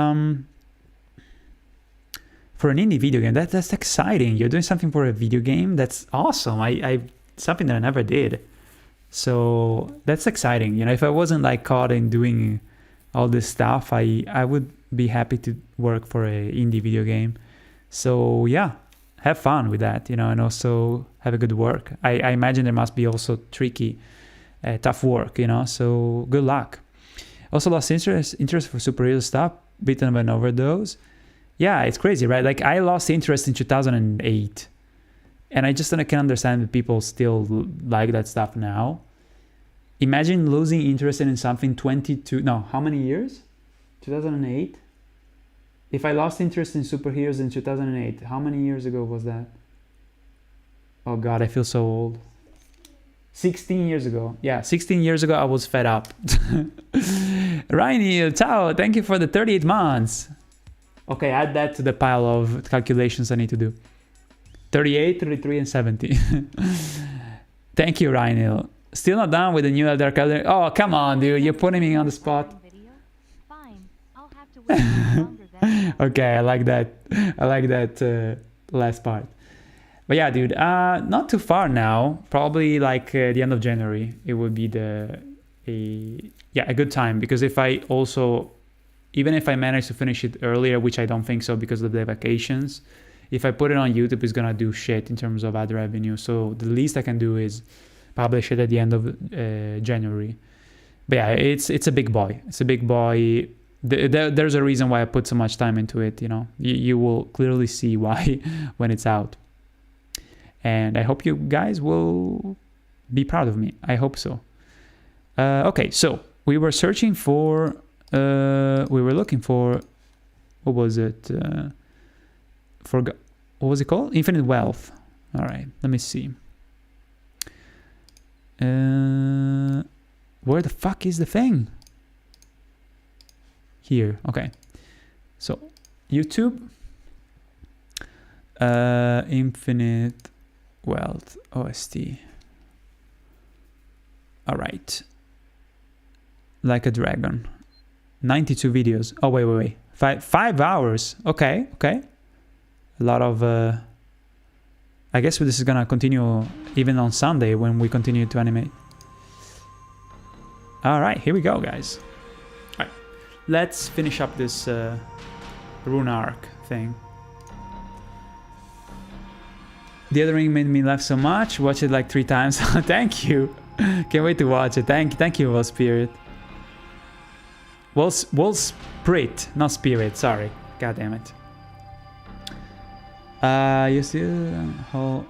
an indie video game, that's exciting. You're doing something for a video game. That's awesome. I something that I never did. So that's exciting. You know, if I wasn't like caught in doing all this stuff, I would be happy to work for a indie video game. So yeah, have fun with that, you know, and also have a good work. I imagine there must be also tricky, tough work, you know, so good luck. Also lost interest for superhero stuff, bitten by an overdose. Yeah, it's crazy, right? Like I lost interest in 2008 and I just can understand that people still like that stuff now. Imagine losing interest in something how many years? 2008? If I lost interest in superheroes in 2008, how many years ago was that? Oh God, I feel so old. 16 years ago. Yeah, 16 years ago I was fed up. Rainy, ciao, thank you for the 38 months. Okay, add that to the pile of calculations I need to do. 38, 33, and 70. Thank you, Ryan. Still not done with the new Elder Calendar. Oh, come on, dude, you're putting me on the spot. Okay, I like that. I like that last part. But yeah, dude, not too far now. Probably like the end of January. It would be a good time, because if I also, even if I manage to finish it earlier, which I don't think so because of the vacations, if I put it on YouTube, it's gonna do shit in terms of ad revenue. So the least I can do is publish it at the end of January. But yeah, it's a big boy. It's a big boy. There's a reason why I put so much time into it, you know. You will clearly see why when it's out. And I hope you guys will be proud of me. I hope so. Okay, so we were searching for, we were looking for, what was it? What was it called? Infinite wealth. All right, let me see. Where the fuck is the thing? Here, okay. So YouTube, Infinite Wealth OST. All right. Like a dragon. 92 videos. Oh wait. 5 hours. Okay. A lot of. I guess this is gonna continue even on Sunday when we continue to animate. All right, here we go, guys. Let's finish up this Rune Arc thing. The other ring made me laugh so much. Watch it like 3 times. Thank you. Can't wait to watch it. Thank you, Wall Spirit. Wall Spirit, not Spirit. Sorry. God damn it. You see how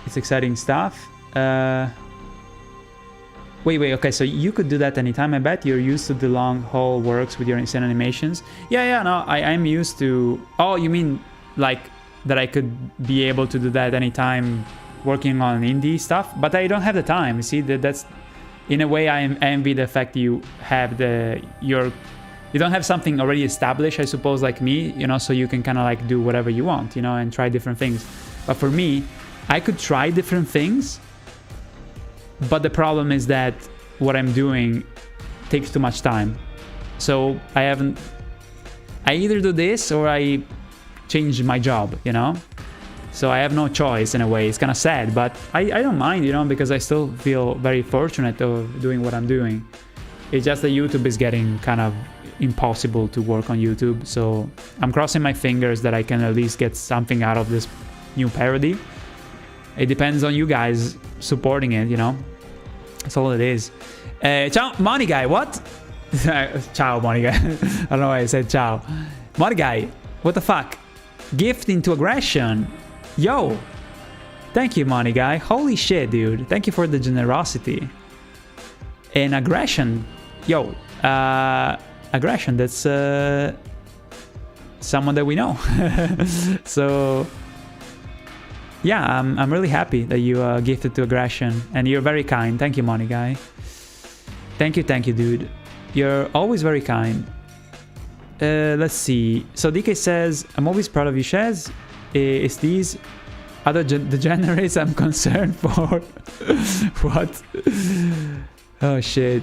it's exciting stuff. Wait, okay, so you could do that anytime. I bet you're used to the long haul works with your insane animations. Yeah, no, I'm used to... Oh, you mean like that I could be able to do that anytime working on indie stuff? But I don't have the time, you see, that's... In a way, I envy the fact you have you don't have something already established, I suppose, like me, you know, so you can kind of like do whatever you want, you know, and try different things. But for me, I could try different things, but the problem is that what I'm doing takes too much time. So I either do this or I change my job, you know? So I have no choice in a way. It's kind of sad, but I don't mind, you know, because I still feel very fortunate of doing what I'm doing. It's just that YouTube is getting kind of impossible to work on YouTube. So I'm crossing my fingers that I can at least get something out of this new parody. It depends on you guys supporting it, you know? That's all it is. Ciao, Money Guy, what? Ciao, Money Guy. I don't know why I said ciao. Money Guy, what the fuck? Gift into aggression. Yo. Thank you, Money Guy. Holy shit, dude. Thank you for the generosity. And aggression. Yo. Aggression, that's someone that we know. So... yeah, I'm really happy that you gifted to aggression, and you're very kind. Thank you, Money Guy. Thank you, dude. You're always very kind. Let's see. So DK says, I'm always proud of you, Shaz. It's these other degenerates I'm concerned for. What? Oh shit.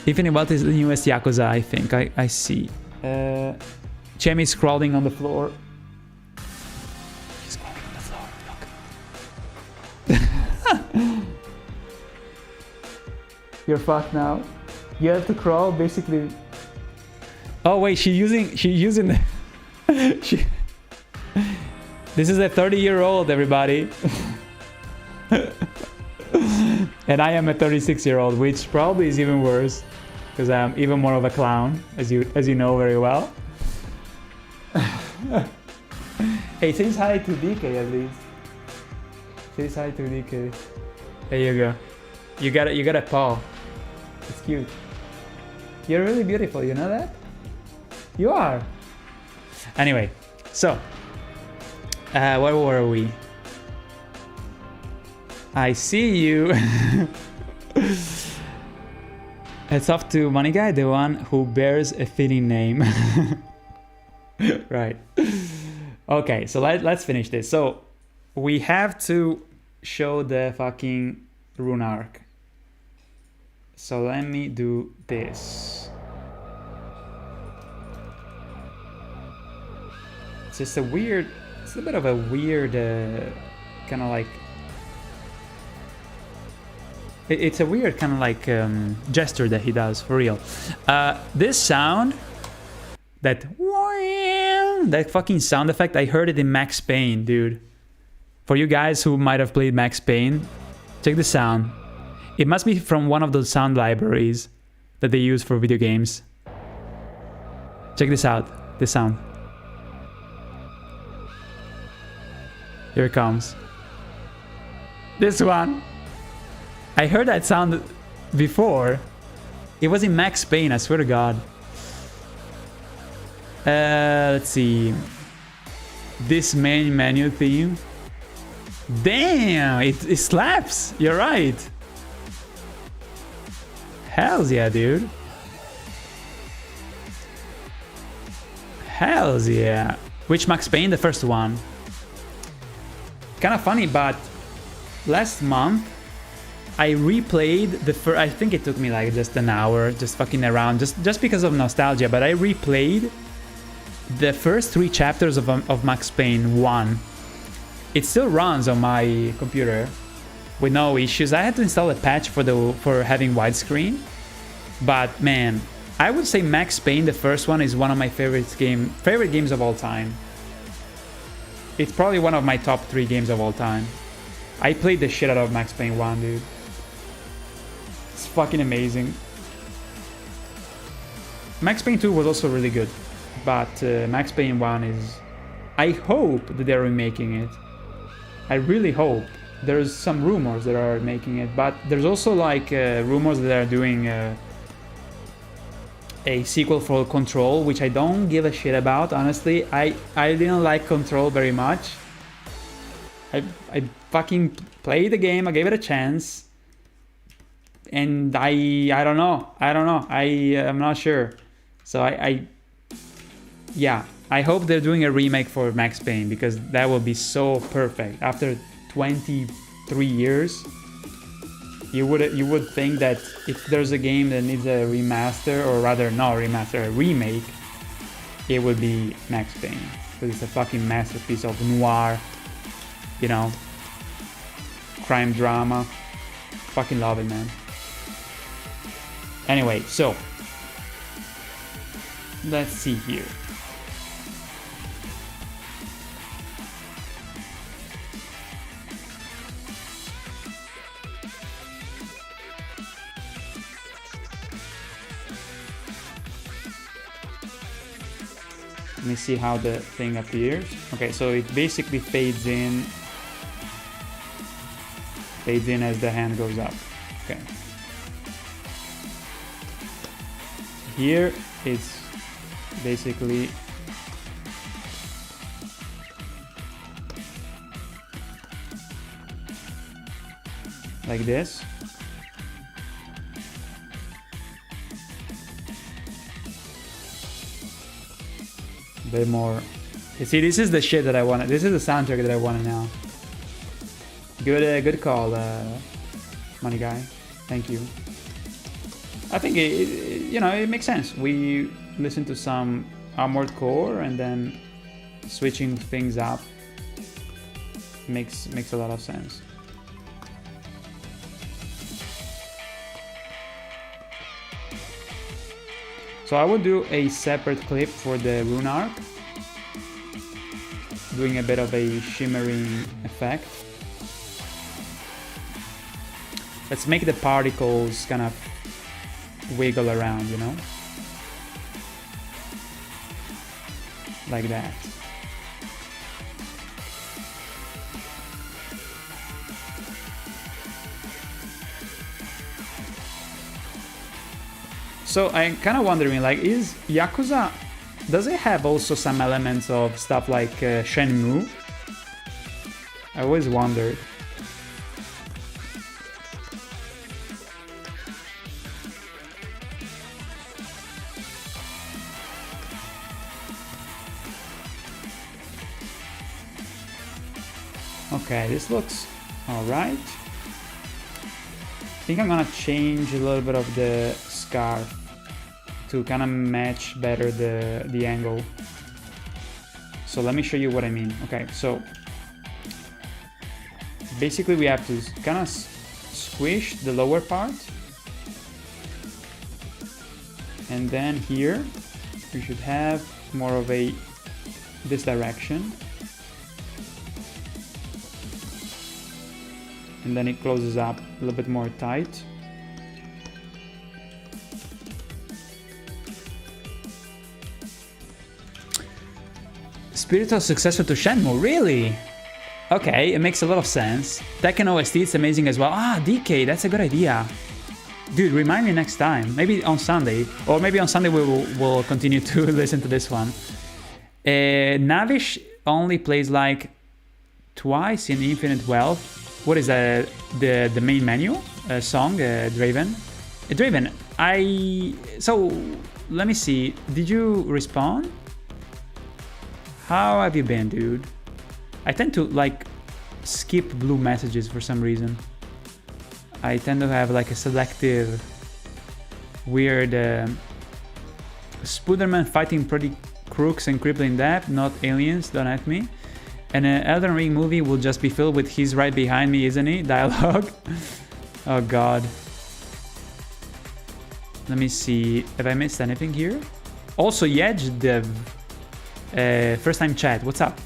Infinite Wealth is the newest Yakuza, I think. I see. Chemi's crawling on the floor. He's crawling on the floor, look. You're fucked now. You have to crawl basically. Oh wait, she's using the This is a 30-year-old, everybody. And I am a 36-year-old, which probably is even worse, because I'm even more of a clown, as you know very well. Hey, say hi to DK at least. Say hi to DK. There you go. You got a paw. It's cute. You're really beautiful, you know that? You are. Anyway, so where were we? I see you. It's off to Money Guy, the one who bears a fitting name. Right. Okay, so let's finish this. So we have to show the fucking Rune Arc. So let me do this. It's just a weird, it's a bit of a weird kind of like, it's a weird kind of like gesture that he does, for real. This sound, that fucking sound effect, I heard it in Max Payne, dude. For you guys who might have played Max Payne, check the sound. It must be from one of those sound libraries that they use for video games. Check this out, this sound. Here it comes. This one. I heard that sound before. It was in Max Payne, I swear to God. Let's see. This main menu theme. Damn, it slaps. You're right. Hells yeah, dude. Hells yeah. Which Max Payne? The first one. Kind of funny, but last month I replayed the first. I think it took me like just an hour, just fucking around, just because of nostalgia. But I replayed the first 3 chapters of Max Payne 1. It still runs on my computer with no issues. I had to install a patch for having widescreen, but man, I would say Max Payne, the first one, is one of my favorite games of all time. It's probably one of my top 3 games of all time. I played the shit out of Max Payne 1, dude. It's fucking amazing. Max Payne 2 was also really good, but Max Payne 1 is... I hope that they're remaking it. I really hope. There's some rumors that are making it, but there's also like rumors that are doing a sequel for Control, which I don't give a shit about, honestly. I didn't like Control very much. I fucking played the game, I gave it a chance, and I don't know. I'm not sure. So yeah, I hope they're doing a remake for Max Payne, because that will be so perfect. After 23 years, you would think that if there's a game that needs a remaster, or rather not remaster, a remake, it would be Max Payne, because it's a fucking masterpiece of noir, you know, crime drama. Fucking love it, man. Anyway, so let's see here. Let me see how the thing appears. Okay, so it basically fades in as the hand goes up. Okay. Here it's basically like this. A bit more. You see, this is the shit that I wanted. This is the soundtrack that I wanted now. Good call, money guy. Thank you. I think it makes sense. We listen to some Armored Core and then switching things up makes a lot of sense. So I would do a separate clip for the Rune Arc, doing a bit of a shimmering effect. Let's make the particles kind of wiggle around, you know? Like that. So I'm kind of wondering, like, is Yakuza, does it have also some elements of stuff like Shenmue? I always wondered. Okay, this looks alright. I think I'm gonna change a little bit of the scarf to kind of match better the angle. So let me show you what I mean. Okay, so basically we have to kind of squish the lower part, and then here we should have more of this direction, and then it closes up a little bit more tight. Spiritual successor to Shenmue, really? Okay, it makes a lot of sense. Tekken OST, it's amazing as well. Ah, DK, that's a good idea. Dude, remind me next time. Maybe on Sunday. Or maybe on Sunday we'll continue to listen to this one. Navish only plays like twice in Infinite Wealth. What is the main menu song, Draven? Draven, so let me see. Did you respond? How have you been, dude? I tend to like skip blue messages for some reason. I tend to have like a selective weird Spooderman fighting pretty crooks and crippling depth, not aliens, don't at me. And an Elden Ring movie will just be filled with "he's right behind me, isn't he?" dialogue. Oh god. Let me see. Have I missed anything here? Also, Yedge Dev. First time chat, what's up?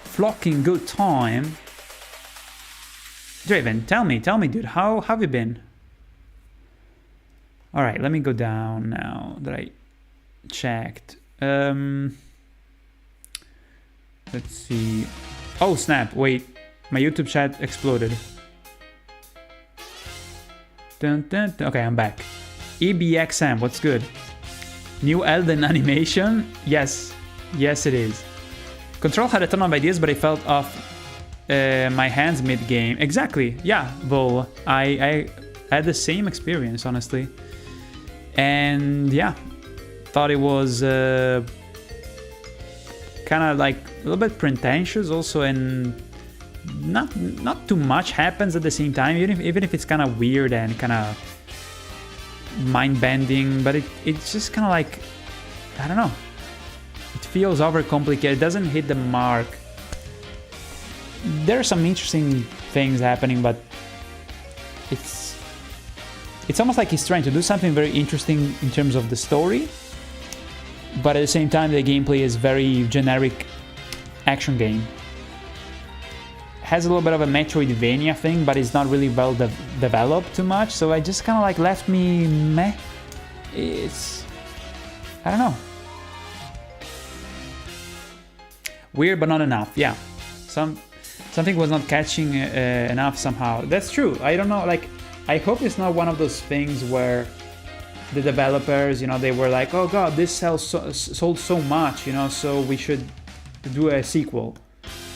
Flocking good time. Draven, tell me, dude, how have you been? Alright, let me go down now that I checked. Let's see. Oh snap, wait. My YouTube chat exploded. Dun, dun, dun. Okay, I'm back. EBXM, what's good? New Elden animation? Yes. Yes, it is. Control had a ton of ideas, but I felt off my hands mid-game. Exactly. Yeah, Vol. I had the same experience, honestly. And yeah, thought it was kind of like a little bit pretentious also, and not too much happens at the same time, even if it's kind of weird and kind of mind-bending, but it's just kind of like, I don't know, it feels overcomplicated. It doesn't hit the mark. There are some interesting things happening, but it's almost like he's trying to do something very interesting in terms of the story, but at the same time the gameplay is very generic action game. Has a little bit of a Metroidvania thing, but it's not really well developed too much, so I just kind of like left me meh. It's, I don't know, weird but not enough. Yeah, something was not catching enough somehow. That's true. I don't know, like, I hope it's not one of those things where the developers, you know, they were like, oh god, this sold so much, you know, so we should do a sequel.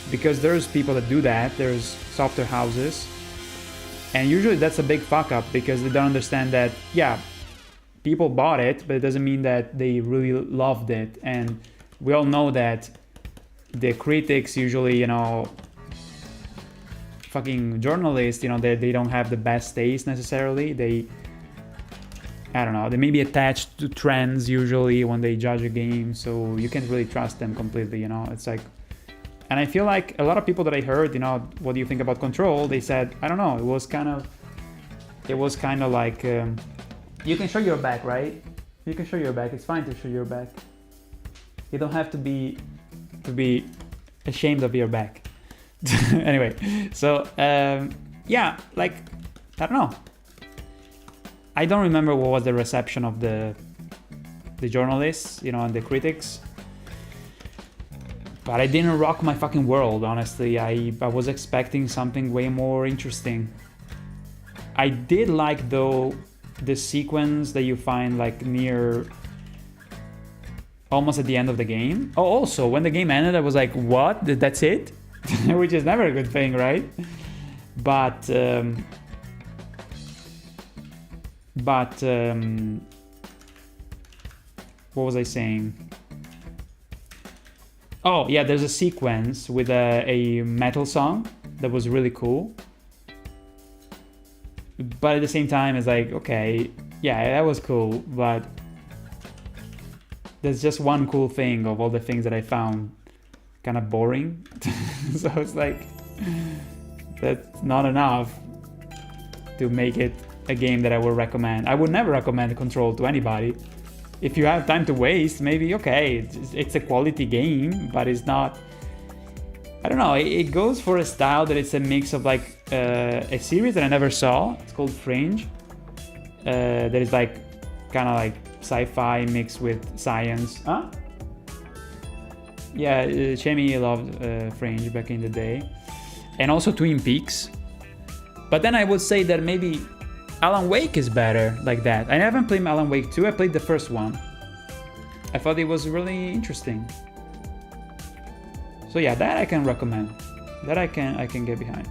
Because there's people that do that, there's software houses, and usually that's a big fuck up because they don't understand that, yeah, people bought it, but it doesn't mean that they really loved it. And we all know that the critics usually, you know, fucking journalists, you know, they don't have the best taste necessarily. I don't know, they may be attached to trends usually when they judge a game, so you can't really trust them completely, you know. It's like, and I feel like a lot of people that I heard, you know, what do you think about Control? They said, I don't know, it was kind of like, you can show your back, right? You can show your back. It's fine to show your back. You don't have to be ashamed of your back. Anyway, so yeah, like, I don't know. I don't remember what was the reception of the journalists, you know, and the critics. But I didn't rock my fucking world, honestly. I was expecting something way more interesting. I did like, though, the sequence that you find like near almost at the end of the game. Oh, also, when the game ended, I was like, what? That's it? Which is never a good thing, right? But what was I saying? Oh, yeah, there's a sequence with a metal song that was really cool. But at the same time, it's like, okay, yeah, that was cool, but there's just one cool thing of all the things that I found kind of boring. So it's like, that's not enough to make it a game that I would recommend. I would never recommend Control to anybody. If you have time to waste, maybe, okay, it's a quality game, but it's not, I don't know, it goes for a style that it's a mix of like a series that I never saw. It's called Fringe. That is like kind of like sci-fi mixed with science. Huh? Yeah, Chemi loved Fringe back in the day. And also Twin Peaks. But then I would say that maybe Alan Wake is better like that. I haven't played Alan Wake 2, I played the first one. I thought it was really interesting. So yeah, that I can recommend. That I can get behind.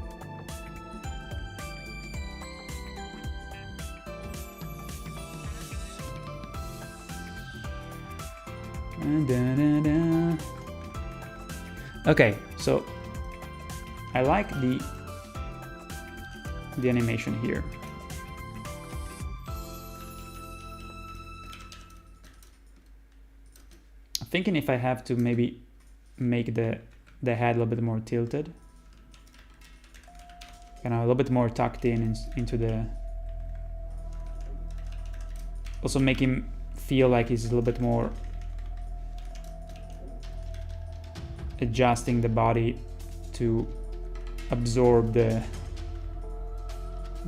Okay, so I like the animation here. I'm thinking if I have to maybe make the head a little bit more tilted, kind of a little bit more tucked into the, also make him feel like he's a little bit more adjusting the body to absorb the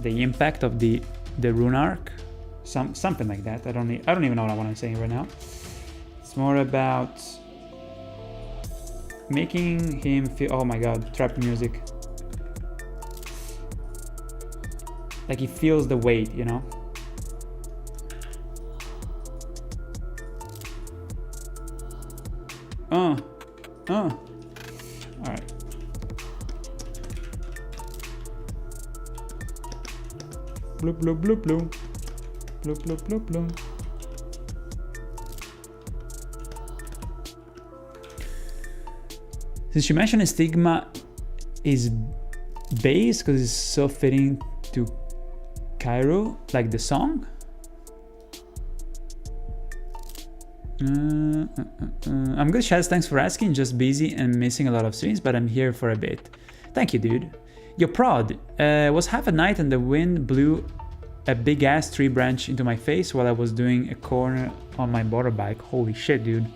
impact of the Rune Arc, something like that. I don't even know what I'm saying right now. It's more about making him feel, oh my god, trap music, like he feels the weight, you know. All right. Bloop bloop bloop bloop bloop bloop bloop bloop. Since you mentioned Stigma is bass because it's so fitting to Cairo, like the song. I'm good, Shaz. Thanks for asking. Just busy and missing a lot of streams, but I'm here for a bit. Thank you, dude. Yo, prod. Was half a night and the wind blew a big ass tree branch into my face while I was doing a corner on my motorbike. Holy shit, dude.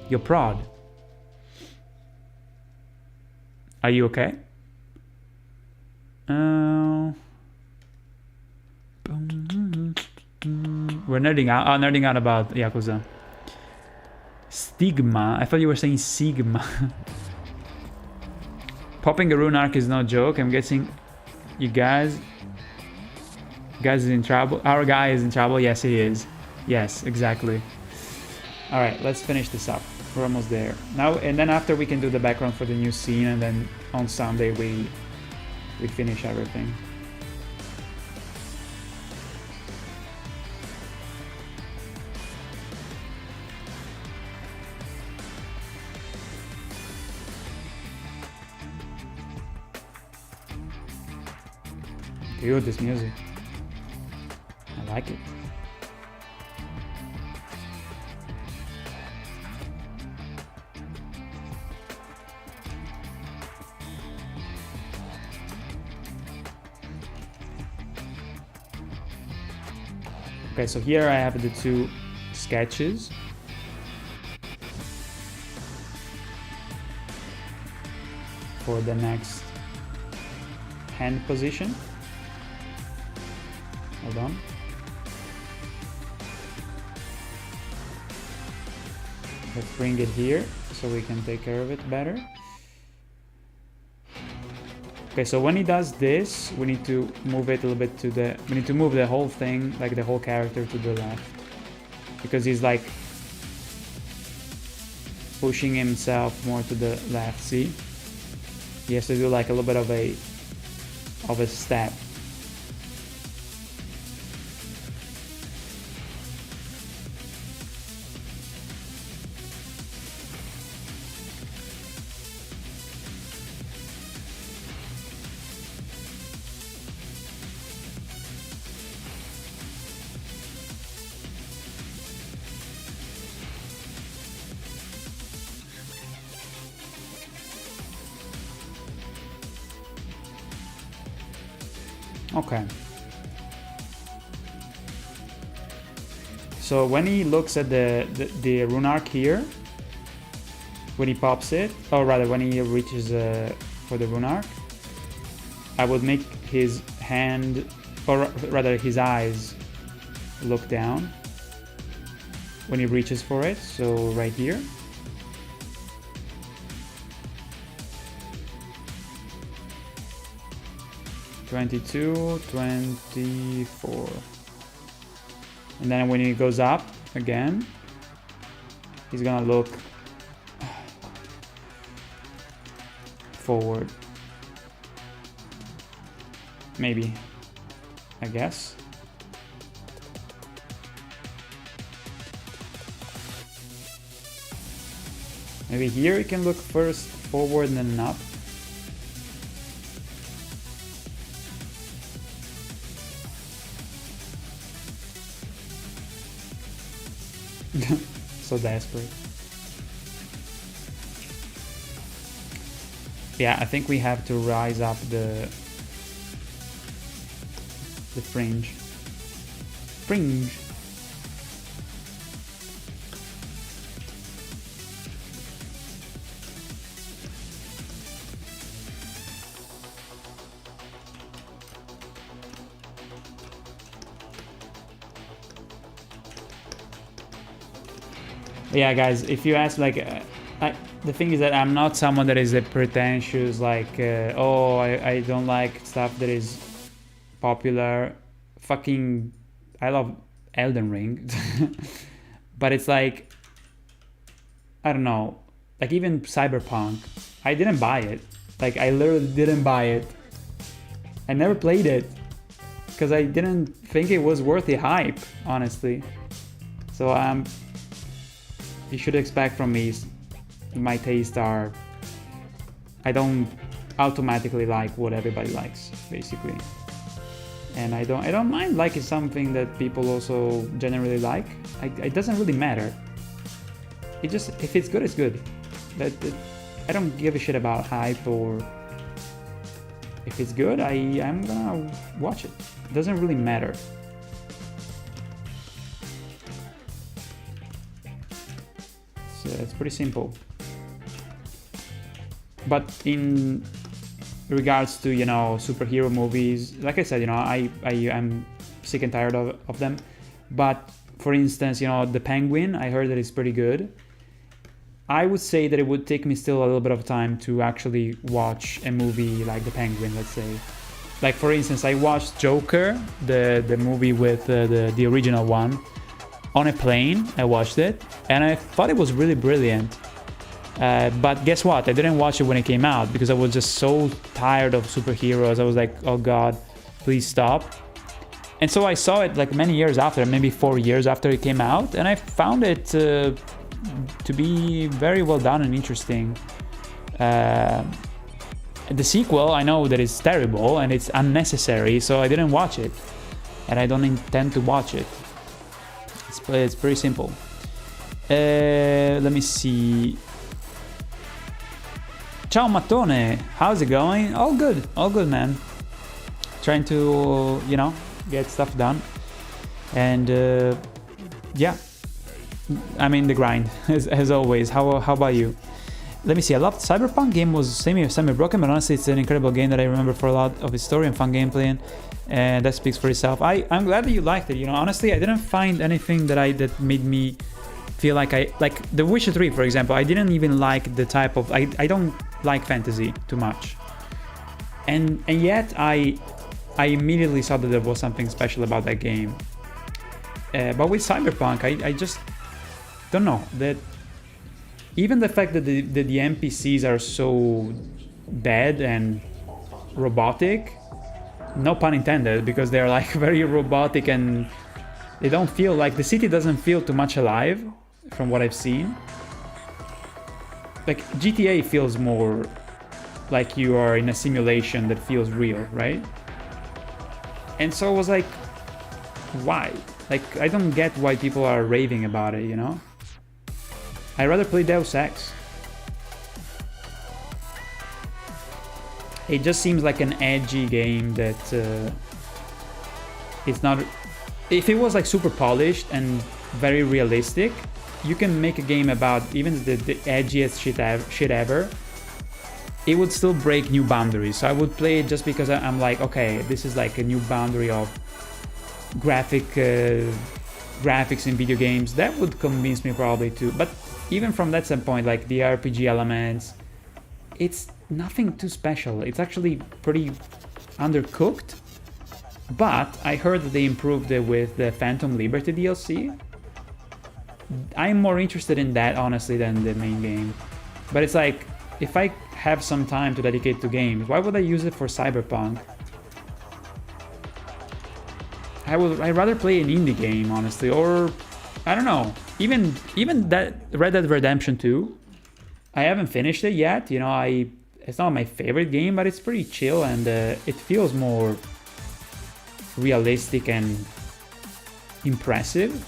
Yo, prod. Are you okay? We're nerding out about Yakuza. Stigma. I thought you were saying Sigma. Popping a Rune Arc is no joke. I'm guessing you guys is in trouble. Our guy is in trouble. Yes, he is. Yes, exactly. All right, let's finish this up. We're almost there now, and then after we can do the background for the new scene, and then on Sunday we finish everything. Dude, this music. I like it. Okay, so here I have the two sketches. For the next hand position. Hold on. Let's bring it here so we can take care of it better. Okay, so when he does this, we need to move it a little bit to the... We need to move the whole thing, like the whole character to the left. Because he's like pushing himself more to the left, see? He has to do like a little bit of a step. Okay. So when he looks at the Rune Arc here, when he pops it, or rather when he reaches for the Rune Arc, I would make his hand, or rather his eyes, look down when he reaches for it. So right here. (22, 24). And then when he goes up again, he's gonna look forward. Maybe, I guess. Maybe here he can look first forward and then up. So desperate. Yeah, I think we have to rise up the fringe. Fringe. Yeah, guys, if you ask, like, the thing is that I'm not someone that is a pretentious, like, oh, I don't like stuff that is popular. Fucking, I love Elden Ring. But it's like, I don't know, like even Cyberpunk, I didn't buy it. Like, I literally didn't buy it. I never played it because I didn't think it was worth the hype, honestly. So you should expect from me, my tastes are, I don't automatically like what everybody likes, basically. And I don't mind liking something that people also generally like. It doesn't really matter. It just, if it's good, it's good. I don't give a shit about hype, or if it's good, I'm gonna watch it. It doesn't really matter. So it's pretty simple. But in regards to, you know, superhero movies, like I said, you know, I'm sick and tired of them. But for instance, you know, The Penguin, I heard that it's pretty good. I would say that it would take me still a little bit of time to actually watch a movie like The Penguin, let's say. Like, for instance, I watched Joker, the movie with the original one, on a plane. I watched it and I thought it was really brilliant. But guess what? I didn't watch it when it came out because I was just so tired of superheroes. I was like, oh God, please stop. And so I saw it like many years after, maybe 4 years after it came out, and I found it to be very well done and interesting. And The sequel, I know that it's terrible and it's unnecessary, so I didn't watch it. And I don't intend to watch it. It's pretty simple. Let me see. Ciao Mattone, how's it going? All good, man. Trying to, you know, get stuff done. And yeah, I'm in the grind as always. How about you? Let me see. I loved Cyberpunk. Game was semi broken, but honestly, it's an incredible game that I remember for a lot of its story and fun gameplay, and that speaks for itself. I'm glad that you liked it. You know, honestly, I didn't find anything that made me feel like The Witcher 3, for example. I didn't even like the type of I don't like fantasy too much, and yet I immediately saw that there was something special about that game. But with Cyberpunk, I just don't know that. Even the fact that the NPCs are so bad and robotic, no pun intended, because they're like very robotic and they don't feel like, the city doesn't feel too much alive from what I've seen. Like GTA feels more like you are in a simulation that feels real, right? And so I was like, why? Like, I don't get why people are raving about it, you know? I'd rather play Deus Ex. It just seems like an edgy game that it's not. If it was like super polished and very realistic, you can make a game about even the edgiest shit ever. It would still break new boundaries. So I would play it just because I'm like, okay, this is like a new boundary of graphics in video games. That would convince me probably too. But even from that standpoint, like the RPG elements, it's nothing too special. It's actually pretty undercooked. But I heard that they improved it with the Phantom Liberty DLC. I'm more interested in that, honestly, than the main game. But it's like, if I have some time to dedicate to games, why would I use it for Cyberpunk? I'd rather play an indie game, honestly, or I don't know. Even that Red Dead Redemption 2, I haven't finished it yet. You know, it's not my favorite game, but it's pretty chill and it feels more realistic and impressive,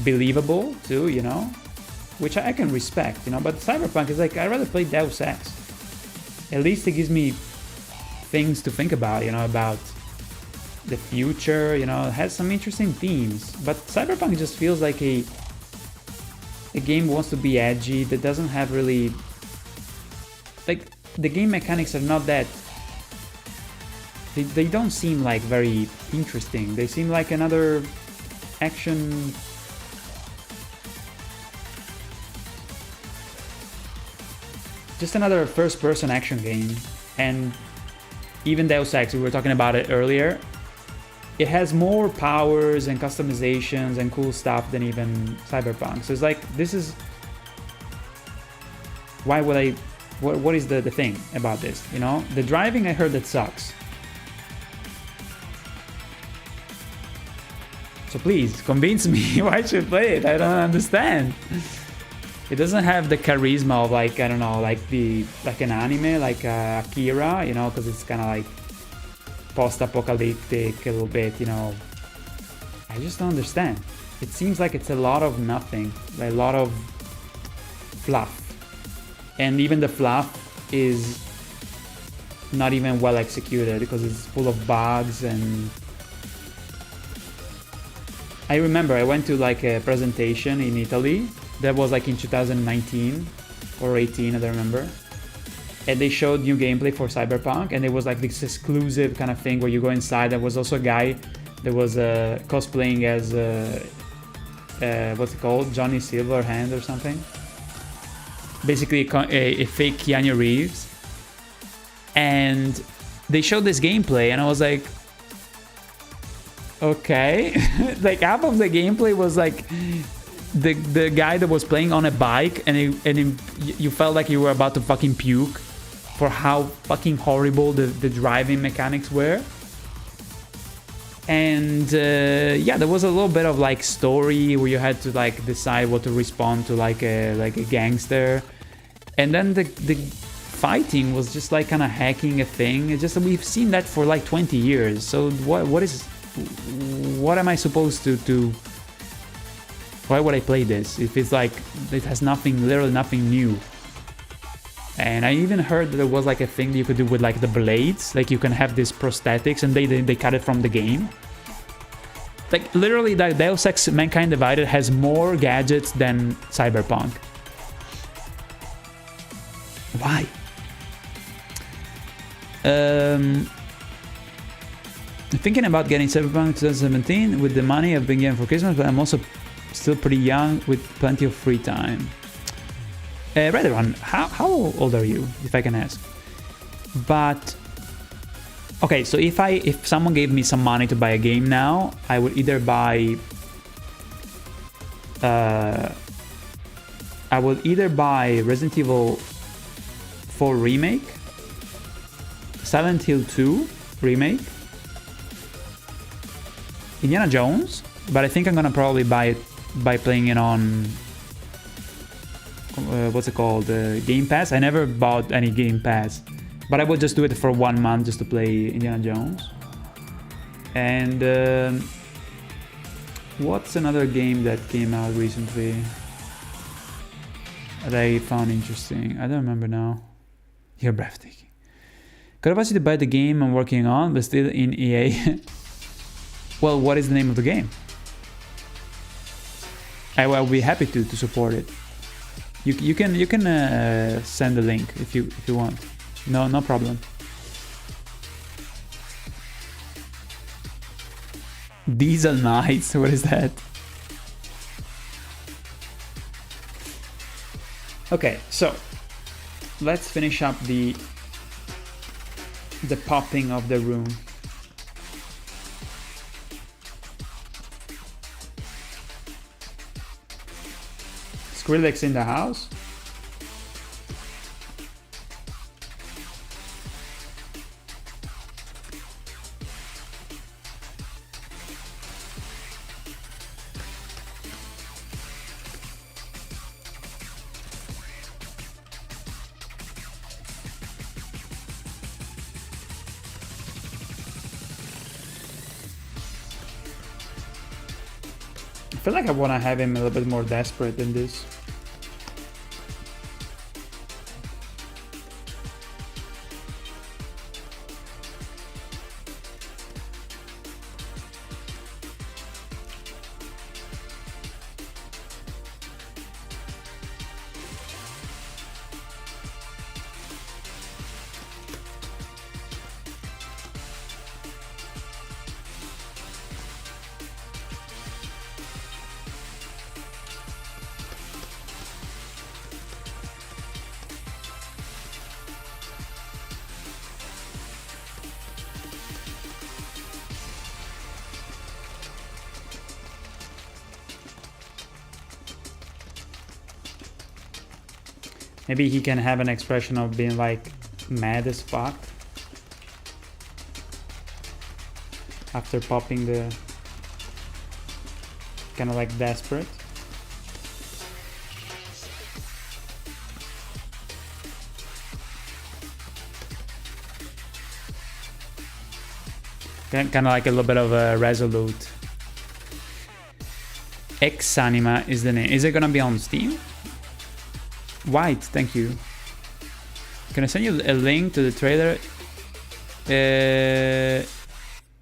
believable too. You know, which I can respect. You know, but Cyberpunk is like, I'd rather play Deus Ex. At least it gives me things to think about. You know, about the future, you know, it has some interesting themes, but Cyberpunk just feels like a game wants to be edgy, that doesn't have really, like, the game mechanics are not that, they don't seem like very interesting. They seem like another action, just another first-person action game. And even Deus Ex, we were talking about it earlier, it has more powers and customizations and cool stuff than even Cyberpunk. So it's like, this is... Why would I... What is the thing about this, you know? The driving, I heard that sucks. So please, convince me why I should play it. I don't understand. It doesn't have the charisma of, like, I don't know, like an anime, like Akira, you know, because it's kind of like post-apocalyptic a little bit, you know. I just don't understand. It seems like it's a lot of nothing, a lot of fluff, and even the fluff is not even well executed because it's full of bugs. And I remember I went to like a presentation in Italy that was like in 2019 or 18, I don't remember. And they showed new gameplay for Cyberpunk, and it was like this exclusive kind of thing where you go inside. There was also a guy that was cosplaying as what's it called, Johnny Silverhand or something. Basically a fake Keanu Reeves. And they showed this gameplay, and I was like, okay. Like half of the gameplay was like the guy that was playing on a bike, and you felt like you were about to fucking puke for how fucking horrible the driving mechanics were. And yeah, there was a little bit of like story where you had to like decide what to respond to, like a gangster. And then the fighting was just like kind of hacking a thing. It's just that we've seen that for like 20 years. So what am I supposed to do? Why would I play this if it's like it has nothing, literally nothing new? And I even heard that there was like a thing that you could do with like the blades, like you can have these prosthetics and they cut it from the game. Like literally, that Deus Ex Mankind Divided has more gadgets than Cyberpunk. Why? I'm thinking about getting Cyberpunk 2017 with the money I've been getting for Christmas, but I'm also still pretty young with plenty of free time. Redrun, how old are you, if I can ask? But okay, so if someone gave me some money to buy a game now, I would either buy Resident Evil 4 Remake, Silent Hill 2 Remake, Indiana Jones, but I think I'm gonna probably buy it by playing it on what's it called, Game Pass. I never bought any Game Pass, but I would just do it for 1 month just to play Indiana Jones. And what's another game that came out recently that I found interesting? I don't remember now. You're breathtaking. Could have asked you to buy the game I'm working on, but still in EA. Well, what is the name of the game? I will be happy to support it. You can send the link if you want. No problem. Diesel Knights, what is that? Okay, so let's finish up the popping of the room. Skrillex in the house. I feel like I want to have him a little bit more desperate than this. Maybe he can have an expression of being like mad as fuck after popping the kind of like desperate. Kind of like a little bit of a resolute. X-Anima is the name. Is it gonna be on Steam? White, thank you. Can I send you a link to the trailer?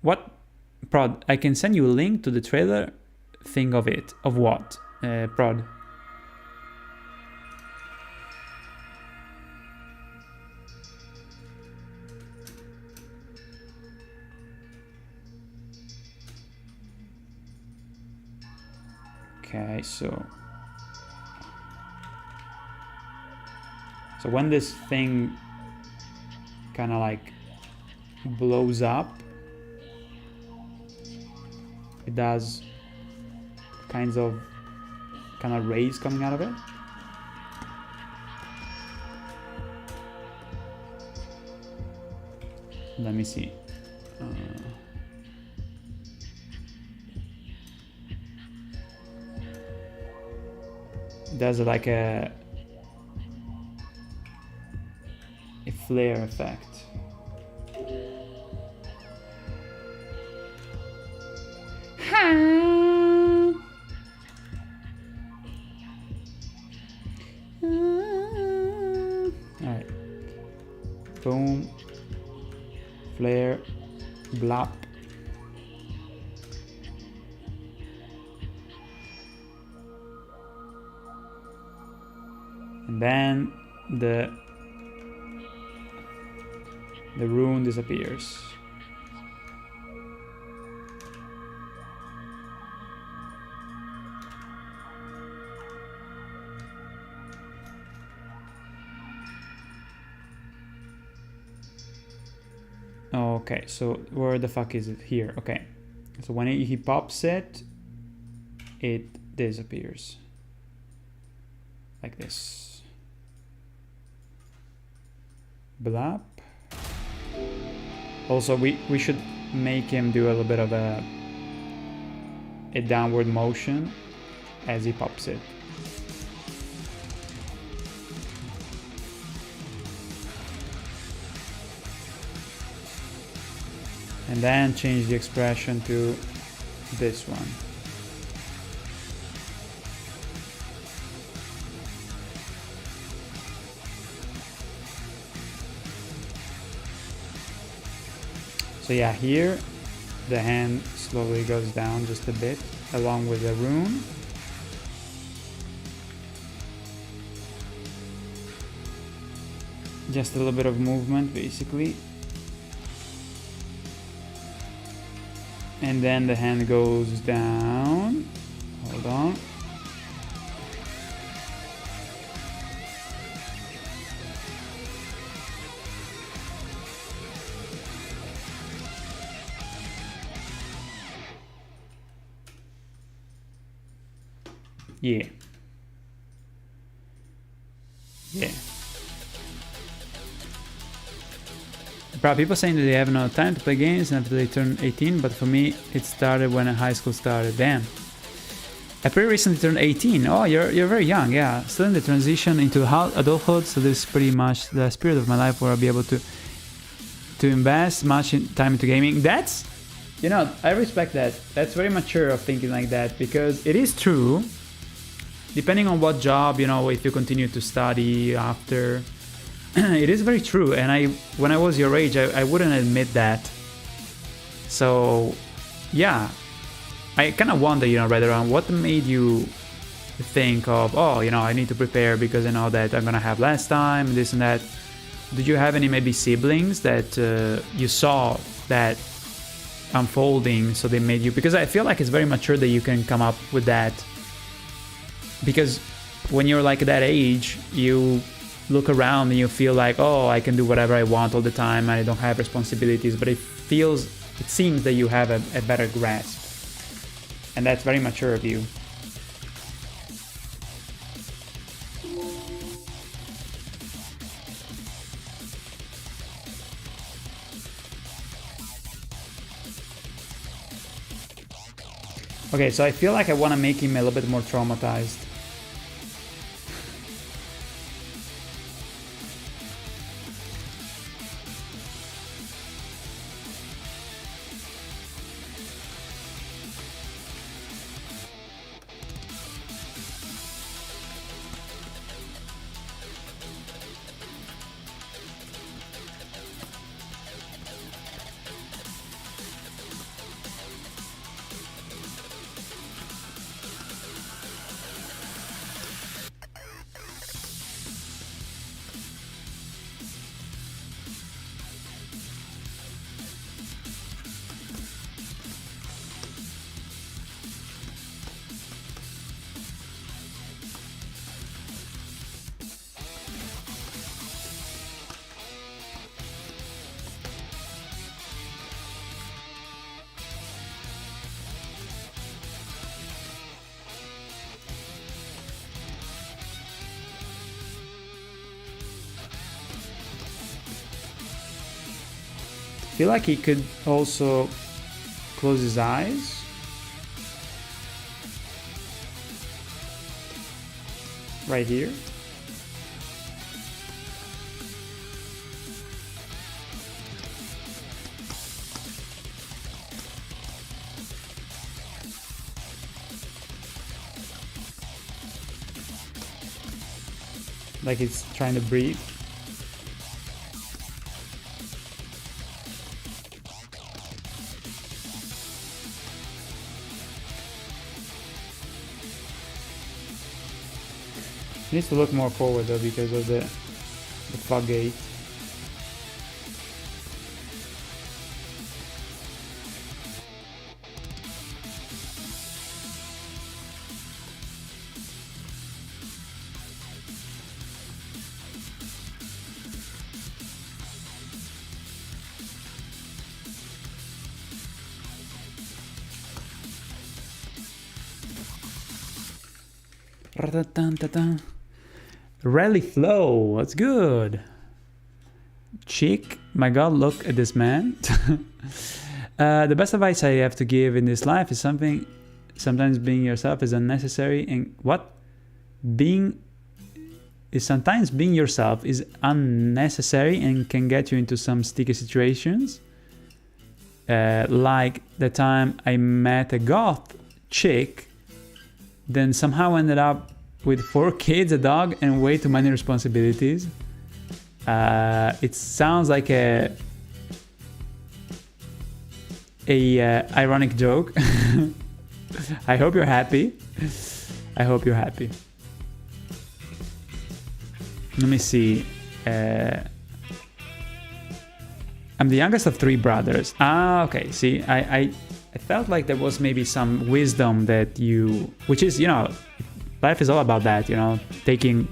What? Prod, I can send you a link to the trailer thing of it. Of what? Prod. Okay, so when this thing kind of like blows up, it does kind of rays coming out of it. Let me see. There's like a flare effect. Alright. Boom. Flare. Blop. And then the rune disappears. Okay, so where the fuck is it? Here, okay. So when he pops it, it disappears. Like this. Blap. Also, we should make him do a little bit of a downward motion as he pops it. And then change the expression to this one. So yeah, here the hand slowly goes down just a bit along with the rune. Just a little bit of movement basically. And then the hand goes down. Hold on. Yeah. Yeah. Probably people saying that they have no time to play games after they turn 18, but for me, it started when high school started. Damn. I pretty recently turned 18. Oh, you're very young, yeah. Still in the transition into adulthood, so this is pretty much the spirit of my life where I'll be able to invest much time into gaming. That's, you know, I respect that. That's very mature of thinking like that, because it is true. Depending on what job, you know, if you continue to study after, it is very true. And when I was your age, I wouldn't admit that. So, yeah, I kind of wonder, you know, right around what made you think of, oh, you know, I need to prepare because I know that I'm gonna have less time, this and that. Did you have any maybe siblings that you saw that unfolding, so they made you? Because I feel like it's very mature that you can come up with that. Because when you're like that age, you look around and you feel like, oh, I can do whatever I want all the time and I don't have responsibilities. But it seems that you have a better grasp. And that's very mature of you. Okay, so I feel like I want to make him a little bit more traumatized. I feel like he could also close his eyes. Right here. like it's trying to breathe. It needs to look more forward though because of the fog gate. Rally flow, what's good? Chick, my god, look at this man. The best advice I have to give in this life is sometimes being yourself is unnecessary and sometimes being yourself is unnecessary and can get you into some sticky situations. Like the time I met a goth chick, then somehow ended up with 4 kids, a dog, and way too many responsibilities. It sounds like a ironic joke. I hope you're happy. I hope you're happy. Let me see. I'm the youngest of 3 brothers. Ah, okay. See, I felt like there was maybe some wisdom that which is, you know, life is all about that, you know, taking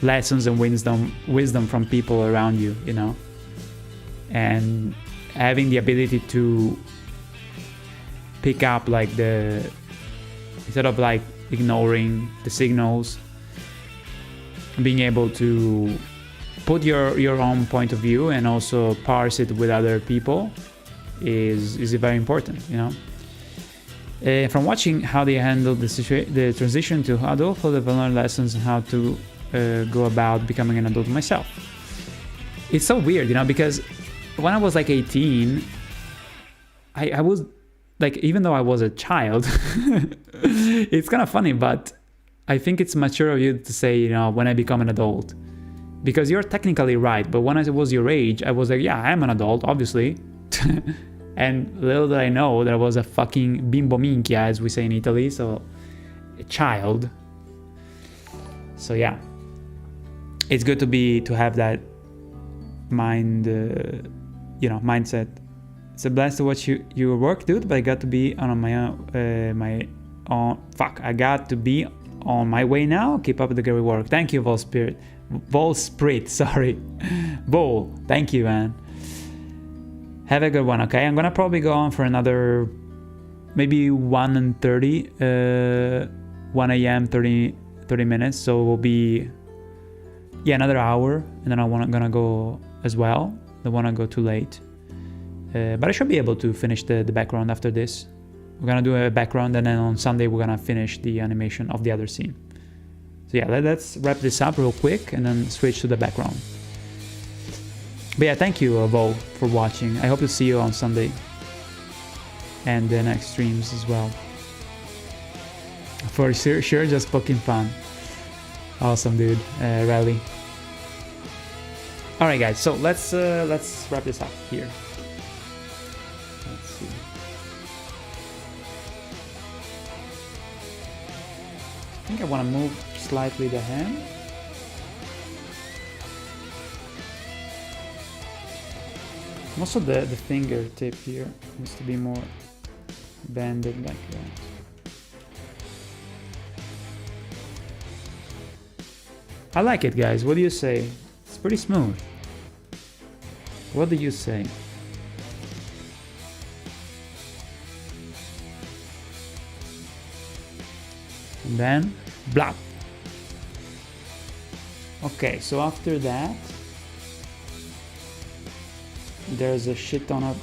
lessons and wisdom from people around you, you know, and having the ability to pick up like instead of like ignoring the signals, being able to put your own point of view and also parse it with other people is very important, you know. From watching how they handled the transition to adulthood, I've learned lessons on how to go about becoming an adult myself. It's so weird, you know, because when I was like 18, I was like, even though I was a child, it's kind of funny, but I think it's mature of you to say, you know, when I become an adult, because you're technically right. But when I was your age, I was like, yeah, I'm an adult, obviously. And little did I know that I was a fucking bimbo minchia, as we say in Italy, so a child. So yeah, it's good to have that mindset. It's a blast to watch your work, dude. But I got to be on I got to be on my way now. Keep up the great work. Thank you, Volsprit. Sorry, Vol. Thank you, man. Have a good one, okay? I'm gonna probably go on for another maybe 1 a.m. 30 minutes, so it will be another hour, and then I'm gonna go as well. Don't wanna go too late, but I should be able to finish the background after this. We're gonna do a background, and then on Sunday we're gonna finish the animation of the other scene. So yeah, let's wrap this up real quick and then switch to the background. But yeah, thank you, Vo, for watching. I hope to see you on Sunday and the next streams as well. For sure, just poking fun. Awesome, dude. Rally. All right, guys. So let's wrap this up here. Let's see. I think I want to move slightly the hand. Also the fingertip here needs to be more bended like that. I like it, guys. What do you say? It's pretty smooth. What do you say? And then blah. Okay, so after that there's a shit ton of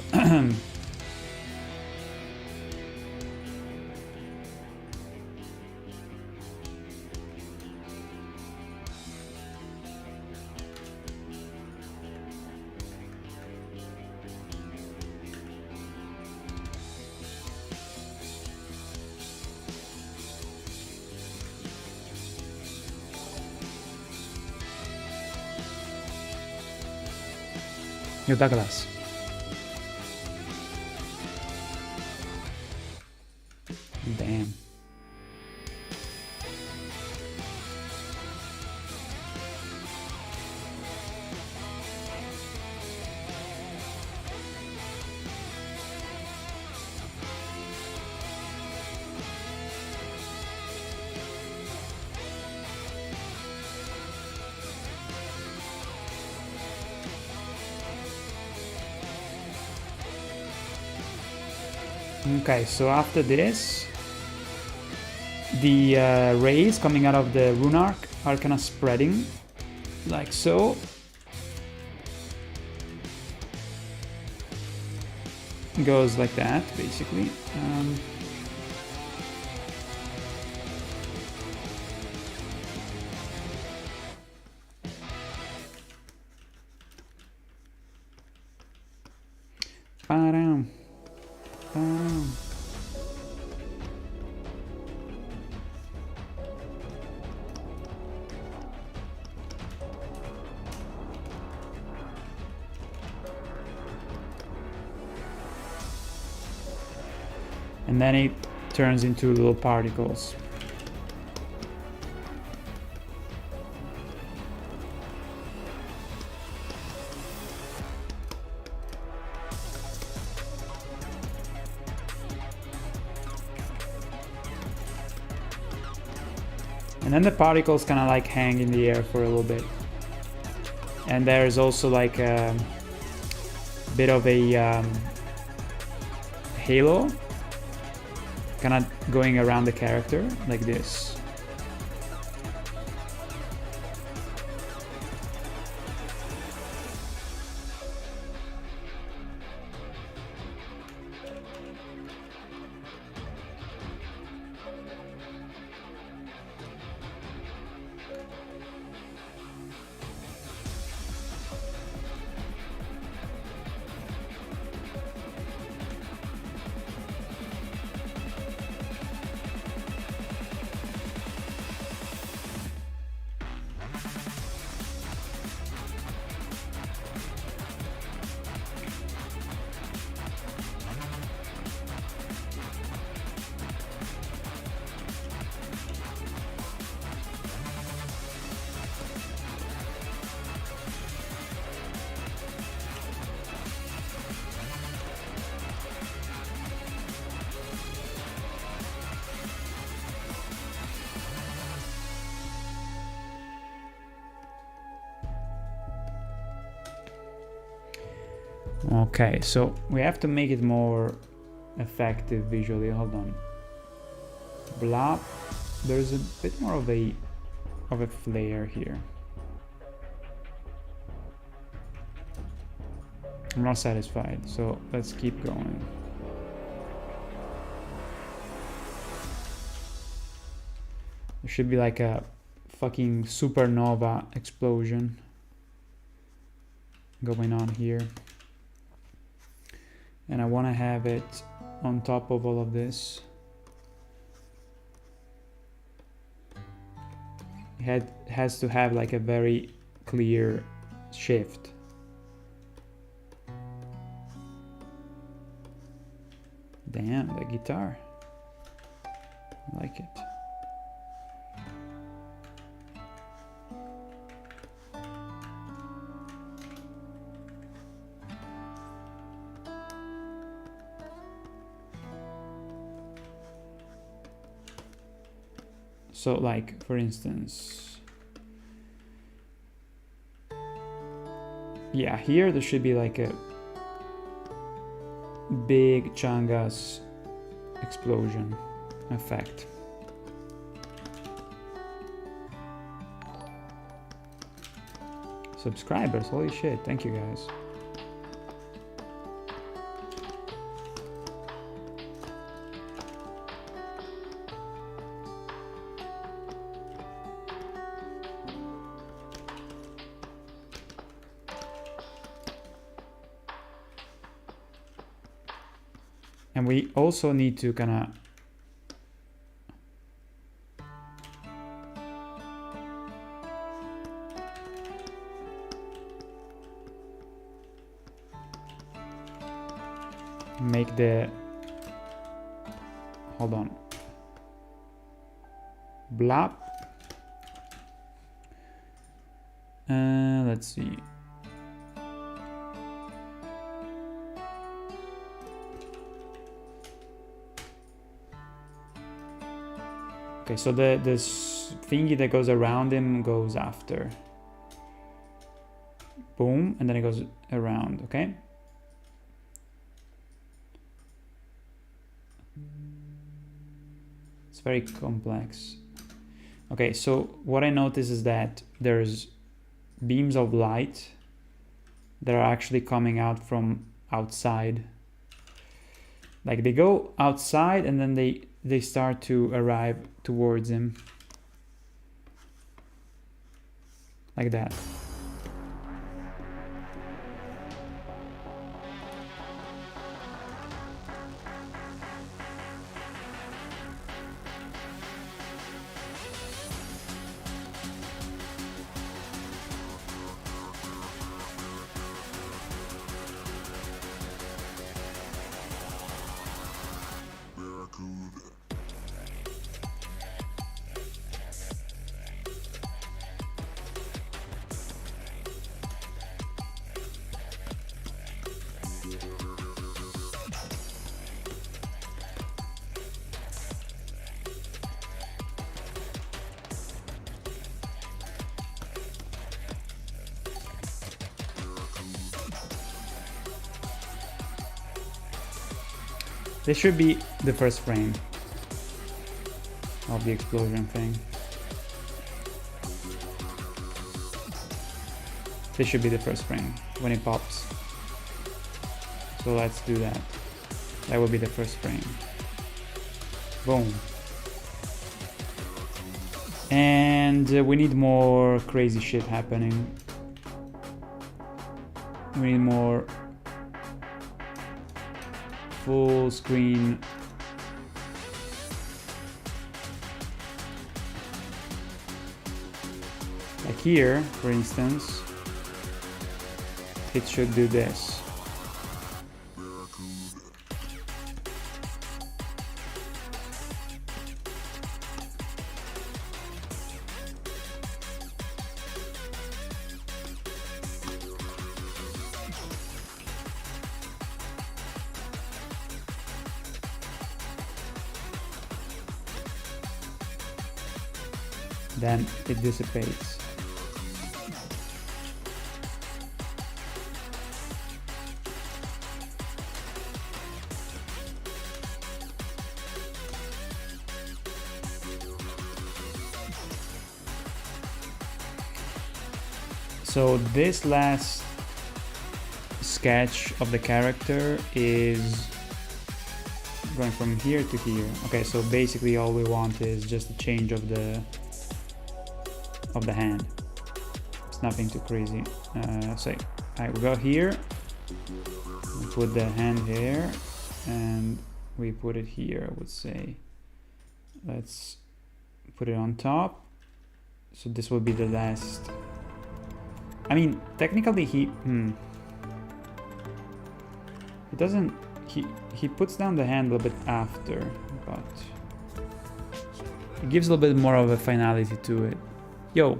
Yo, Douglas. Damn. Okay, so after this, the rays coming out of the Rune Arc are kind of spreading, like so. Goes like that, basically. Ba-dum. Ba-dum. And then it turns into little particles. And then the particles kind of like hang in the air for a little bit. And there's also like a bit of a halo kind of going around the character like this. Okay, so we have to make it more effective visually. Hold on. Blah. There's a bit more of a flare here. I'm not satisfied, so let's keep going. There should be like a fucking supernova explosion going on here. And I want to have it on top of all of this. It has to have like a very clear shift. Damn, the guitar. I like it. So like, for instance, yeah, here there should be like a big Chungus explosion effect. Subscribers, holy shit, thank you guys. And we also need to kind of make the... Hold on. Blap. Let's see. Okay, so this thingy that goes around him goes after. Boom, and then it goes around, okay? It's very complex. Okay, so what I notice is that there's beams of light that are actually coming out from outside. Like they go outside and then they start to arrive towards him. Like that. This should be the first frame of the explosion thing. This should be the first frame when it pops. So let's do that. That will be the first frame. Boom. And we need more crazy shit happening. We need more full screen. Like here, for instance, it should do this. Then it dissipates. So this last sketch of the character is going from here to here. Okay, so basically all we want is just a change of the hand. It's nothing too crazy. So I will go here, we put the hand here, and we put it here. I would say let's put it on top. So this will be the last. I mean, technically he doesn't. He puts down the hand a little bit after, but it gives a little bit more of a finality to it. Yo,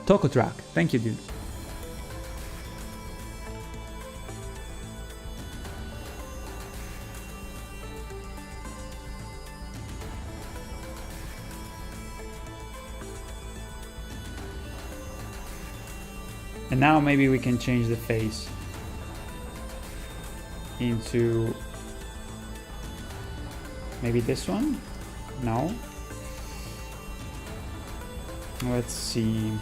Toko Track, thank you, dude. And now maybe we can change the face into maybe this one? No? Let's see.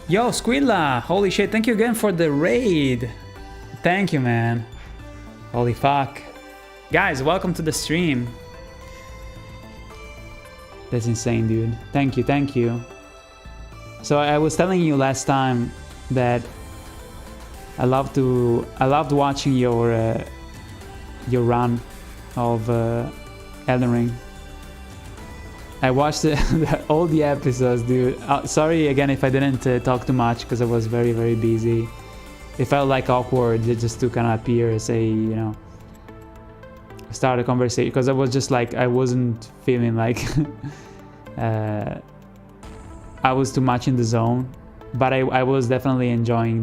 Yo, Squilla! Holy shit, thank you again for the raid. Thank you, man. Holy fuck. Guys, welcome to the stream. That's insane, dude. Thank you, thank you. So I was telling you last time that I loved watching your run of Elden Ring. I watched all the episodes, dude. Sorry again if I didn't talk too much because I was very, very busy. It felt like awkward just to kind of appear and say, you know, start a conversation, because I was just like, I wasn't feeling like I was too much in the zone, but I was definitely enjoying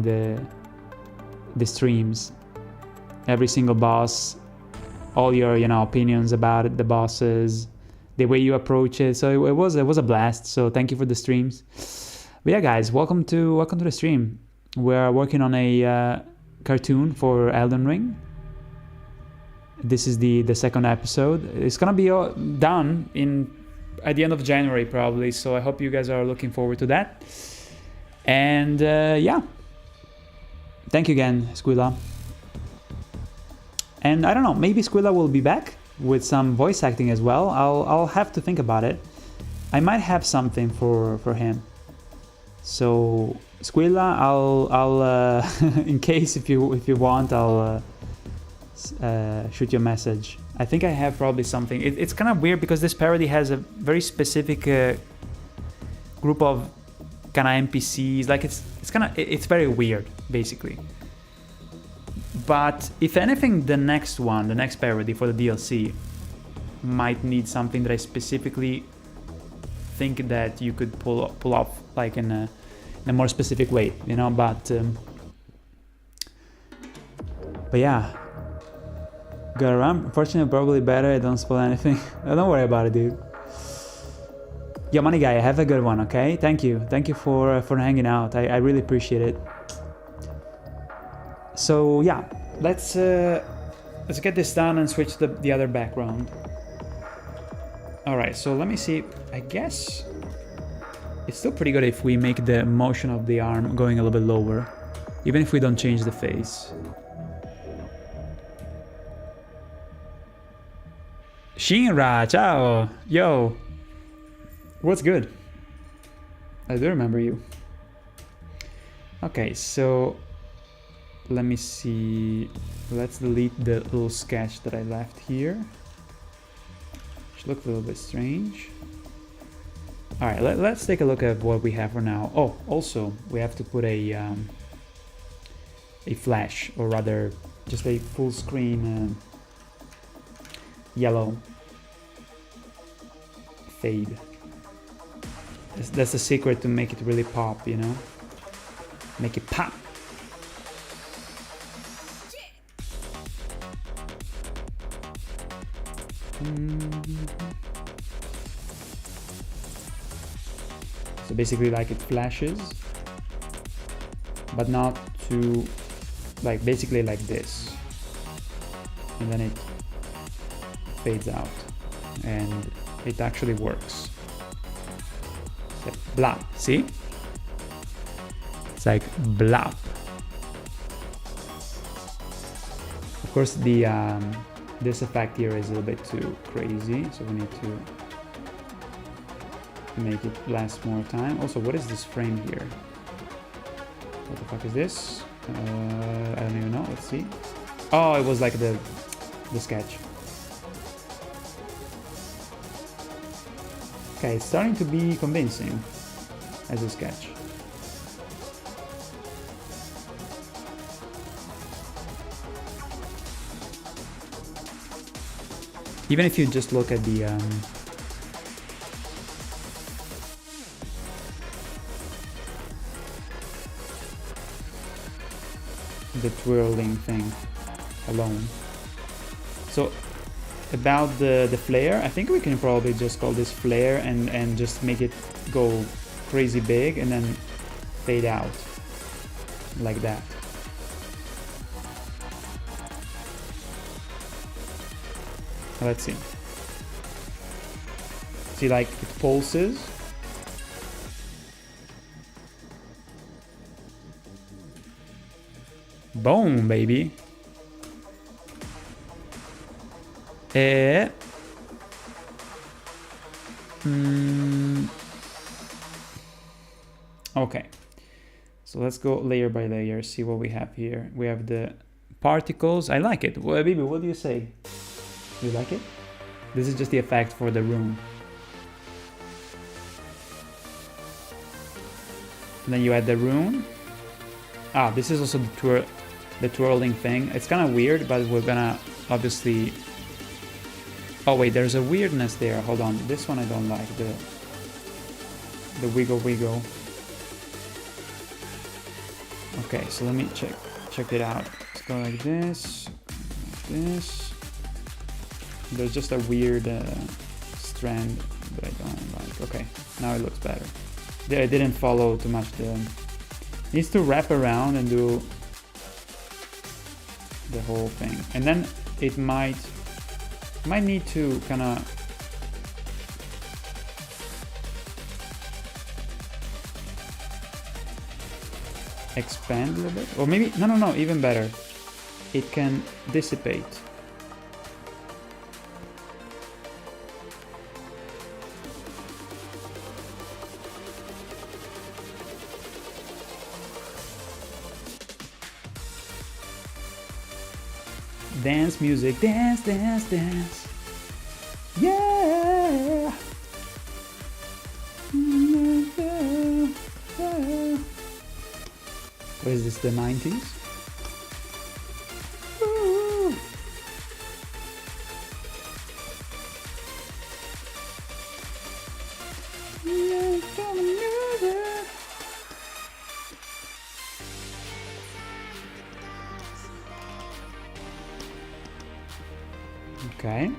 the streams. Every single boss, all your, you know, opinions about it, the bosses, the way you approach it. So it was a blast. So thank you for the streams. But yeah, guys, welcome to the stream. We're working on a cartoon for Elden Ring. This is the second episode. It's gonna be done at the end of January probably. So I hope you guys are looking forward to that. And yeah, thank you again, Squilla. And I don't know, maybe Squilla will be back with some voice acting as well. I'll have to think about it. I might have something for him. So Squilla, I'll in case if you want, I'll shoot you a message. I think I have probably something. It's kind of weird because this parody has a very specific group of kind of NPCs. Like it's very weird, basically. But if anything, the next parody for the DLC might need something that I specifically think that you could pull off, like in a more specific way, you know. But yeah, got around. Unfortunately, probably better. I don't spoil anything. Don't worry about it, dude. Yo, money guy, have a good one, okay? Thank you for hanging out. I really appreciate it. So yeah, let's get this done and switch to the other background. All right, so let me see. I guess it's still pretty good if we make the motion of the arm going a little bit lower, even if we don't change the face. Shinra, ciao, yo, what's good? I do remember you. Okay, so let me see. Let's delete the little sketch that I left here, which looked a little bit strange. All right, let's take a look at what we have for now. Oh, also we have to put a flash, or rather just a full screen yellow fade. That's the secret to make it really pop, you know? Make it pop. So basically, like, it flashes, but not to, like, basically like this, and then it fades out, and it actually works. It's like blop, see? It's like blop. Of course, the this effect here is a little bit too crazy, so we need to make it last more time. Also, what is this frame here? What the fuck is this? I don't even know. Let's see. Oh, it was like the sketch. Okay, it's starting to be convincing as a sketch. Even if you just look at the twirling thing alone. So about the flare, I think we can probably just call this flare and just make it go crazy big and then fade out like that. Let's see. See, like, it pulses. Boom, baby. Okay. So let's go layer by layer, see what we have here. We have the particles. I like it. Well, baby, what do you say? You like it? This is just the effect for the room. And then you add the rune. Ah, this is also the twirling thing. It's kind of weird, but we're gonna obviously... Oh wait, there's a weirdness there. Hold on, this one I don't like. The wiggle. Okay, so let me check it out. Let's go like this, like this. There's just a weird strand that I don't like. Okay, now it looks better. I didn't follow too much. Needs to wrap around and do the whole thing, and then it might need to kind of expand a little bit, or maybe no, even better, it can dissipate. Dance music, dance. Yeah. What is this, the 90s? Ooh. Okay.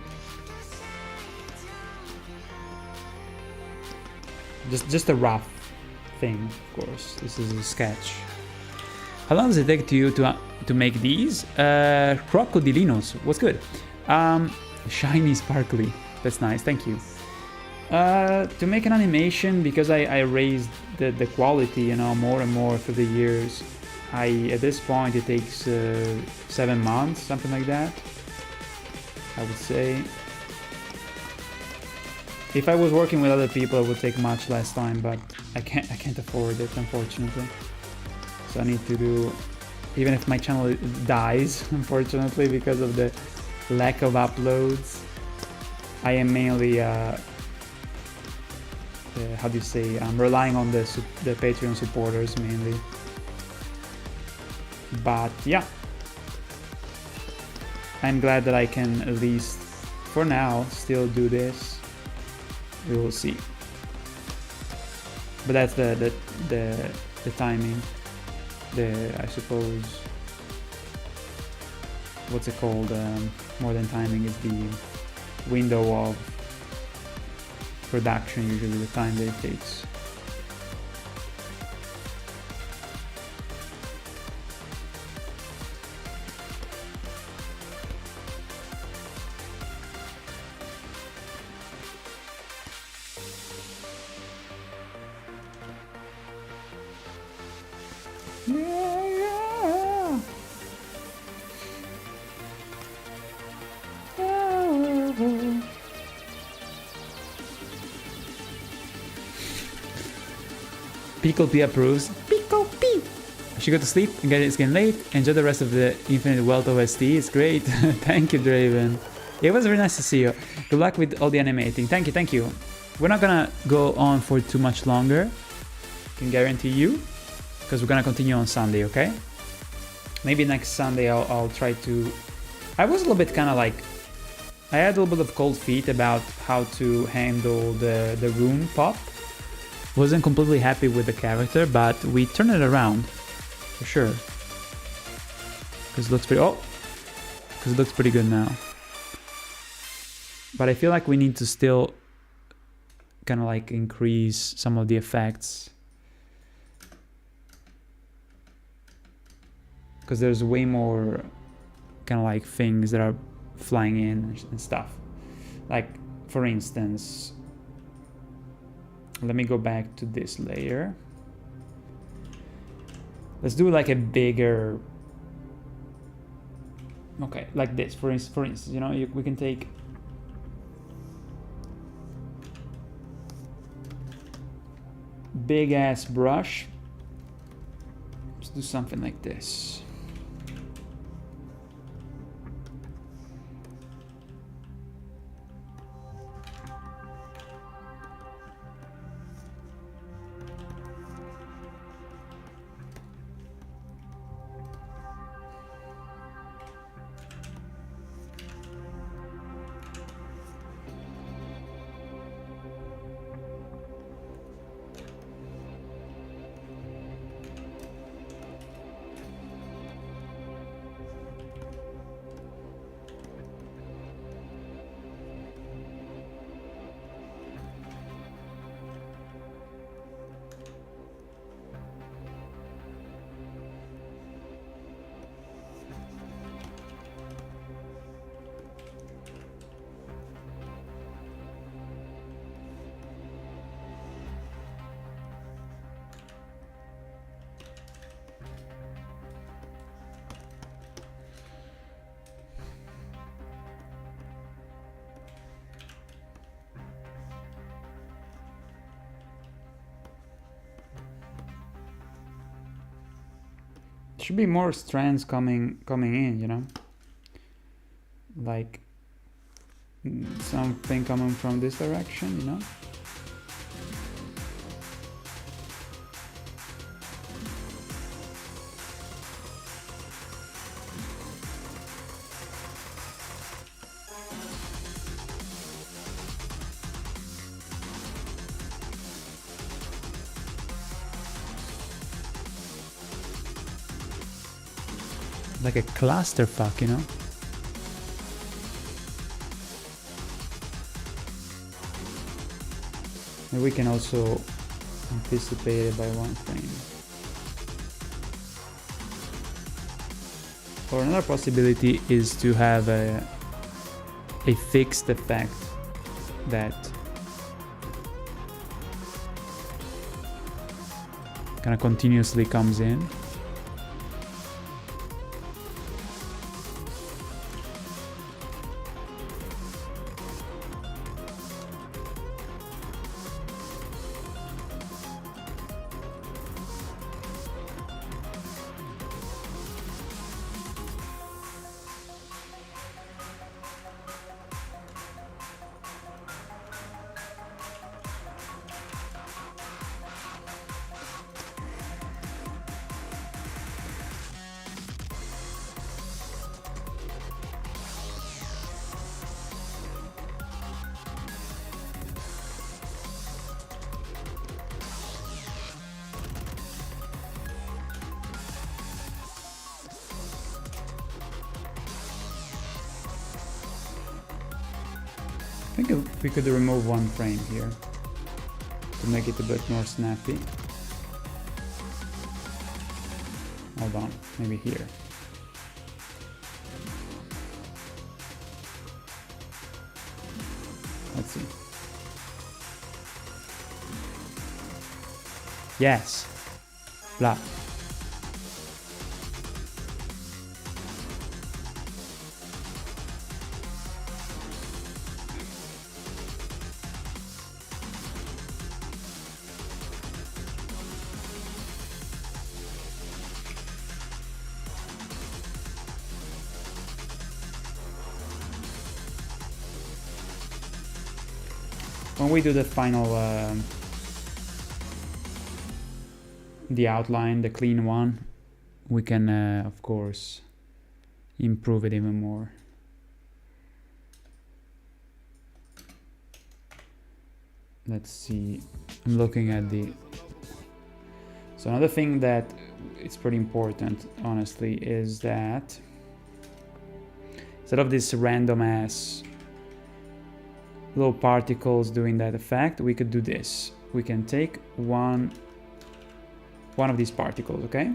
Just a rough thing, of course. This is a sketch. How long does it take to make these? Crocodilinos. What's good? Shiny, sparkly. That's nice. Thank you. To make an animation, because I raised the quality, you know, more and more through the years. At this point it takes 7 months, something like that. I would say. If I was working with other people, it would take much less time, but I can't afford it, unfortunately. So I need to do, even if my channel dies, unfortunately, because of the lack of uploads. I am mainly, how do you say, I'm relying on the Patreon supporters mainly. But yeah, I'm glad that I can at least, for now, still do this. We will see. But that's the timing. I suppose, what's it called? More than timing is the window of production, usually the time that it takes. Pico P approves. Pico P! I should go to sleep and it's getting late. Enjoy the rest of the infinite wealth of ST. It's great. Thank you, Draven. It was very nice to see you. Good luck with all the animating. Thank you. We're not gonna go on for too much longer. I can guarantee you. Because we're gonna continue on Sunday, okay? Maybe next Sunday I'll try to... I was a little bit kind of like... I had a little bit of cold feet about how to handle the rune pop. Wasn't completely happy with the character, but we turned it around for sure. Because it looks pretty good now. But I feel like we need to still kind of like increase some of the effects. Because there's way more kind of like things that are flying in and stuff. Like, for instance, let me go back to this layer. Let's do like a bigger, okay, like this, for instance, you know, we can take big ass brush. Let's do something like this. should be more strands coming in, you know? Like something coming from this direction, you know? Like a clusterfuck, you know? And we can also anticipate it by 1 frame. Or another possibility is to have a fixed effect that kind of continuously comes in. I think if we could remove 1 frame here to make it a bit more snappy. Hold on, maybe here. Let's see. Yes. Blah. When we do the final, the outline, the clean one, we can, of course, improve it even more. Let's see, I'm looking at the... So another thing that it's pretty important, honestly, is that instead of this random ass little particles doing that effect, we could do this. We can take one of these particles, okay?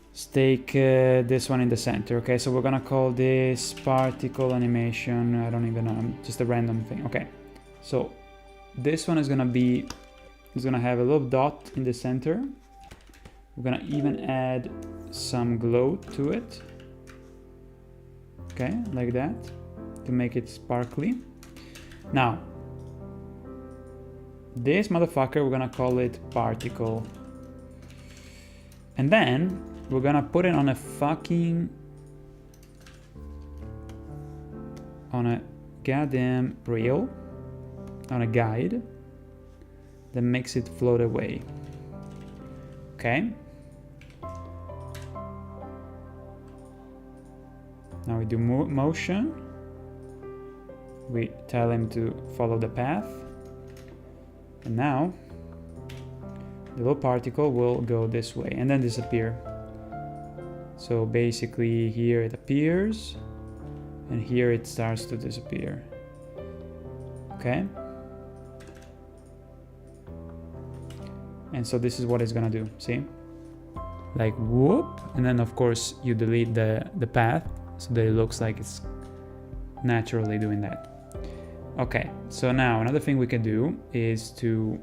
Let's take this one in the center, okay? So we're gonna call this particle animation. I don't even know, just a random thing. Okay, so this one is gonna have a little dot in the center. We're gonna even add some glow to it, okay, like that, to make it sparkly. Now, this motherfucker, we're gonna call it particle. And then we're gonna put it on a goddamn rail, on a guide that makes it float away. Okay. Now we do motion. We tell him to follow the path. And now the little particle will go this way and then disappear. So basically here it appears and here it starts to disappear. Okay. And so this is what it's gonna do, see? Like whoop, and then of course you delete the path so that it looks like it's naturally doing that. Okay, so now another thing we can do is to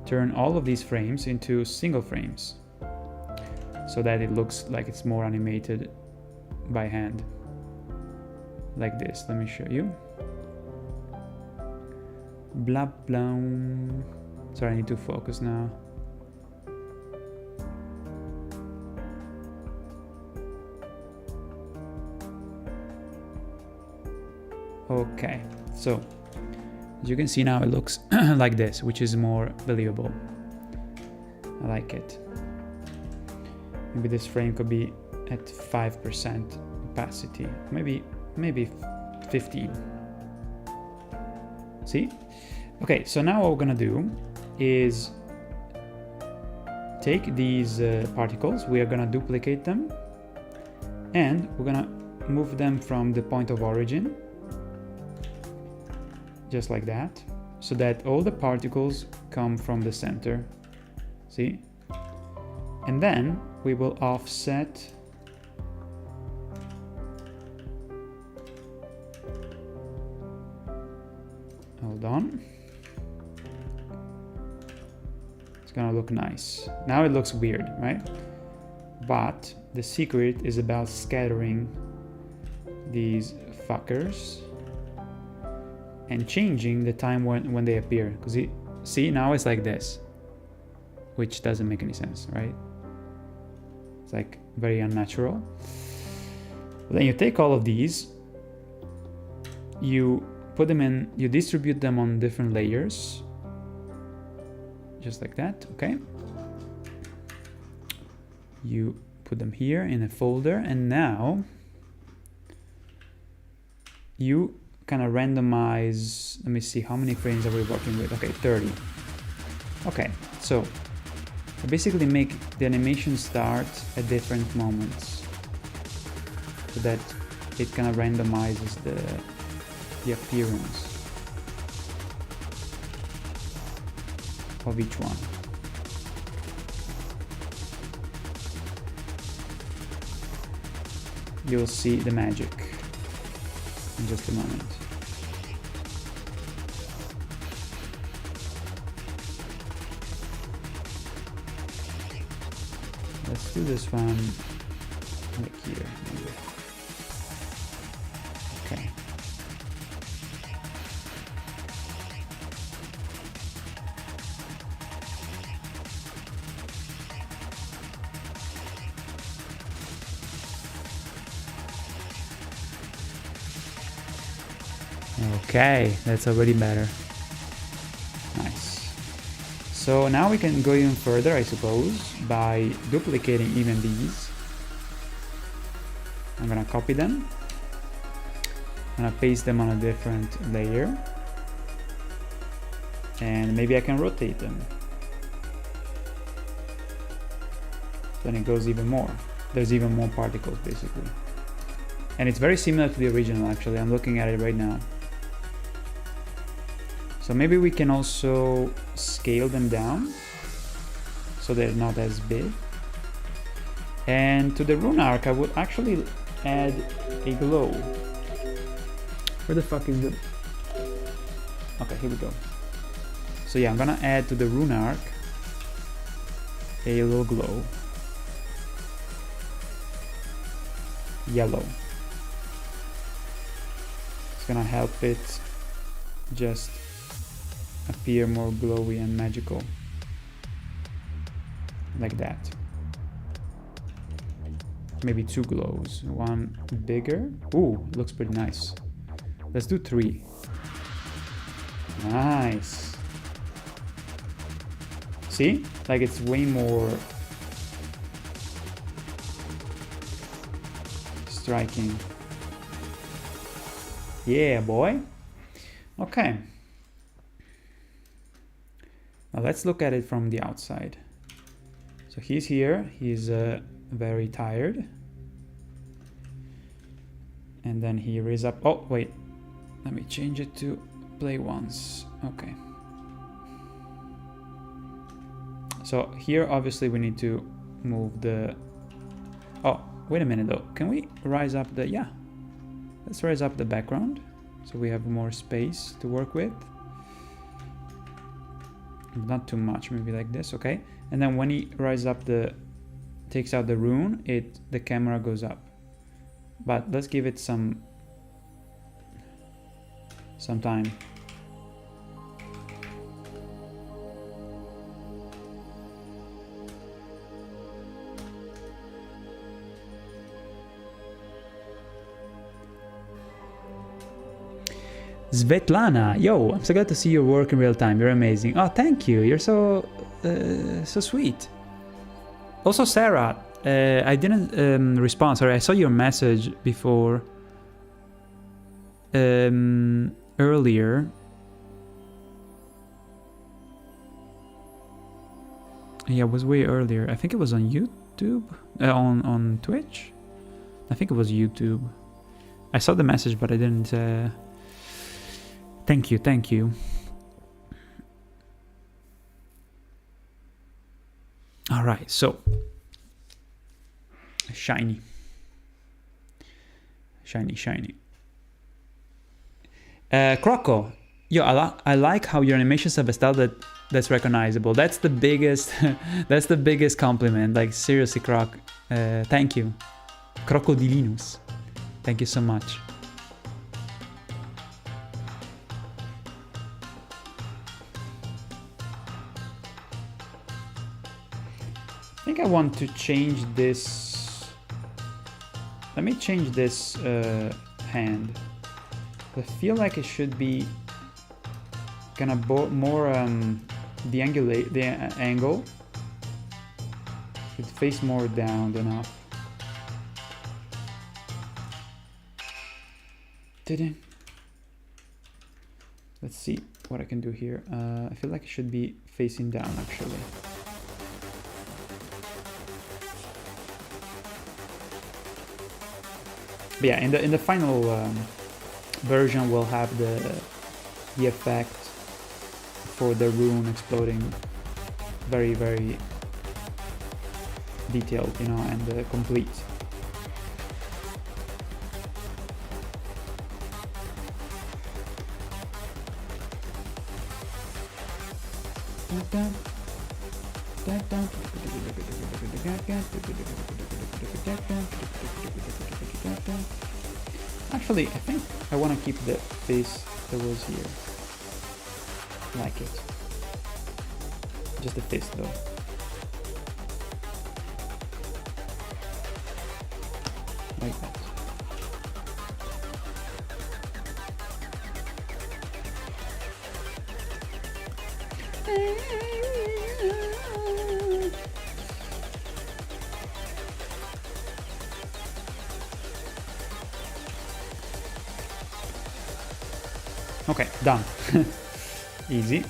turn all of these frames into single frames so that it looks like it's more animated by hand. Like this, let me show you. Blah blah. Sorry, I need to focus now. Okay, so as you can see now, it looks like this, which is more believable. I like it. Maybe this frame could be at 5% opacity, maybe 15. See? Okay, so now what we're gonna do is take these particles, we are gonna duplicate them, and we're gonna move them from the point of origin, just like that, so that all the particles come from the center. See? And then we will offset hold on. It's gonna look nice. Now it looks weird, right? But the secret is about scattering these fuckers and changing the time when they appear. Because see, now it's like this, which doesn't make any sense, right? It's like very unnatural. Then you take all of these, you put them in, you distribute them on different layers, just like that, okay? You put them here in a folder, and now you kind of randomize. Let me see, how many frames are we working with? Okay, 30. Okay, so basically make the animation start at different moments so that it kind of randomizes the appearance of each one. You'll see the magic in just a moment. Let's do this one like here, maybe. Okay. Okay, that's already better. Nice. So now we can go even further, I suppose, by duplicating even these. I'm gonna copy them. I'm gonna paste them on a different layer. And maybe I can rotate them. Then it goes even more. There's even more particles, basically. And it's very similar to the original, actually. I'm looking at it right now. So maybe we can also scale them down so they're not as big. And to the Rune Arc, I would actually add a glow. Where the fuck is it? Okay, here we go. So yeah, I'm gonna add to the Rune Arc a little glow. Yellow. It's gonna help it just appear more glowy and magical, like that. Maybe 2 glows, one bigger. Ooh, looks pretty nice. Let's do 3. Nice. See, like it's way more striking. Yeah, boy. Okay. Now let's look at it from the outside. So he's here, he's very tired. And then he raise up, oh wait, let me change it to play once. Okay. So here obviously we need to move the, oh, wait a minute though. Can we rise up the, yeah. Let's rise up the background so we have more space to work with. Not too much, maybe like this, okay? And then when he rises up takes out the rune, the camera goes up. But let's give it some time. Svetlana, yo, I'm so glad to see your work in real time. You're amazing. Oh, thank you. You're so sweet. Also, Sarah, I didn't respond. Sorry, I saw your message before. Earlier. Yeah, it was way earlier. I think it was on YouTube, on Twitch. I think it was YouTube. I saw the message, but I didn't. Thank you, thank you. All right, so shiny, shiny, shiny. Croco, yo, I like how your animations have a style that's recognizable. That's the biggest, that's the biggest compliment. Like seriously, Croc. Thank you, Crocodilinus. Thank you so much. I think I want to change this. Let me change this hand. I feel like it should be kind of more the angle should face more down than up. Let's see what I can do here. I feel like it should be facing down actually. But yeah, in the final version, we'll have the effect for the rune exploding very, very detailed, you know, and complete. Actually, I think I want to keep the face that was here. Like it. Just the face though. Like that. Okay, done. Easy.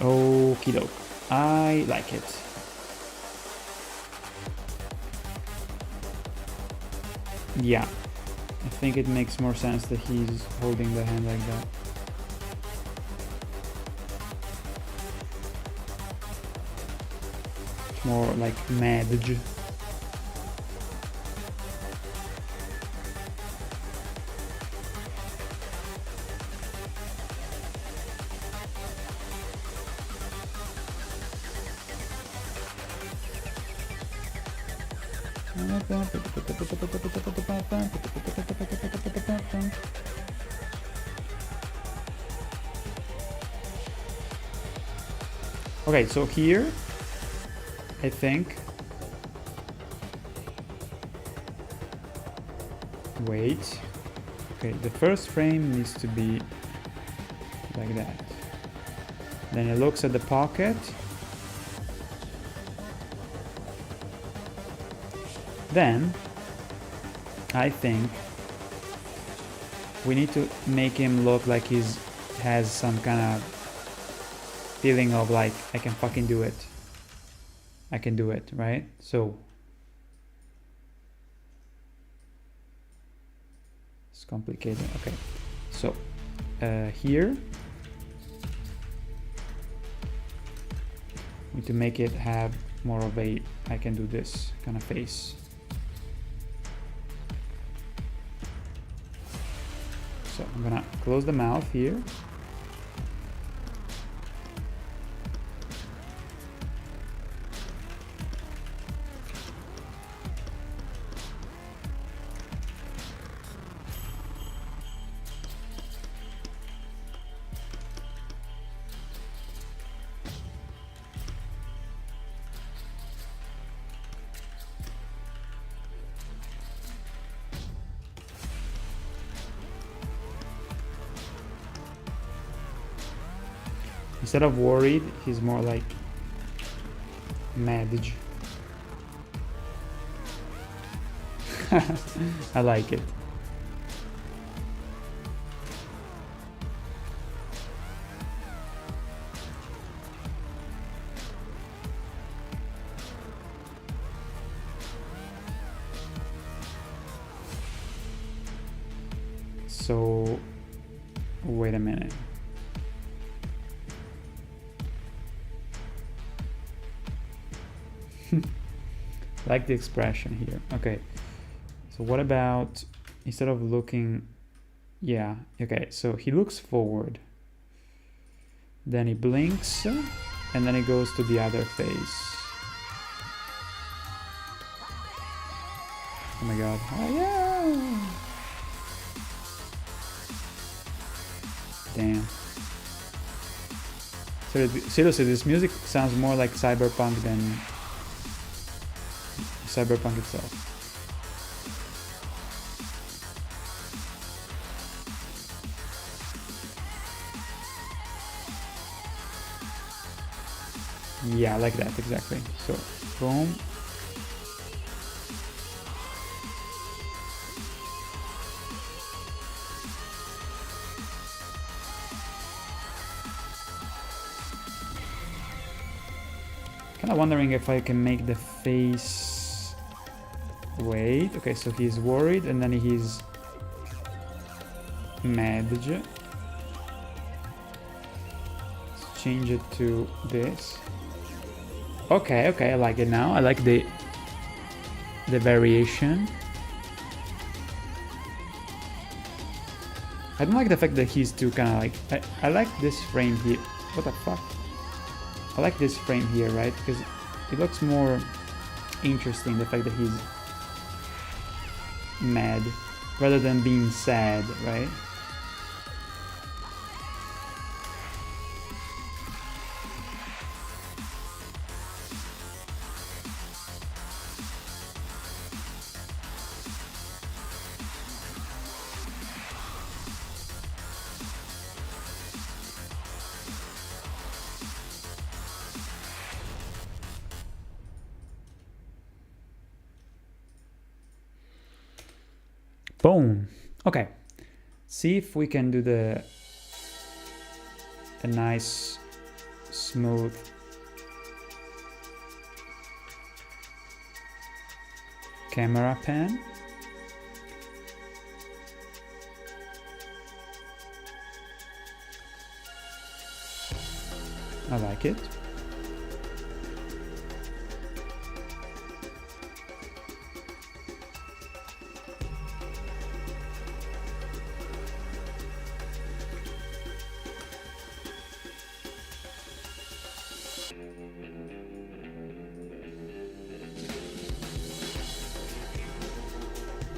Okie doke. I like it. Yeah. I think it makes more sense that he's holding the hand like that. It's more like madge. Okay, so here, I think. Wait. Okay, the first frame needs to be like that. Then it looks at the pocket. Then, I think we need to make him look like he's has some kind of feeling of like, I can fucking do it. I can do it, right? So, it's complicated. Okay, so here, we need to make it have more of a I can do this kind of face. So I'm gonna close the mouth here. Instead of worried, he's more like mad. I like it. So, wait a minute. Like the expression here. Okay, so what about instead of looking, yeah, okay, so he looks forward, then he blinks, and then he goes to the other face. Oh my god. Oh yeah. Damn. So seriously, this music sounds more like cyberpunk than cyberpunk itself. Yeah, like that, exactly. So, boom. Kind of wondering if I can make the face. Wait, okay, so he's worried and then he's mad. Let's change it to this. Okay, okay, I like it now. I like the variation. I don't like the fact that he's too kind of like. I like this frame here. What the fuck? I like this frame here, right? Because it looks more interesting, the fact that he's mad rather than being sad, right? Boom. Okay. See if we can do a nice smooth camera pan. I like it.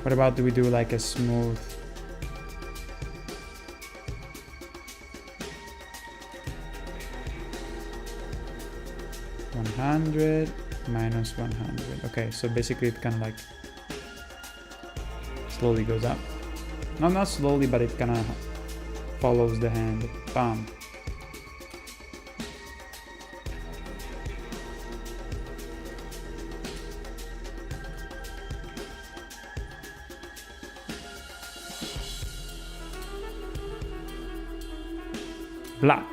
What about do we do like a smooth -100 -100? Okay, so basically it kind of like slowly goes up. No, not slowly, but it kind of follows the hand. Bam. Blap.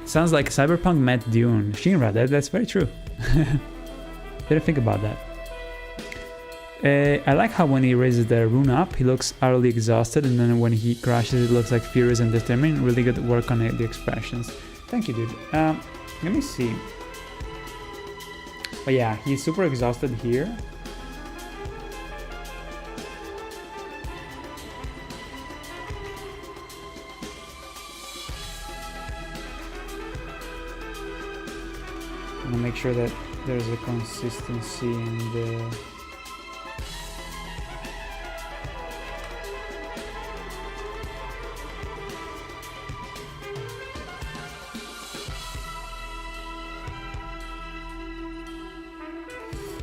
Sounds like Cyberpunk met Dune. Shinra, that's very true. Didn't think about that. I like how when he raises the rune up, he looks utterly exhausted, and then when he crashes, it looks like furious and determined. Really good work on the expressions. Thank you, dude. Let me see. But yeah, he's super exhausted here. to make sure that there's a consistency in the...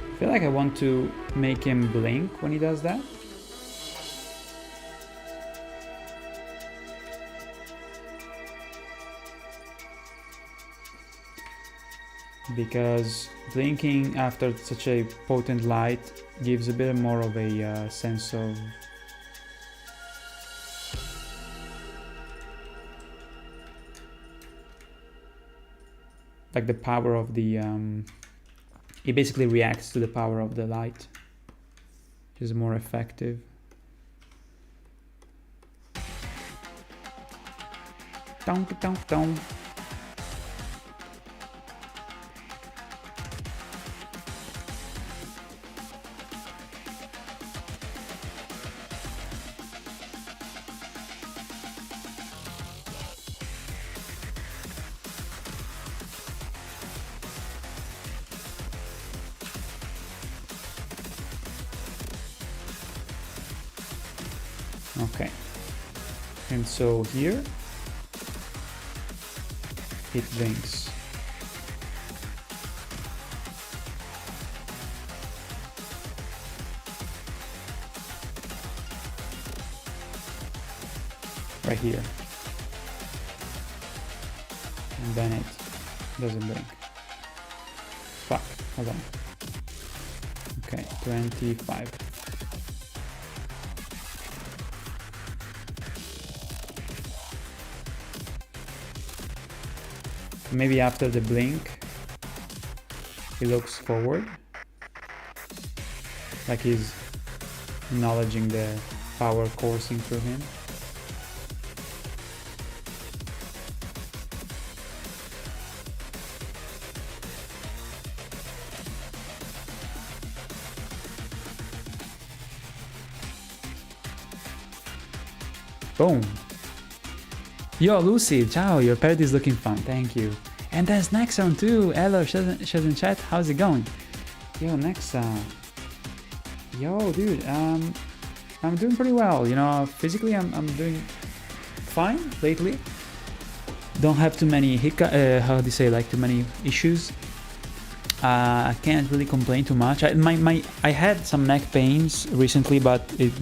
I feel like I want to make him blink when he does that. Because blinking after such a potent light gives a bit more of a sense of like the power of the it basically reacts to the power of the light, which is more effective. Donk, donk, donk. Okay, and so here it blinks. Right here. And then it doesn't blink. Fuck, hold on. Okay, 25. Maybe after the blink, he looks forward, like he's acknowledging the power coursing through him. Boom. Yo, Lucy, ciao, your parrot is looking fun, thank you. And there's Nexon too. Hello, she's in chat, how's it going? Yo, Nexon. Yo, dude, I'm doing pretty well, you know, physically I'm doing fine lately. Don't have too many how do you say, like too many issues. I can't really complain too much. I had some neck pains recently, but it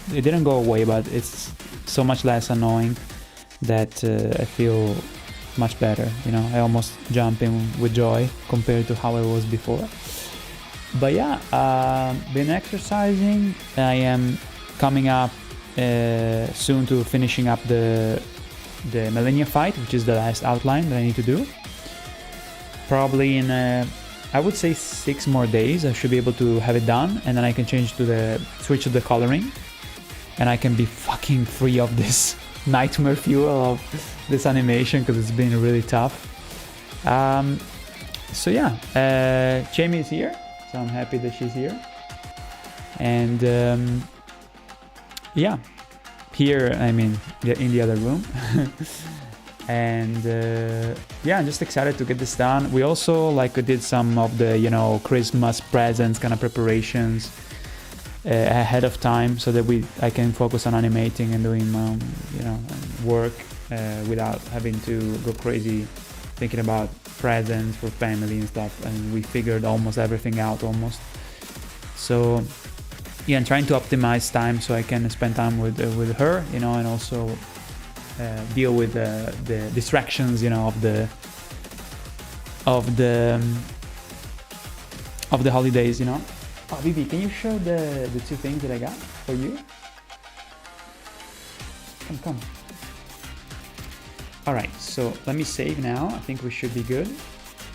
didn't go away, but it's so much less annoying that I feel much better, you know. I almost jump in with joy compared to how I was before. But yeah, been exercising. I am coming up soon to finishing up the Millennia fight, which is the last outline that I need to do. Probably in I would say 6 more days I should be able to have it done, and then I can switch to the coloring, and I can be fucking free of this nightmare fuel of this animation, because it's been really tough. So yeah, Jamie is here, so I'm happy that she's here. And yeah, here, I mean, in the other room. And yeah, I'm just excited to get this done. We also did some of the, you know, Christmas presents kind of preparations ahead of time, so that I can focus on animating and doing you know, work without having to go crazy thinking about presents for family and stuff. And we figured almost everything out almost. So yeah, I'm trying to optimize time so I can spend time with her, you know, and also deal with the distractions, you know, of the holidays, you know. Oh, Vivi, can you show the 2 things that I got for you? Come. All right, so let me save now. I think we should be good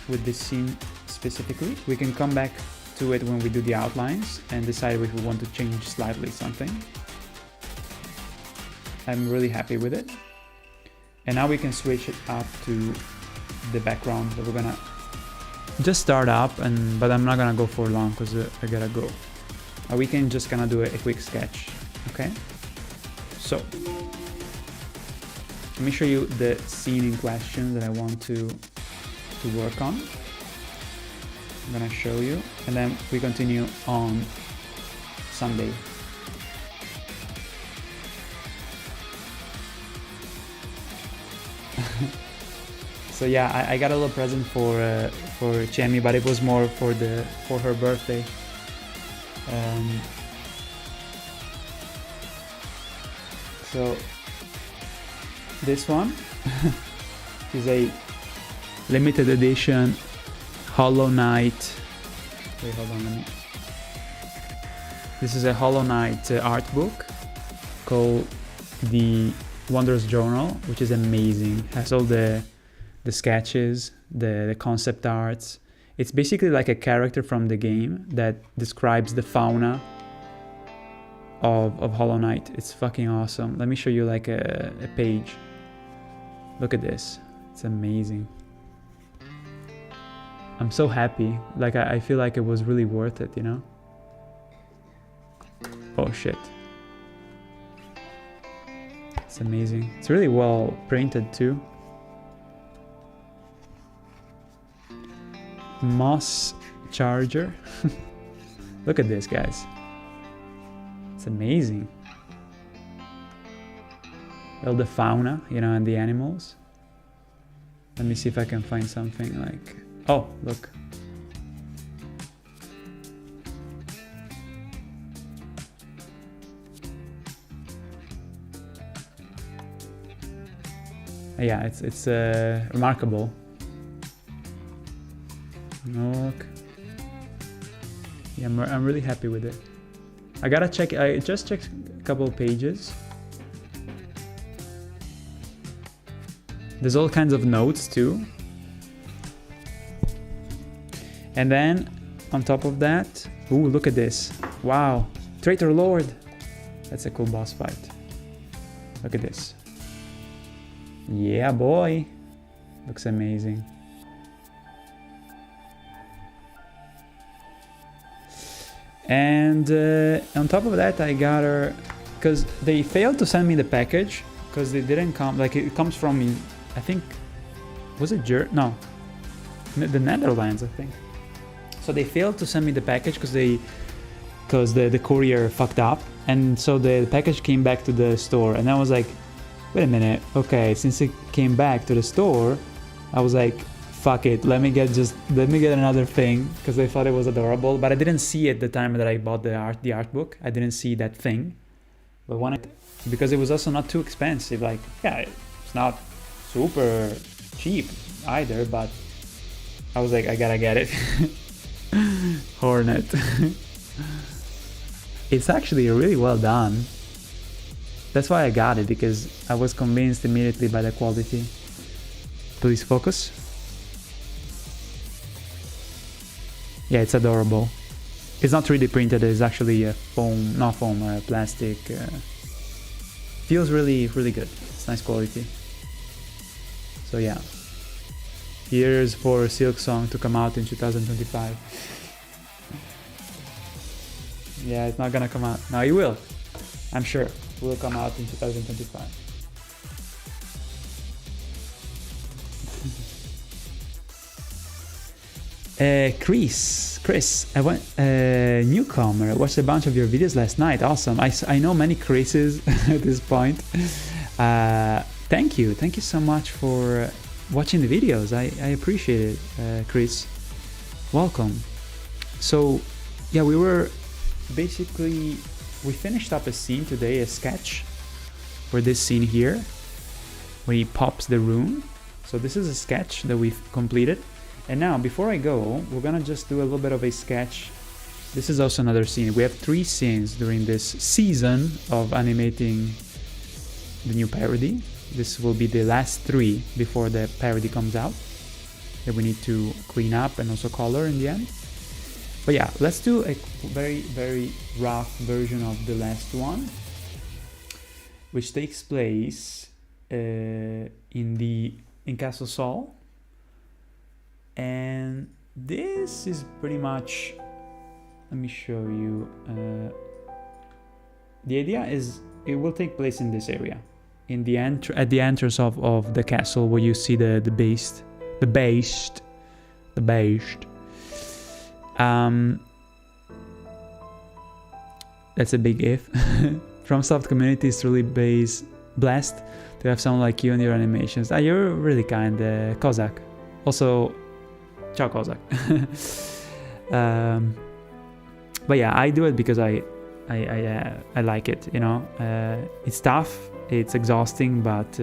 with this scene specifically. We can come back to it when we do the outlines and decide if we want to change slightly something. I'm really happy with it. And now we can switch it up to the background that we're gonna just start up, but I'm not gonna go for long because I gotta go. We can just gonna do a quick sketch, okay? So let me show you the scene in question that I want to work on. I'm gonna show you, and then we continue on Sunday. So yeah, I got a little present for Chemi, but it was more for her birthday. So this one is a limited edition Hollow Knight. Wait, hold on, let me. This is a Hollow Knight art book called The Wondrous Journal, which is amazing. Has all the sketches, the concept arts. It's basically like a character from the game that describes the fauna of Hollow Knight. It's fucking awesome. Let me show you like a page. Look at this. It's amazing. I'm so happy. Like I feel like it was really worth it, you know? Oh shit. It's amazing. It's really well printed too. Moss Charger. Look at this, guys. It's amazing. All the fauna, you know, and the animals. Let me see if I can find something like... Oh, look. Yeah, it's remarkable. Look. Yeah, I'm really happy with it. I gotta check. I just checked a couple of pages. There's all kinds of notes too. And then on top of that, ooh, look at this. Wow, Traitor Lord. That's a cool boss fight. Look at this. Yeah, boy. Looks amazing. And on top of that, I got her, because they failed to send me the package, because they didn't come, like it comes from, I think, was it no, the Netherlands, I think. So they failed to send me the package because the courier fucked up, and so the package came back to the store, and I was like, wait a minute, okay, since it came back to the store, I was like, fuck it, let me get another thing, because I thought it was adorable, but I didn't see at the time that I bought the art book. I didn't see that thing, but because it was also not too expensive. Like, yeah, it's not super cheap either, but I was like, I gotta get it. Hornet. It's actually really well done. That's why I got it, because I was convinced immediately by the quality. Please focus. Yeah, it's adorable. It's not 3D printed, it's actually a plastic. Feels really, really good. It's nice quality. So yeah. Here's for Silk Song to come out in 2025. Yeah, it's not gonna come out. No, it will. I'm sure it will come out in 2025. Chris, I went newcomer. I watched a bunch of your videos last night. Awesome. I know many Chris's at this point. Thank you so much for watching the videos. I appreciate it, Chris. Welcome. So yeah, we finished up a scene today, a sketch for this scene here, where he pops the rune. So this is a sketch that we've completed. And now, before I go, we're gonna just do a little bit of a sketch. This is also another scene. We have 3 scenes during this season of animating the new parody. This will be the last 3 before the parody comes out, that we need to clean up and also color in the end. But yeah, let's do a very, very rough version of the last one, which takes place in Castle Sol. And this is pretty much, let me show you. The idea is it will take place in this area, in the at the entrance of the castle, where you see the beast. That's a big if. FromSoft community is truly blessed to have someone like you and your animations. You're really kind, Kozak. Also, ciao Kozak. But yeah, I do it because I like it, you know. It's tough, it's exhausting, but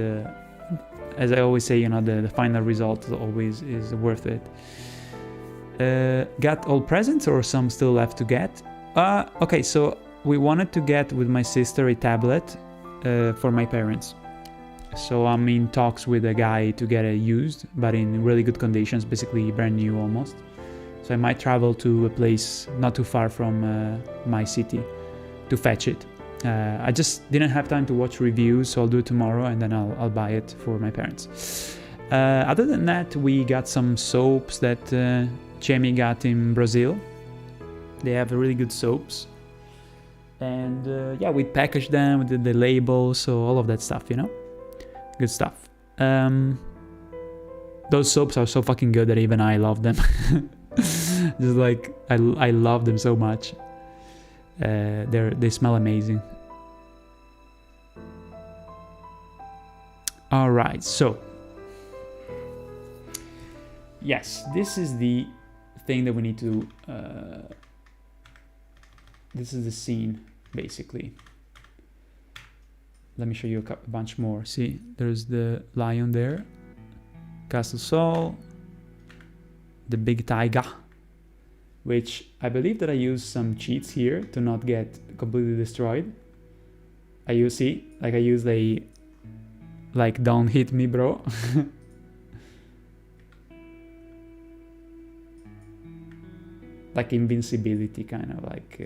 as I always say, you know, the final result always is worth it. Got all presents or some still left to get? Okay, so we wanted to get with my sister a tablet for my parents. So I'm in talks with a guy to get it used, but in really good conditions, basically brand new almost. So I might travel to a place not too far from my city to fetch it. I just didn't have time to watch reviews, so I'll do it tomorrow and then I'll buy it for my parents. Other than that, we got some soaps that Jamie got in Brazil. They have really good soaps. And yeah, we packaged them with the labels, so all of that stuff, you know? Good stuff. Those soaps are so fucking good that even I love them. Just like, I love them so much. They smell amazing. Alright, so. Yes, this is the thing that we need to... this is the scene, basically. Let me show you a bunch more. See, there's the lion there. Castle Sol. The big tiger. Which I believe that I used some cheats here to not get completely destroyed. I use a... Like, don't hit me, bro. Like invincibility, kind of like...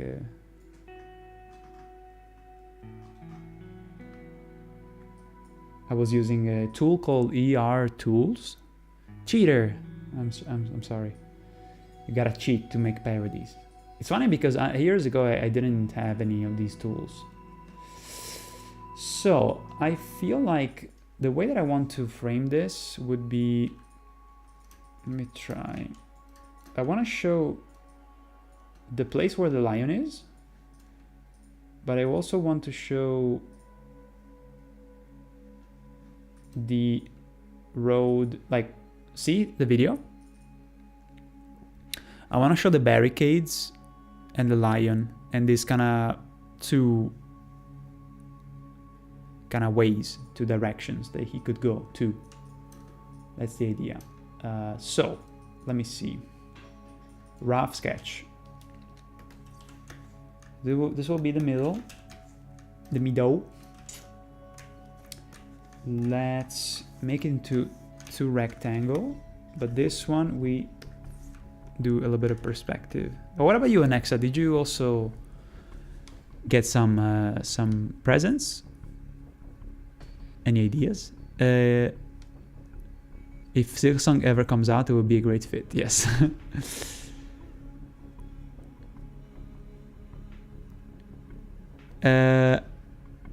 I was using a tool called ER Tools. Cheater! I'm sorry. You gotta cheat to make parodies. It's funny because years ago I didn't have any of these tools. So I feel like the way that I want to frame this would be... Let me try. I want to show the place where the lion is, but I also want to show the road, like, see the video? I want to show the barricades and the lion and these kind of two kind of ways, two directions that he could go to. That's the idea. So let me see. Rough sketch. This will be the middle. The middle. Let's make it into two rectangle, but this one we do a little bit of perspective. But what about you, Anexa? Did you also get some presents? Any ideas? If Silksong ever comes out, it would be a great fit. Yes.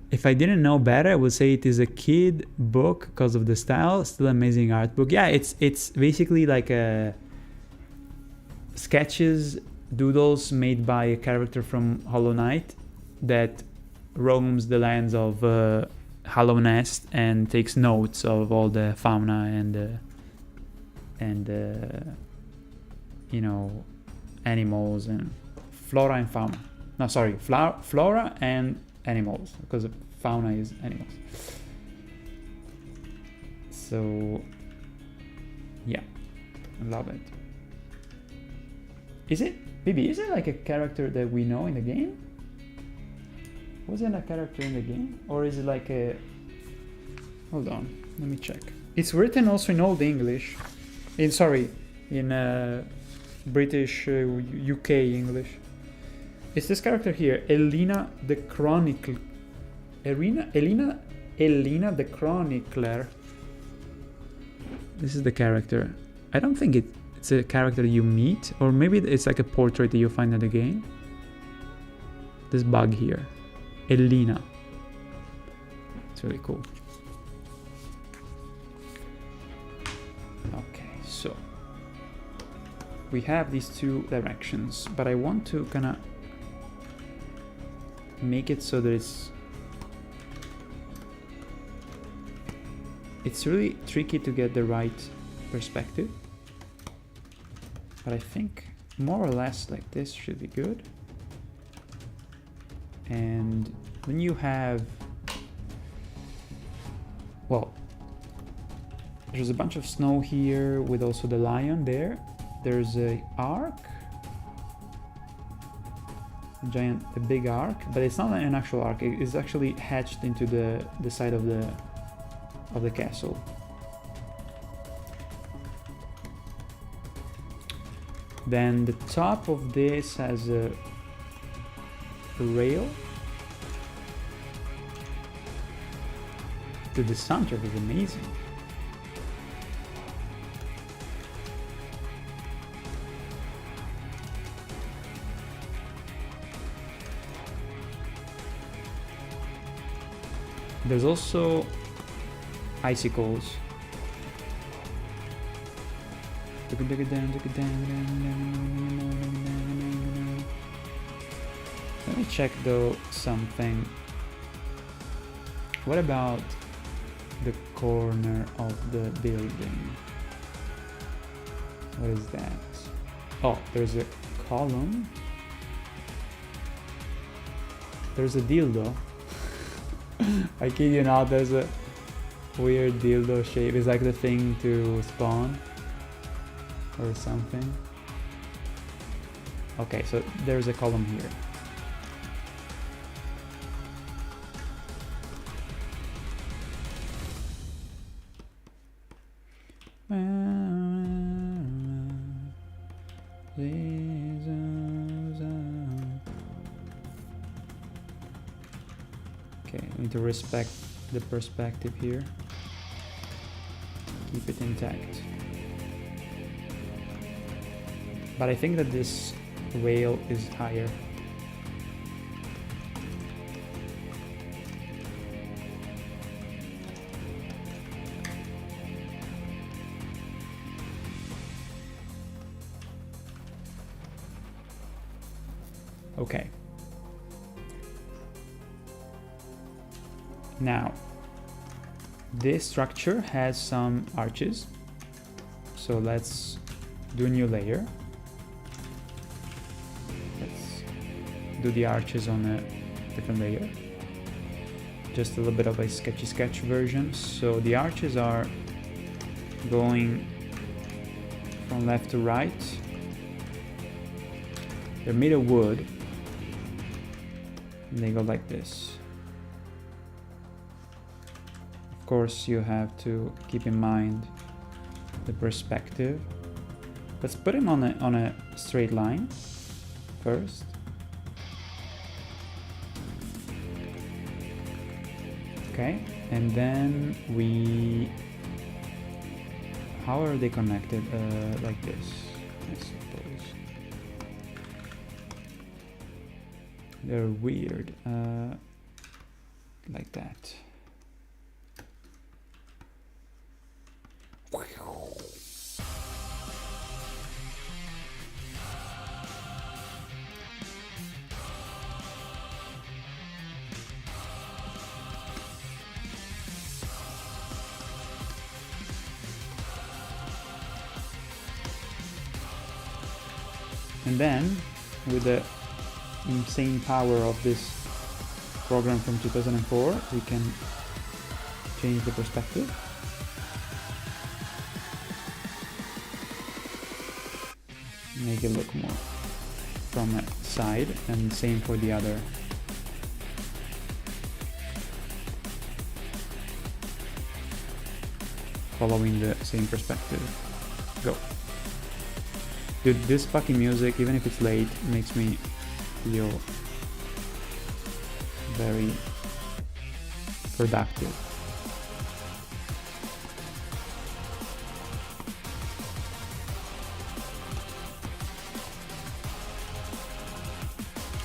If I didn't know better, I would say it is a kid book because of the style. Still amazing art book. Yeah, it's basically like a sketches, doodles made by a character from Hollow Knight that roams the lands of Hollow Nest and takes notes of all the fauna and you know, animals and flora and fauna. No, sorry, flora and animals, because fauna is animals. So yeah, I love it. Is it, Bibi, is it like a character that we know in the game? Was it a character in the game? Or is it like a... Hold on, let me check. It's written also in Old English. In British, UK English. It's this character here, Elena the Chronicler. Elena the Chronicler. This is the character. I don't think it's a character you meet, or maybe it's like a portrait that you find in the game. This bug here. Elena. It's really cool. Okay, so we have these two directions, but I want to kind of make it so that it's really tricky to get the right perspective, but I think more or less like this should be good. And when you have, well, there's a bunch of snow here with also the lion there. There's a arc, a big arc, but it's not an actual arc. It's actually hatched into the side of the castle. Then the top of this has a rail. The soundtrack is amazing. There's also icicles. Let me check though something. What about the corner of the building? What is that? Oh, there's a column. There's a dildo. I kid you not, there's a weird dildo shape. It's like the thing to spawn or something. Okay, so there's a column here. Okay, I need to respect the perspective here. Keep it intact. But I think that this rail is higher. Okay. Now, this structure has some arches. So let's do a new layer. Let's do the arches on a different layer. Just a little bit of a sketch version. So the arches are going from left to right. They're made of wood. And they go like this. Of course, you have to keep in mind the perspective. Let's put him on a straight line first. Okay, and then how are they connected? Like this, I suppose. They're weird, like that. And then, with the insane power of this program from 2004, we can change the perspective. Make it look more from a side, and same for the other. Following the same perspective. Go. Dude, this fucking music, even if it's late, makes me feel very productive.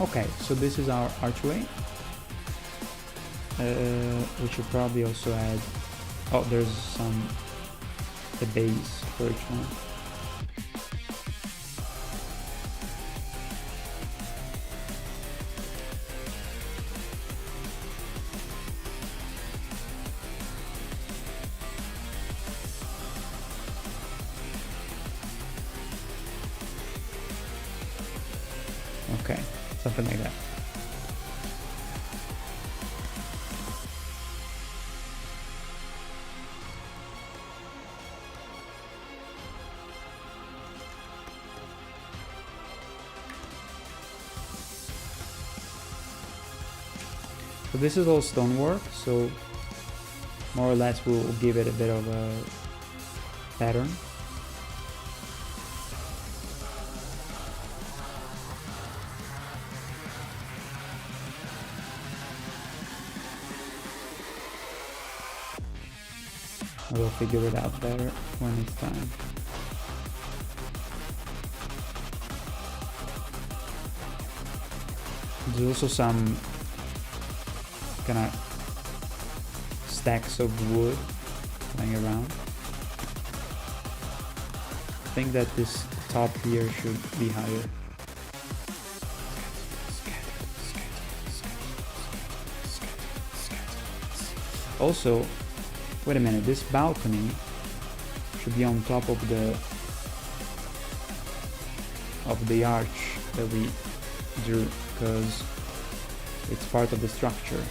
Okay, so this is our archway. We should probably also add... Oh, there's the base for each one. something like that. So this is all stonework, so more or less we'll give it a bit of a pattern. I will figure it out better when it's time. There's also some kind of stacks of wood lying around. I think that this top here should be higher. Also, wait a minute, this balcony should be on top of the arch that we drew, because it's part of the structure.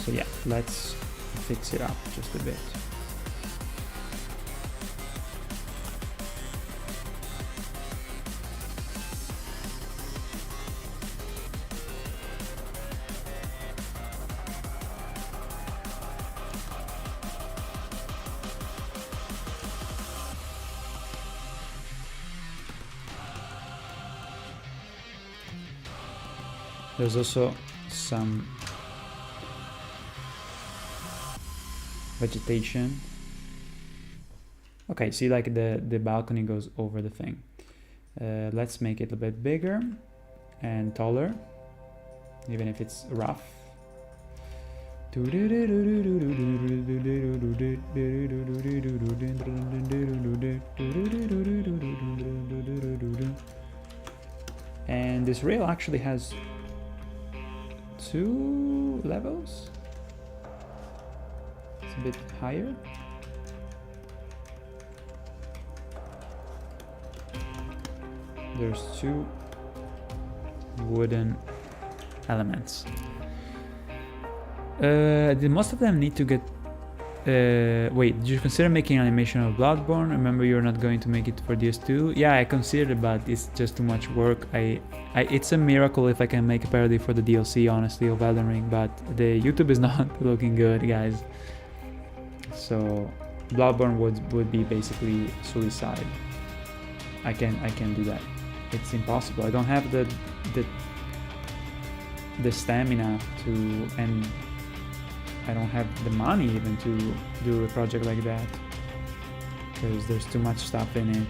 So yeah, let's fix it up just a bit. There's also some vegetation. Okay, see, like the balcony goes over the thing. Let's make it a bit bigger and taller, even if it's rough. And this rail actually has 2 levels. It's a bit higher. There's 2 wooden elements. Most of them need to get... wait, did you consider making an animation of Bloodborne? Remember, you're not going to make it for DS2? Yeah, I considered it, but it's just too much work. It's a miracle if I can make a parody for the DLC, honestly, of Elden Ring, but the YouTube is not looking good, guys. So Bloodborne would be basically suicide. I can't do that. It's impossible. I don't have the stamina to, and I don't have the money even to do a project like that, because there's too much stuff in it.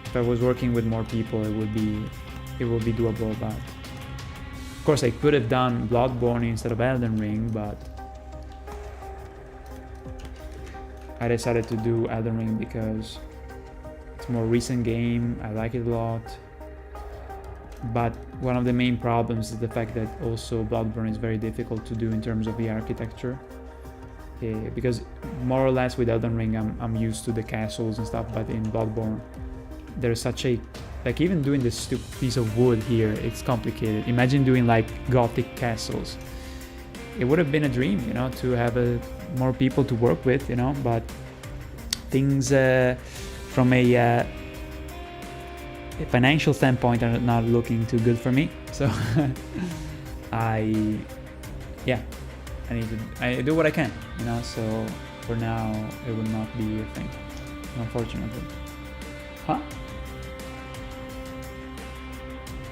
If I was working with more people, it would be doable, but of course I could have done Bloodborne instead of Elden Ring, but I decided to do Elden Ring because it's a more recent game, I like it a lot. But one of the main problems is the fact that also Bloodborne is very difficult to do in terms of the architecture. Because more or less with Elden Ring I'm used to the castles and stuff, but in Bloodborne there's such a... like even doing this stupid piece of wood here, it's complicated. Imagine doing like Gothic castles. It would have been a dream, you know, to have more people to work with, you know, but things from a financial standpoint are not looking too good for me. So I do what I can, you know, so for now it will not be a thing, unfortunately. Huh?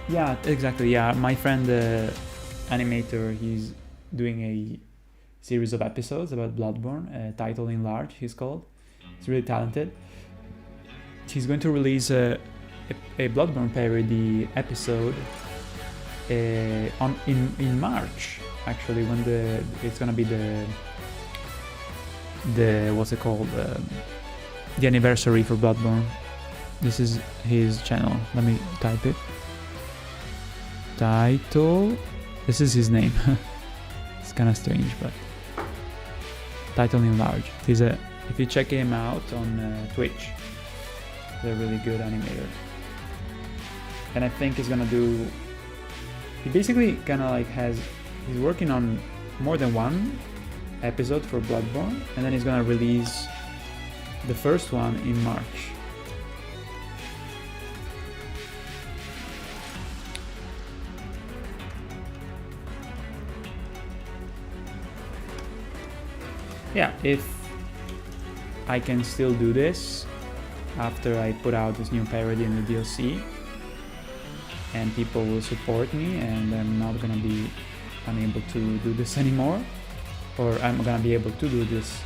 Yeah, exactly. Yeah, my friend, Animator, he's doing a series of episodes about Bloodborne, Title Enlarge, he's called. He's really talented. He's going to release a Bloodborne parody episode in March, actually, when it's gonna be the what's it called, the anniversary for Bloodborne. This is his channel. Let me type it. Title. This is his name. It's kind of strange, but Title Enlarge. If you check him out on Twitch, He's a really good animator. And I think he's gonna do... He basically kind of like he's working on more than one episode for Bloodborne, and then he's gonna release the first one in March. Yeah, if I can still do this after I put out this new parody in the DLC, and people will support me, and I'm not gonna be unable to do this anymore, or I'm gonna be able to do this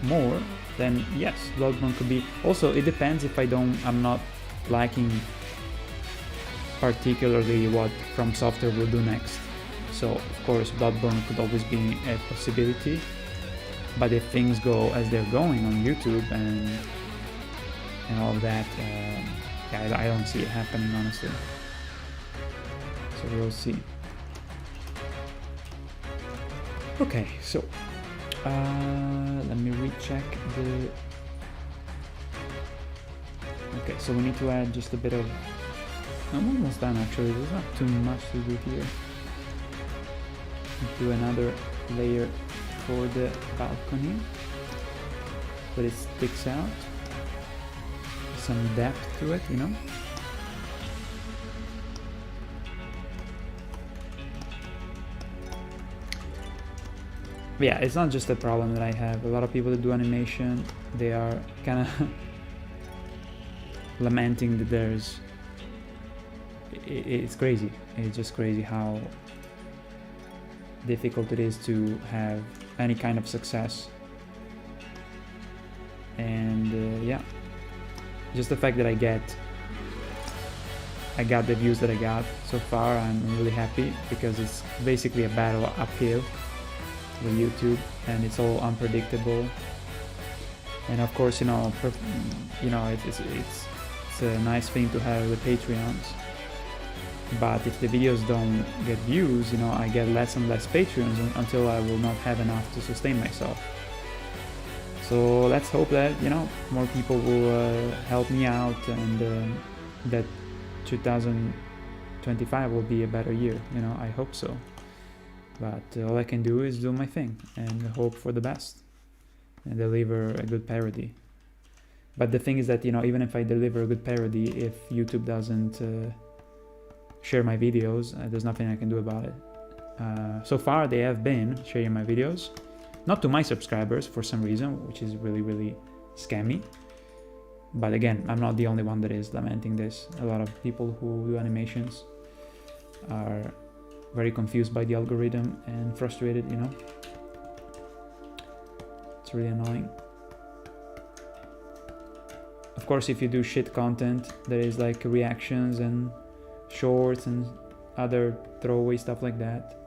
more, then yes, Bloodborne could be. Also, it depends if I'm not liking particularly what From Software will do next. So of course Bloodborne could always be a possibility, but if things go as they're going on YouTube and all of that, yeah, I don't see it happening, honestly. So we'll see. Okay, so let me recheck the... Okay, so we need to add just a bit of... I'm almost done actually, there's not too much to do here. Do another layer for the balcony, but it sticks out. Some depth to it, you know? But yeah, it's not just a problem that I have. A lot of people that do animation, they are kind of lamenting that there's... It's crazy. It's just crazy how difficult it is to have any kind of success. And yeah, just the fact that I got the views that I got so far, I'm really happy, because it's basically a battle uphill with YouTube, and it's all unpredictable. And of course, you know, it's a nice thing to have the Patreons. But if the videos don't get views, you know, I get less and less Patreons until I will not have enough to sustain myself. So let's hope that, you know, more people will help me out, and that 2025 will be a better year. You know, I hope so. But all I can do is do my thing and hope for the best and deliver a good parody. But the thing is that, you know, even if I deliver a good parody, if YouTube doesn't share my videos, there's nothing I can do about it. So far they have been sharing my videos, not to my subscribers for some reason, which is really, really scammy. But again, I'm not the only one that is lamenting this. A lot of people who do animations are very confused by the algorithm and frustrated, you know. It's really annoying. Of course, if you do shit content, there is like reactions and shorts and other throwaway stuff like that.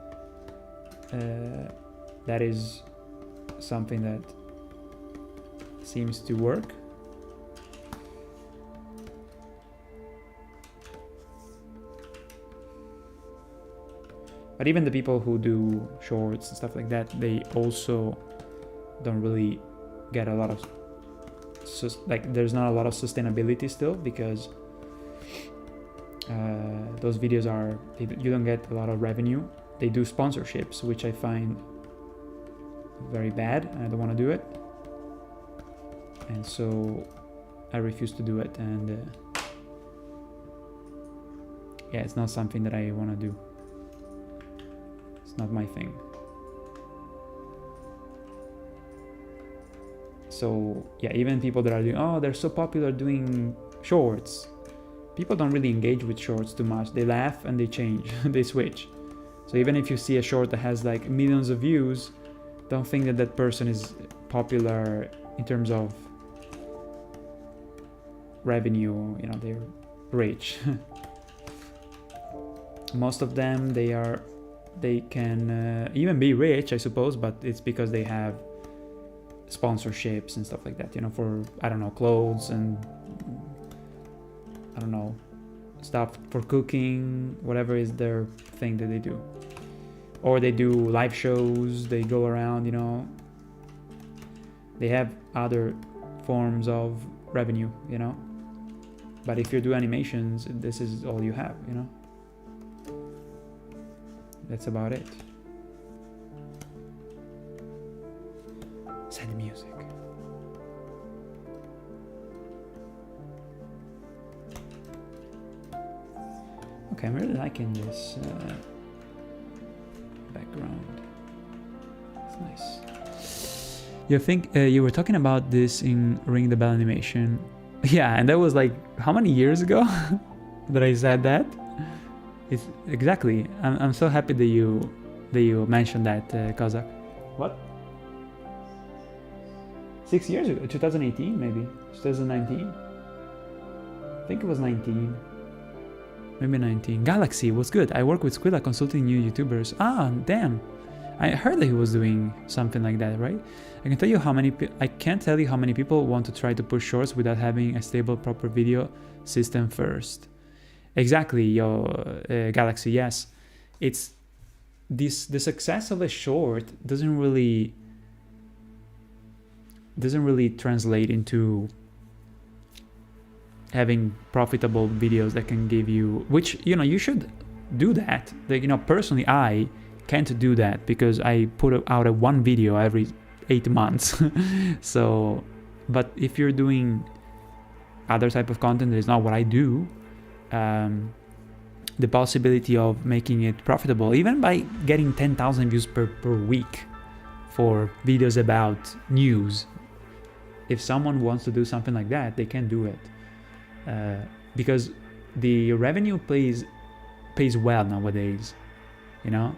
That is something that seems to work. But even the people who do shorts and stuff like that, they also don't really get a lot of there's not a lot of sustainability still, because those videos are, you don't get a lot of revenue. They do sponsorships, which I find very bad, and I don't want to do it, and so I refuse to do it. And yeah, it's not something that I want to do. It's not my thing. So yeah, even people that are doing, oh, they're so popular doing shorts, people don't really engage with shorts too much. They laugh and they change, they switch. So even if you see a short that has like millions of views, don't think that that person is popular in terms of revenue, you know, they're rich. Most of them, they can even be rich, I suppose, but it's because they have sponsorships and stuff like that, you know, for, I don't know, clothes and, I don't know, stuff for cooking, whatever is their thing that they do. Or they do live shows, they go around, you know, they have other forms of revenue, you know. But if you do animations, this is all you have, you know? That's about it. Sad music. Okay, I'm really liking this background. It's nice. You think you were talking about this in Ring the Bell animation? Yeah, and that was like how many years ago that I said that? It's exactly. I'm so happy that you mentioned that, Kazakh. What? 6 years ago, 2018 maybe, 2019. I think it was 19. Maybe 19. Galaxy was good. I work with Squilla consulting new YouTubers. Ah, damn. I heard that he was doing something like that, right? I can tell you how many. I can't tell you how many people want to try to push shorts without having a stable, proper video system first. Exactly, yo, Galaxy. Yes, it's this. The success of a short doesn't really translate into having profitable videos that can give you, which, you know, you should do that. Like, you know, personally, I can't do that because I put out a one video every 8 months. So, but if you're doing other type of content that is not what I do, the possibility of making it profitable, even by getting 10,000 views per week for videos about news, if someone wants to do something like that, they can do it. Because the revenue pays well nowadays, you know.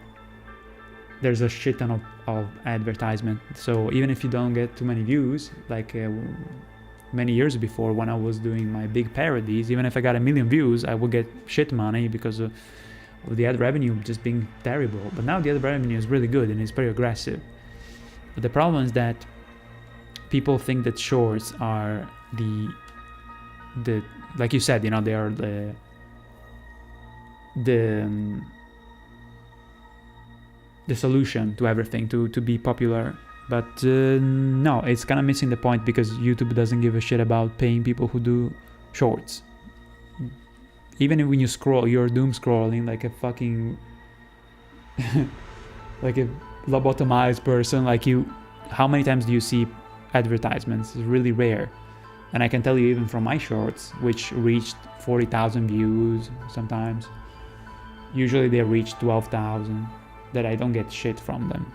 There's a shit ton of advertisement, so even if you don't get too many views, like many years before when I was doing my big parodies, even if I got 1 million views, I would get shit money because of the ad revenue just being terrible. But now the ad revenue is really good and it's very aggressive. But the problem is that people think that shorts are the like you said, you know, they are the solution to everything, to be popular. But no, it's kind of missing the point, because YouTube doesn't give a shit about paying people who do shorts. Even when you scroll, you're doom scrolling like a fucking like a lobotomized person. Like, you, how many times do you see advertisements? It's really rare. And I can tell you, even from my shorts, which reached 40,000 views sometimes, usually they reach 12,000, that I don't get shit from them.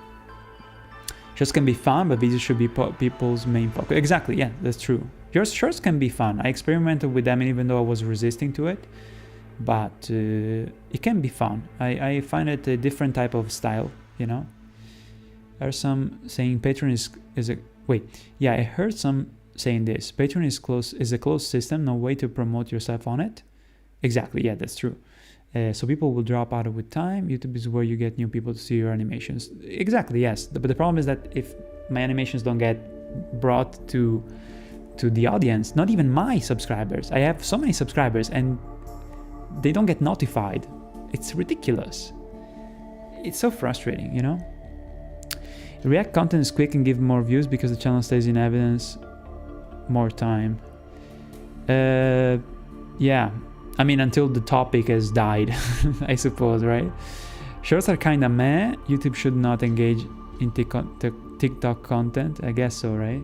Shorts can be fun, but videos should be people's main focus. Exactly, yeah, that's true. Your shorts can be fun. I experimented with them, even though I was resisting to it, but it can be fun. I find it a different type of style, you know. There's some saying Patreon is a wait. Yeah, I heard some saying this. Patreon is a closed system, no way to promote yourself on it. Exactly, yeah, that's true. So people will drop out with time. YouTube is where you get new people to see your animations. Exactly, yes. But the problem is that if my animations don't get brought to the audience, not even my subscribers. I have so many subscribers and they don't get notified. It's ridiculous. It's so frustrating, you know? React content is quick and give more views because the channel stays in evidence more time. Yeah. I mean, until the topic has died, I suppose, right? Shorts are kinda meh. YouTube should not engage in TikTok content. I guess so, right?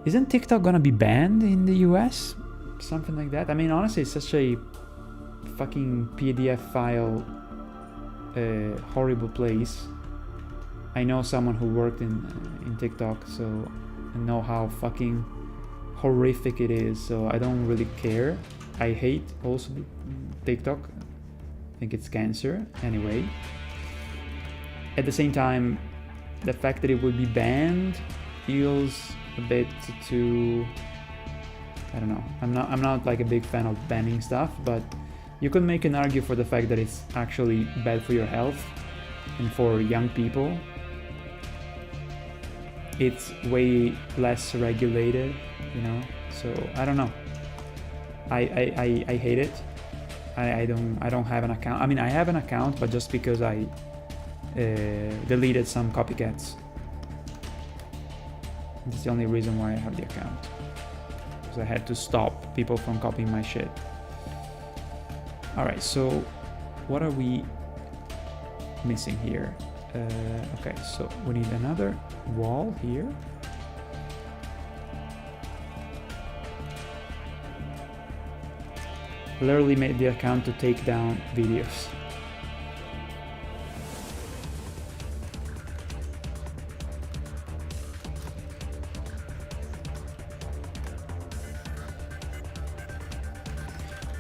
Isn't TikTok gonna be banned in the US? Something like that? I mean, honestly, it's such a fucking PDF file, horrible place. I know someone who worked in TikTok, so I know how fucking horrific it is, so I don't really care. I hate also TikTok. I think it's cancer anyway. At the same time, the fact that it would be banned feels a bit too, I don't know. I'm not like a big fan of banning stuff, but you could make an argument for the fact that it's actually bad for your health and for young people. It's way less regulated, you know. So I don't know. I hate it. I don't have an account. I mean, I have an account, but just because I deleted some copycats. That's the only reason why I have the account. because I had to stop people from copying my shit. All right, so what are we missing here? Okay, so we need another wall here. Literally made the account to take down videos.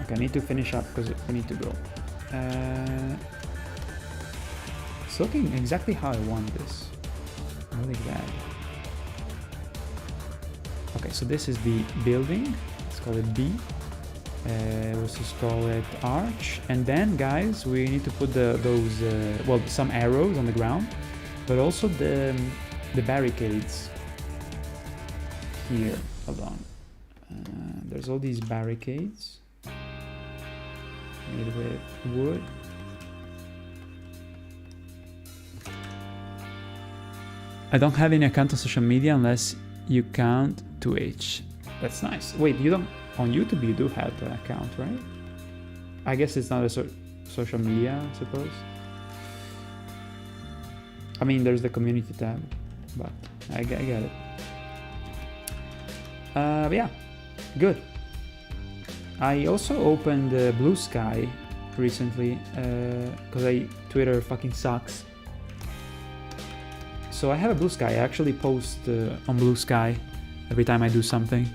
Okay, I need to finish up because we need to go. It's looking exactly how I want this. I'm really glad. Okay, so this is the building. Let's call it B. Let's just call it arch. And then, guys, we need to put those well, some arrows on the ground, but also the barricades here. Hold on. There's all these barricades made with wood. I don't have any account on social media unless you count Twitch. That's nice. Wait, you don't... On YouTube you do have an account, right? I guess it's not a social media, I suppose. I mean, there's the community tab, but I get it. But yeah, good. I also opened Blue Sky recently because Twitter fucking sucks. So I have a Blue Sky. I actually post on Blue Sky every time I do something.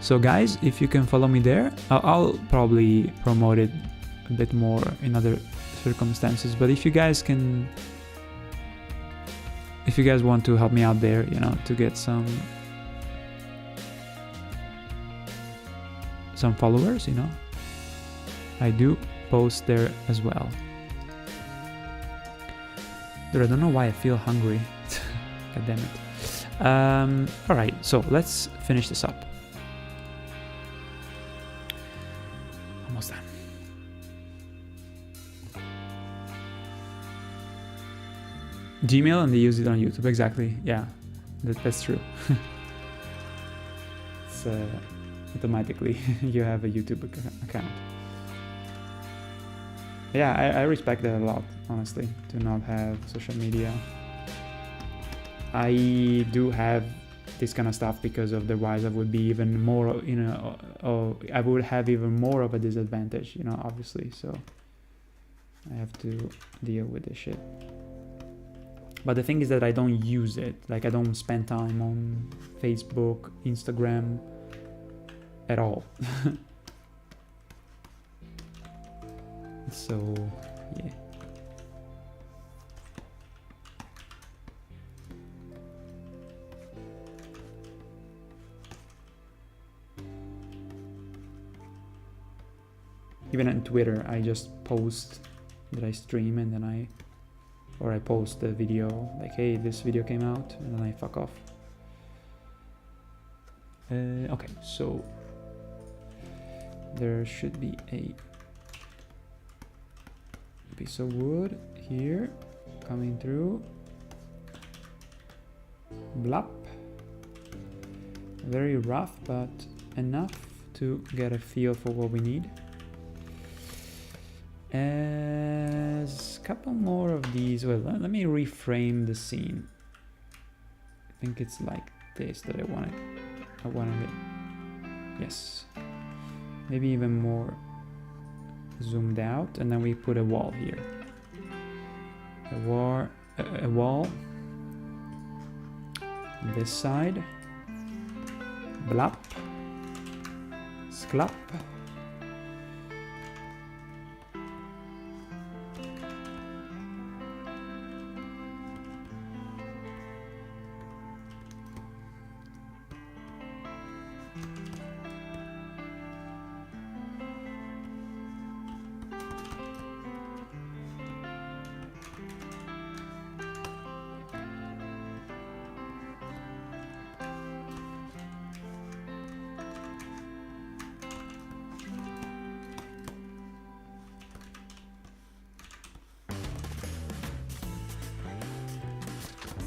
So guys, if you can follow me there, I'll probably promote it a bit more in other circumstances. But if you guys want to help me out there, you know, to get some followers, you know, I do post there as well. Dude, I don't know why I feel hungry. God damn it. All right, so let's finish this up. Almost done. Gmail, and they use it on YouTube. Exactly. Yeah, that's true. It's automatically you have a YouTube account. Yeah, I respect that a lot, honestly, to not have social media. I do have this kind of stuff because otherwise I would be even more, you know, I would have even more of a disadvantage, you know, obviously. So I have to deal with this shit. But the thing is that I don't use it. Like, I don't spend time on Facebook, Instagram at all. So, yeah. Even on Twitter, I just post that I stream and then I post the video like, hey, this video came out, and then I fuck off. Okay, so there should be a piece of wood here coming through. Blop. Very rough, but enough to get a feel for what we need. As a couple more of these. Well, let me reframe the scene. I think it's like this that I wanted it. Yes. Maybe even more zoomed out, and then we put a wall here. A wall. This side. Blop. Sklap.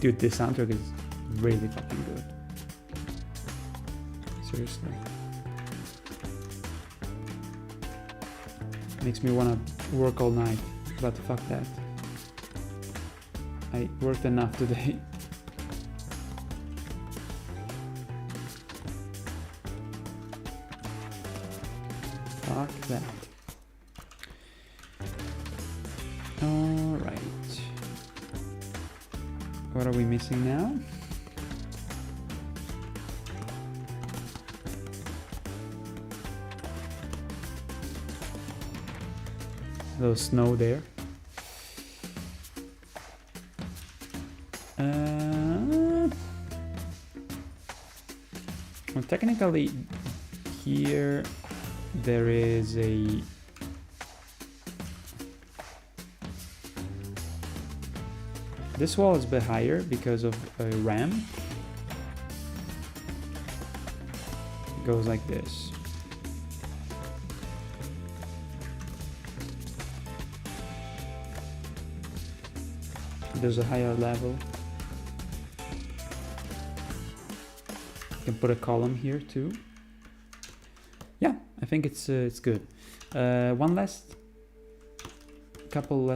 Dude, this soundtrack is really fucking good. Seriously. Makes me want to work all night, but fuck that. I worked enough today. Fuck that. Alright. What are we missing now? A little snow there. Well, technically here there is a this wall is a bit higher because of a ramp. It goes like this. There's a higher level. You can put a column here too. Yeah, I think it's good. One last, couple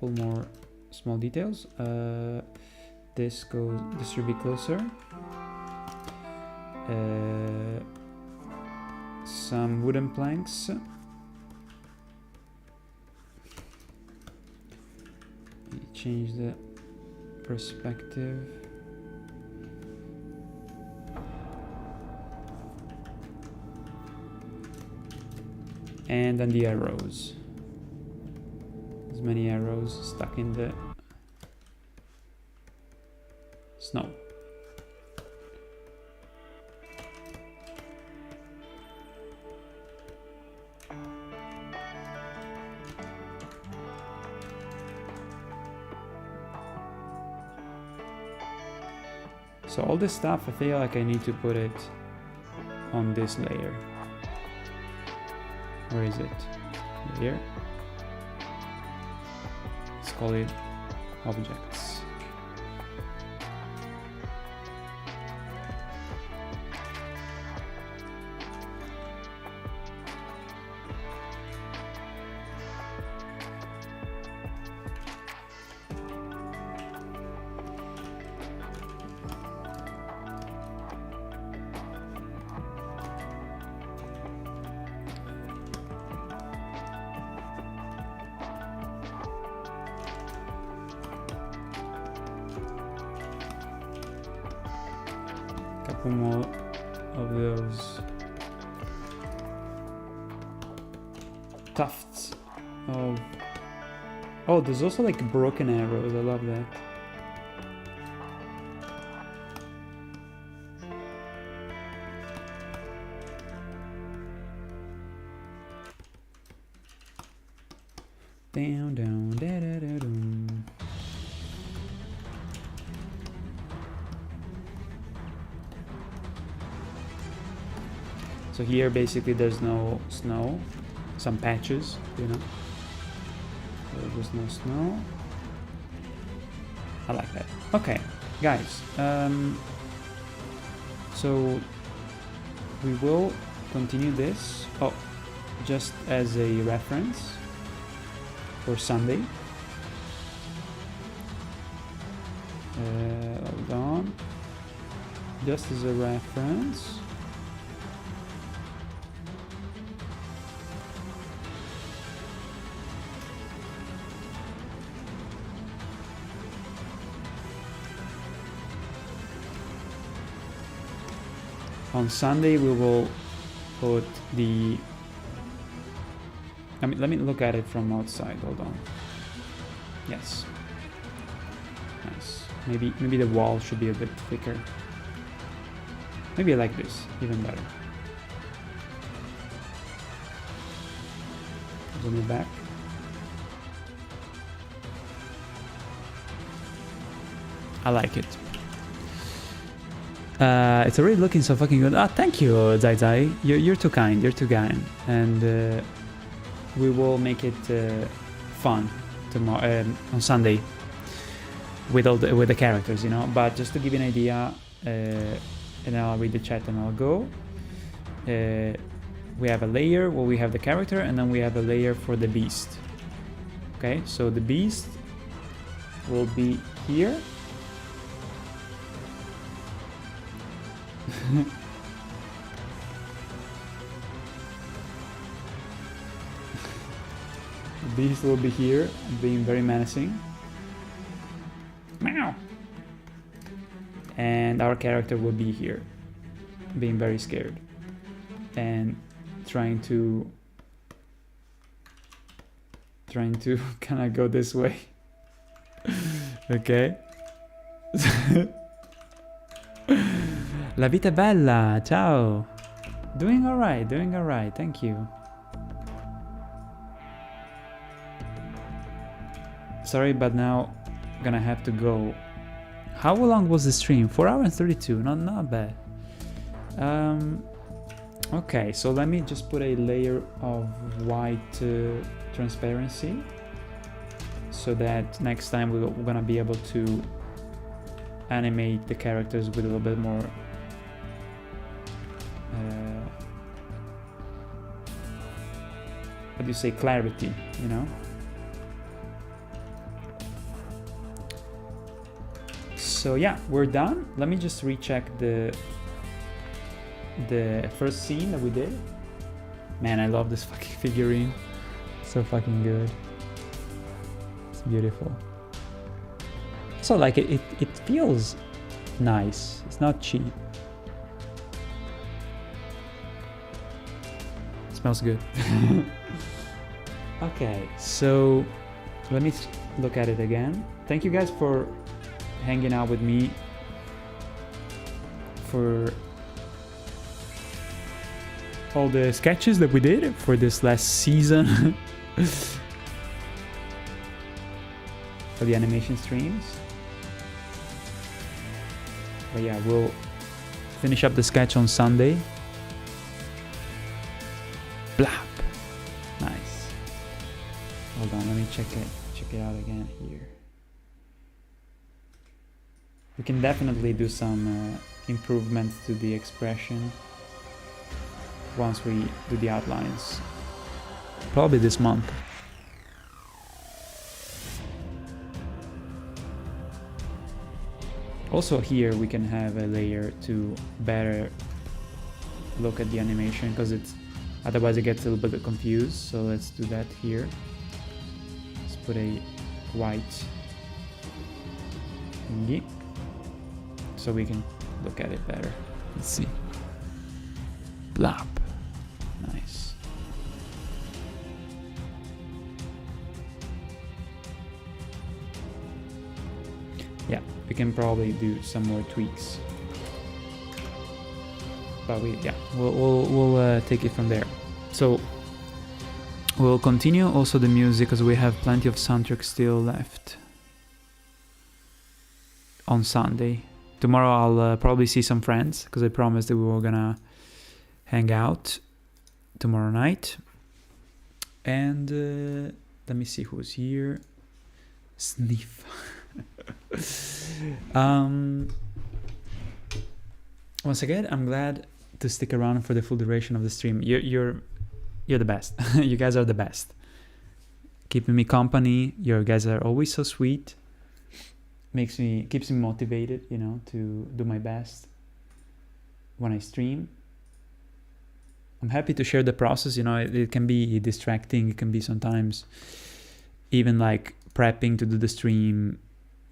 more small details. This should be closer. Some wooden planks. Change the perspective. And then the arrows. As many arrows stuck in the snow. So all this stuff, I feel like I need to put it on this layer. Where is it? Here. Let's call it objects. Couple more of those tufts of... Oh, there's also like broken arrows. I love that. Down, down, da da da doom. So here basically there's no snow, some patches, you know. There's no snow. I like that. Okay, guys. So we will continue this. Oh, just as a reference for Sunday. Hold on. Just as a reference. On Sunday we will put the... let me look at it from outside. Hold on. Yes. Nice. Maybe the wall should be a bit thicker. Maybe like this, even better. On the back. I like it. It's already looking so fucking good. Ah, thank you, Zai Zai. You're too kind. You're too kind. And we will make it fun tomorrow on Sunday with all with the characters, you know. But just to give you an idea, and I'll read the chat and I'll go. we have a layer where we have the character, and then we have a layer for the beast. Okay, so the beast will be here. The beast will be here, being very menacing. Meow. And our character will be here, being very scared and trying to kind of go this way. Okay. La vita è bella, ciao. Doing alright, thank you. Sorry, but now gonna have to go. How long was the stream? 4 hours and 32, not bad. Okay, so let me just put a layer of white transparency so that next time we're gonna be able to animate the characters with a little bit more what do you say, clarity, you know? So yeah, we're done. Let me just recheck the first scene that we did. Man, I love this fucking figurine. So fucking good. It's beautiful. So like it feels nice. It's not cheap. It smells good. Okay, so let me look at it again. Thank you guys for hanging out with me for all the sketches that we did for this last season for the animation streams. But yeah, we'll finish up the sketch on Sunday. Blap. Nice. Hold on, let me check it out again here. We can definitely do some improvements to the expression once we do the outlines. Probably this month. Also here we can have a layer to better look at the animation, because otherwise it gets a little bit confused. So let's do that here. Let's put a white thingy so we can look at it better. Let's see. Blop. Nice. Yeah, we can probably do some more tweaks. But we'll take it from there. So we'll continue also the music, because we have plenty of soundtrack still left on Sunday. Tomorrow I'll probably see some friends, because I promised that we were gonna hang out tomorrow night. And let me see who's here. Sniff. Once again, I'm glad to stick around for the full duration of the stream. You're the best. You guys are the best. Keeping me company. You guys are always so sweet. Keeps me motivated, you know, to do my best when I stream. I'm happy to share the process. You know, it can be distracting. It can be sometimes even like prepping to do the stream.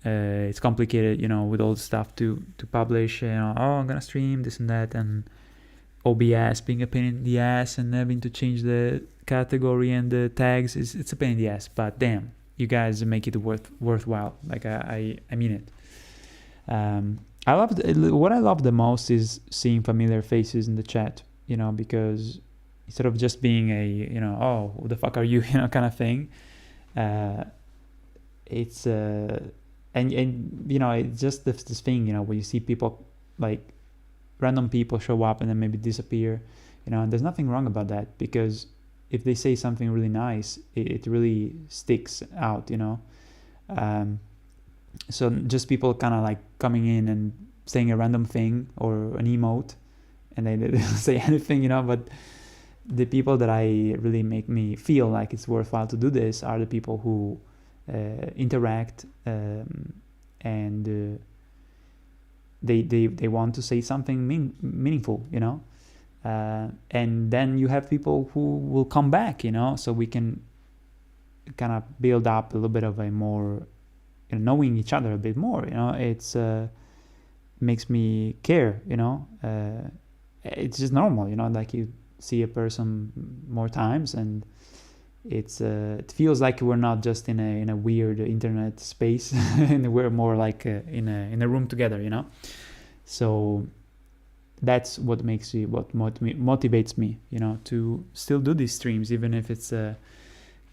It's complicated, you know, with all the stuff to publish. You know, oh, I'm gonna stream this and that, and OBS being a pain in the ass, and having to change the category and the tags. It's a pain in the ass. But damn, you guys make it worthwhile. Like I mean it. What I love the most is seeing familiar faces in the chat. You know, because instead of just being a, you know, oh, who the fuck are you, you know, kind of thing. It's and you know, it's just this thing, you know, where you see people, like random people show up and then maybe disappear, you know, and there's nothing wrong about that, because if they say something really nice, it really sticks out, you know. So just people kind of like coming in and saying a random thing or an emote, and they don't say anything, you know, but the people that I really make me feel like it's worthwhile to do this are the people who interact and they want to say something meaningful, you know. And then you have people who will come back, you know, so we can kind of build up a little bit of a more, you know, knowing each other a bit more, you know. It's makes me care, you know. It's just normal, you know, like you see a person more times and it's it feels like we're not just in a weird internet space and we're more like in a room together, you know. So that's what makes me, what motivates me, you know, to still do these streams, even if it's a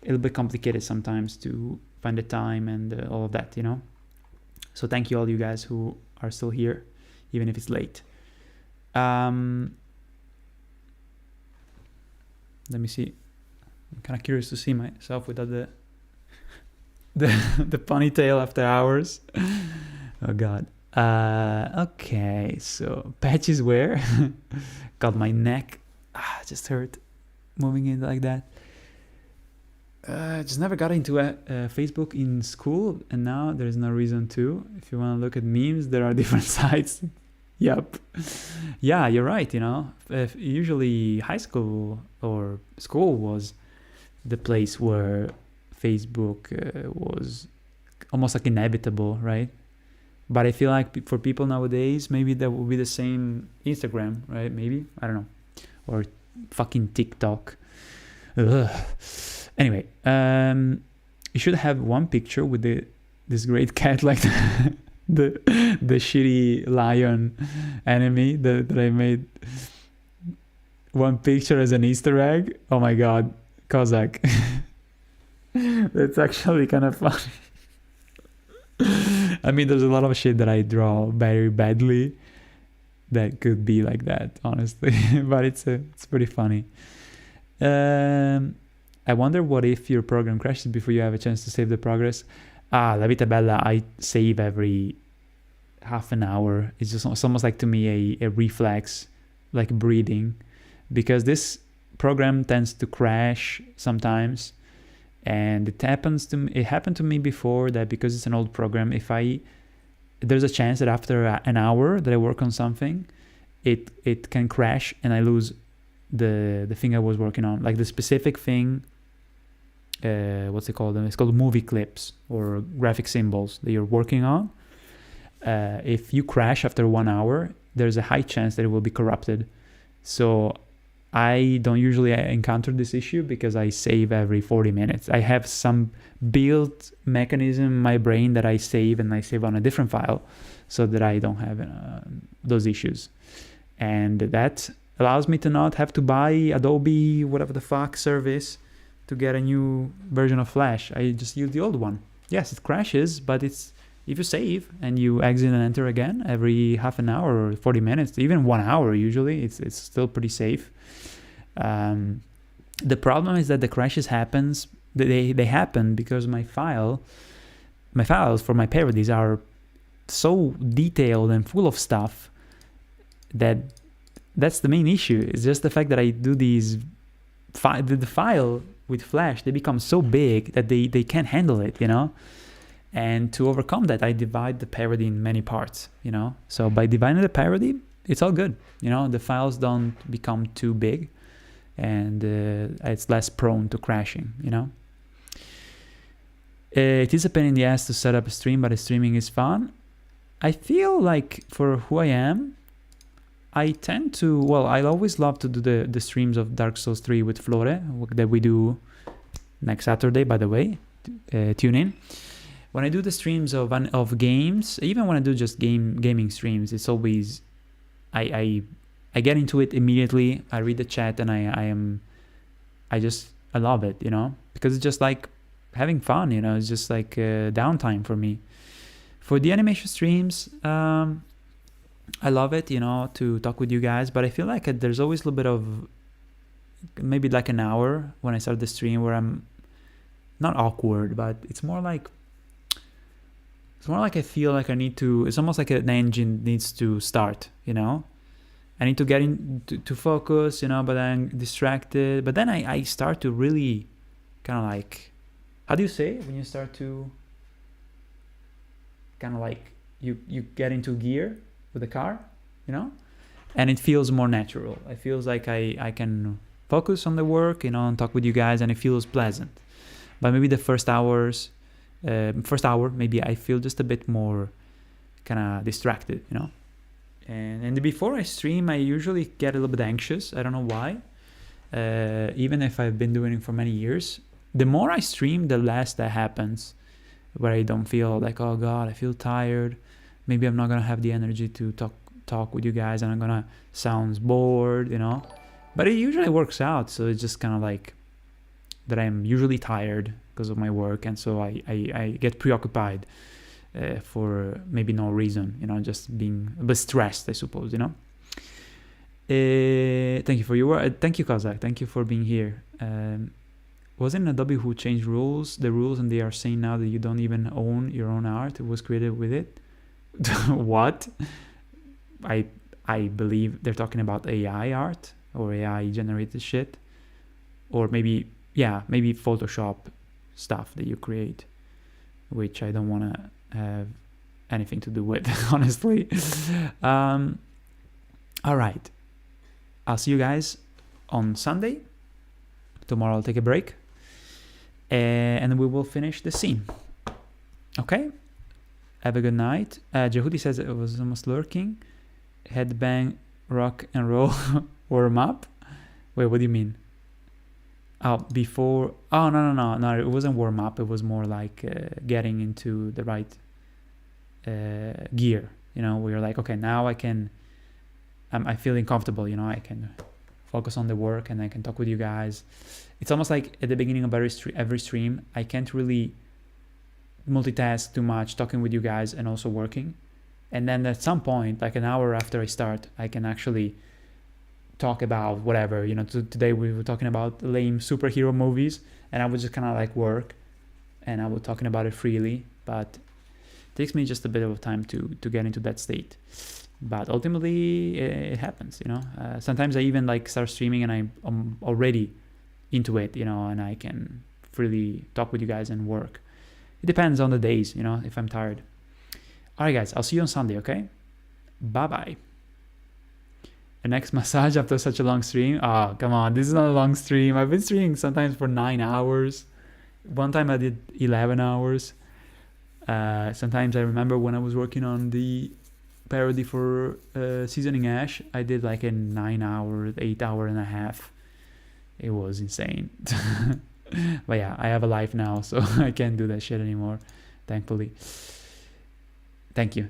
little bit complicated sometimes to find the time and all of that, you know. So thank you all you guys who are still here, even if it's late. Let me see. I'm kind of curious to see myself without the ponytail after hours. Oh God. Okay, so patches where? God, my neck just hurt moving it like that. Just never got into Facebook in school, and now there's no reason to. If you want to look at memes, there are different sites. Yep. Yeah, you're right, you know. Usually high school or school was the place where Facebook was almost like inevitable, right? But I feel like for people nowadays, maybe that will be the same Instagram, right? Maybe, I don't know. Or fucking TikTok. Ugh. Anyway, you should have one picture with this great cat, like the shitty lion enemy that I made. One picture as an Easter egg. Oh my God, Kozak. That's actually kind of funny. I mean, there's a lot of shit that I draw very badly that could be like that, honestly. But it's pretty funny. I wonder what if your program crashes before you have a chance to save the progress. La Vita Bella, I save every half an hour. It's almost like to me a reflex, like breathing, because this program tends to crash sometimes. And it happened to me before that, because it's an old program, there's a chance that after an hour that I work on something, it can crash and I lose the thing I was working on, like the specific thing. What's it called? It's called movie clips or graphic symbols that you're working on. If you crash after 1 hour, there's a high chance that it will be corrupted. So I don't usually encounter this issue because I save every 40 minutes. I have some built mechanism in my brain that I save, and I save on a different file so that I don't have those issues. And that allows me to not have to buy Adobe whatever the fuck service to get a new version of Flash. I just use the old one. Yes, it crashes, but it's, if you save and you exit and enter again every half an hour or 40 minutes, even 1 hour usually, it's still pretty safe. The problem is that the crashes they happen because my files for my parodies are so detailed and full of stuff that's the main issue. It's just the fact that I do these the file with Flash, they become so big that they can't handle it, you know. And to overcome that, I divide the parody in many parts, you know. So by dividing the parody, it's all good, you know. The files don't become too big, and it's less prone to crashing, you know. It is a pain in the ass to set up a stream, but streaming is fun. I feel like for who I am, I tend to, well, I always love to do the streams of Dark Souls 3 with Flore that we do next Saturday, by the way. Tune in. When I do the streams of games, even when I do just gaming streams, it's always, I get into it immediately. I read the chat and I love it, you know, because it's just like having fun, you know. It's just like downtime for me. For the animation streams, I love it, you know, to talk with you guys, but I feel like there's always a little bit of, maybe like an hour when I start the stream where I'm not awkward, but it's more like I feel like I need to, it's almost like an engine needs to start, you know. I need to get in to focus, you know, but I'm distracted. But then I start to really kind of like, how do you say when you start to kind of like you get into gear with the car, you know, and it feels more natural. It feels like I can focus on the work, you know, and talk with you guys, and it feels pleasant. But maybe the first hour, maybe I feel just a bit more kind of distracted, you know. And before I stream, I usually get a little bit anxious. I don't know why. Even if I've been doing it for many years, the more I stream, the less that happens, where I don't feel like, oh God, I feel tired. Maybe I'm not gonna have the energy to talk with you guys, and I'm gonna sound bored, you know. But it usually works out. So it's just kind of like that I'm usually tired because of my work, and so I get preoccupied for maybe no reason, you know, just being a bit stressed, I suppose, you know. Thank you for your word. Thank you, Kazakh. Thank you for being here. Wasn't Adobe who changed the rules, and they are saying now that you don't even own your own art? It was created with it. What? I believe they're talking about AI art or AI generated shit, or maybe Photoshop stuff that you create, which I don't want to have anything to do with, honestly. All right, I'll see you guys on Sunday. Tomorrow I'll take a break, and we will finish the scene. Okay, have a good night. Jehudi says it was almost lurking. Headbang, rock and roll, warm up. Wait, what do you mean? Oh, before. Oh, no. It wasn't warm up. It was more like getting into the right gear. You know, where you're like, okay, now I'm feeling comfortable. You know, I can focus on the work and I can talk with you guys. It's almost like at the beginning of every stream, I can't really multitask too much, talking with you guys and also working. And then at some point, like an hour after I start, I can actually talk about whatever, you know. Today we were talking about lame superhero movies, and I would just kind of like work, and I was talking about it freely, but it takes me just a bit of time to get into that state. But ultimately it happens, you know. Sometimes I even like start streaming and I'm already into it, you know, and I can freely talk with you guys and work. It depends on the days, you know, if I'm tired. All right, guys, I'll see you on Sunday, okay? Bye-bye. The next massage after such a long stream? Oh, come on, this is not a long stream. I've been streaming sometimes for 9 hours. One time I did 11 hours. Sometimes I remember when I was working on the parody for Seasoning Ash, I did like a 9 hour, 8 hour and a half. It was insane. But yeah, I have a life now, so I can't do that shit anymore, thankfully. Thank you.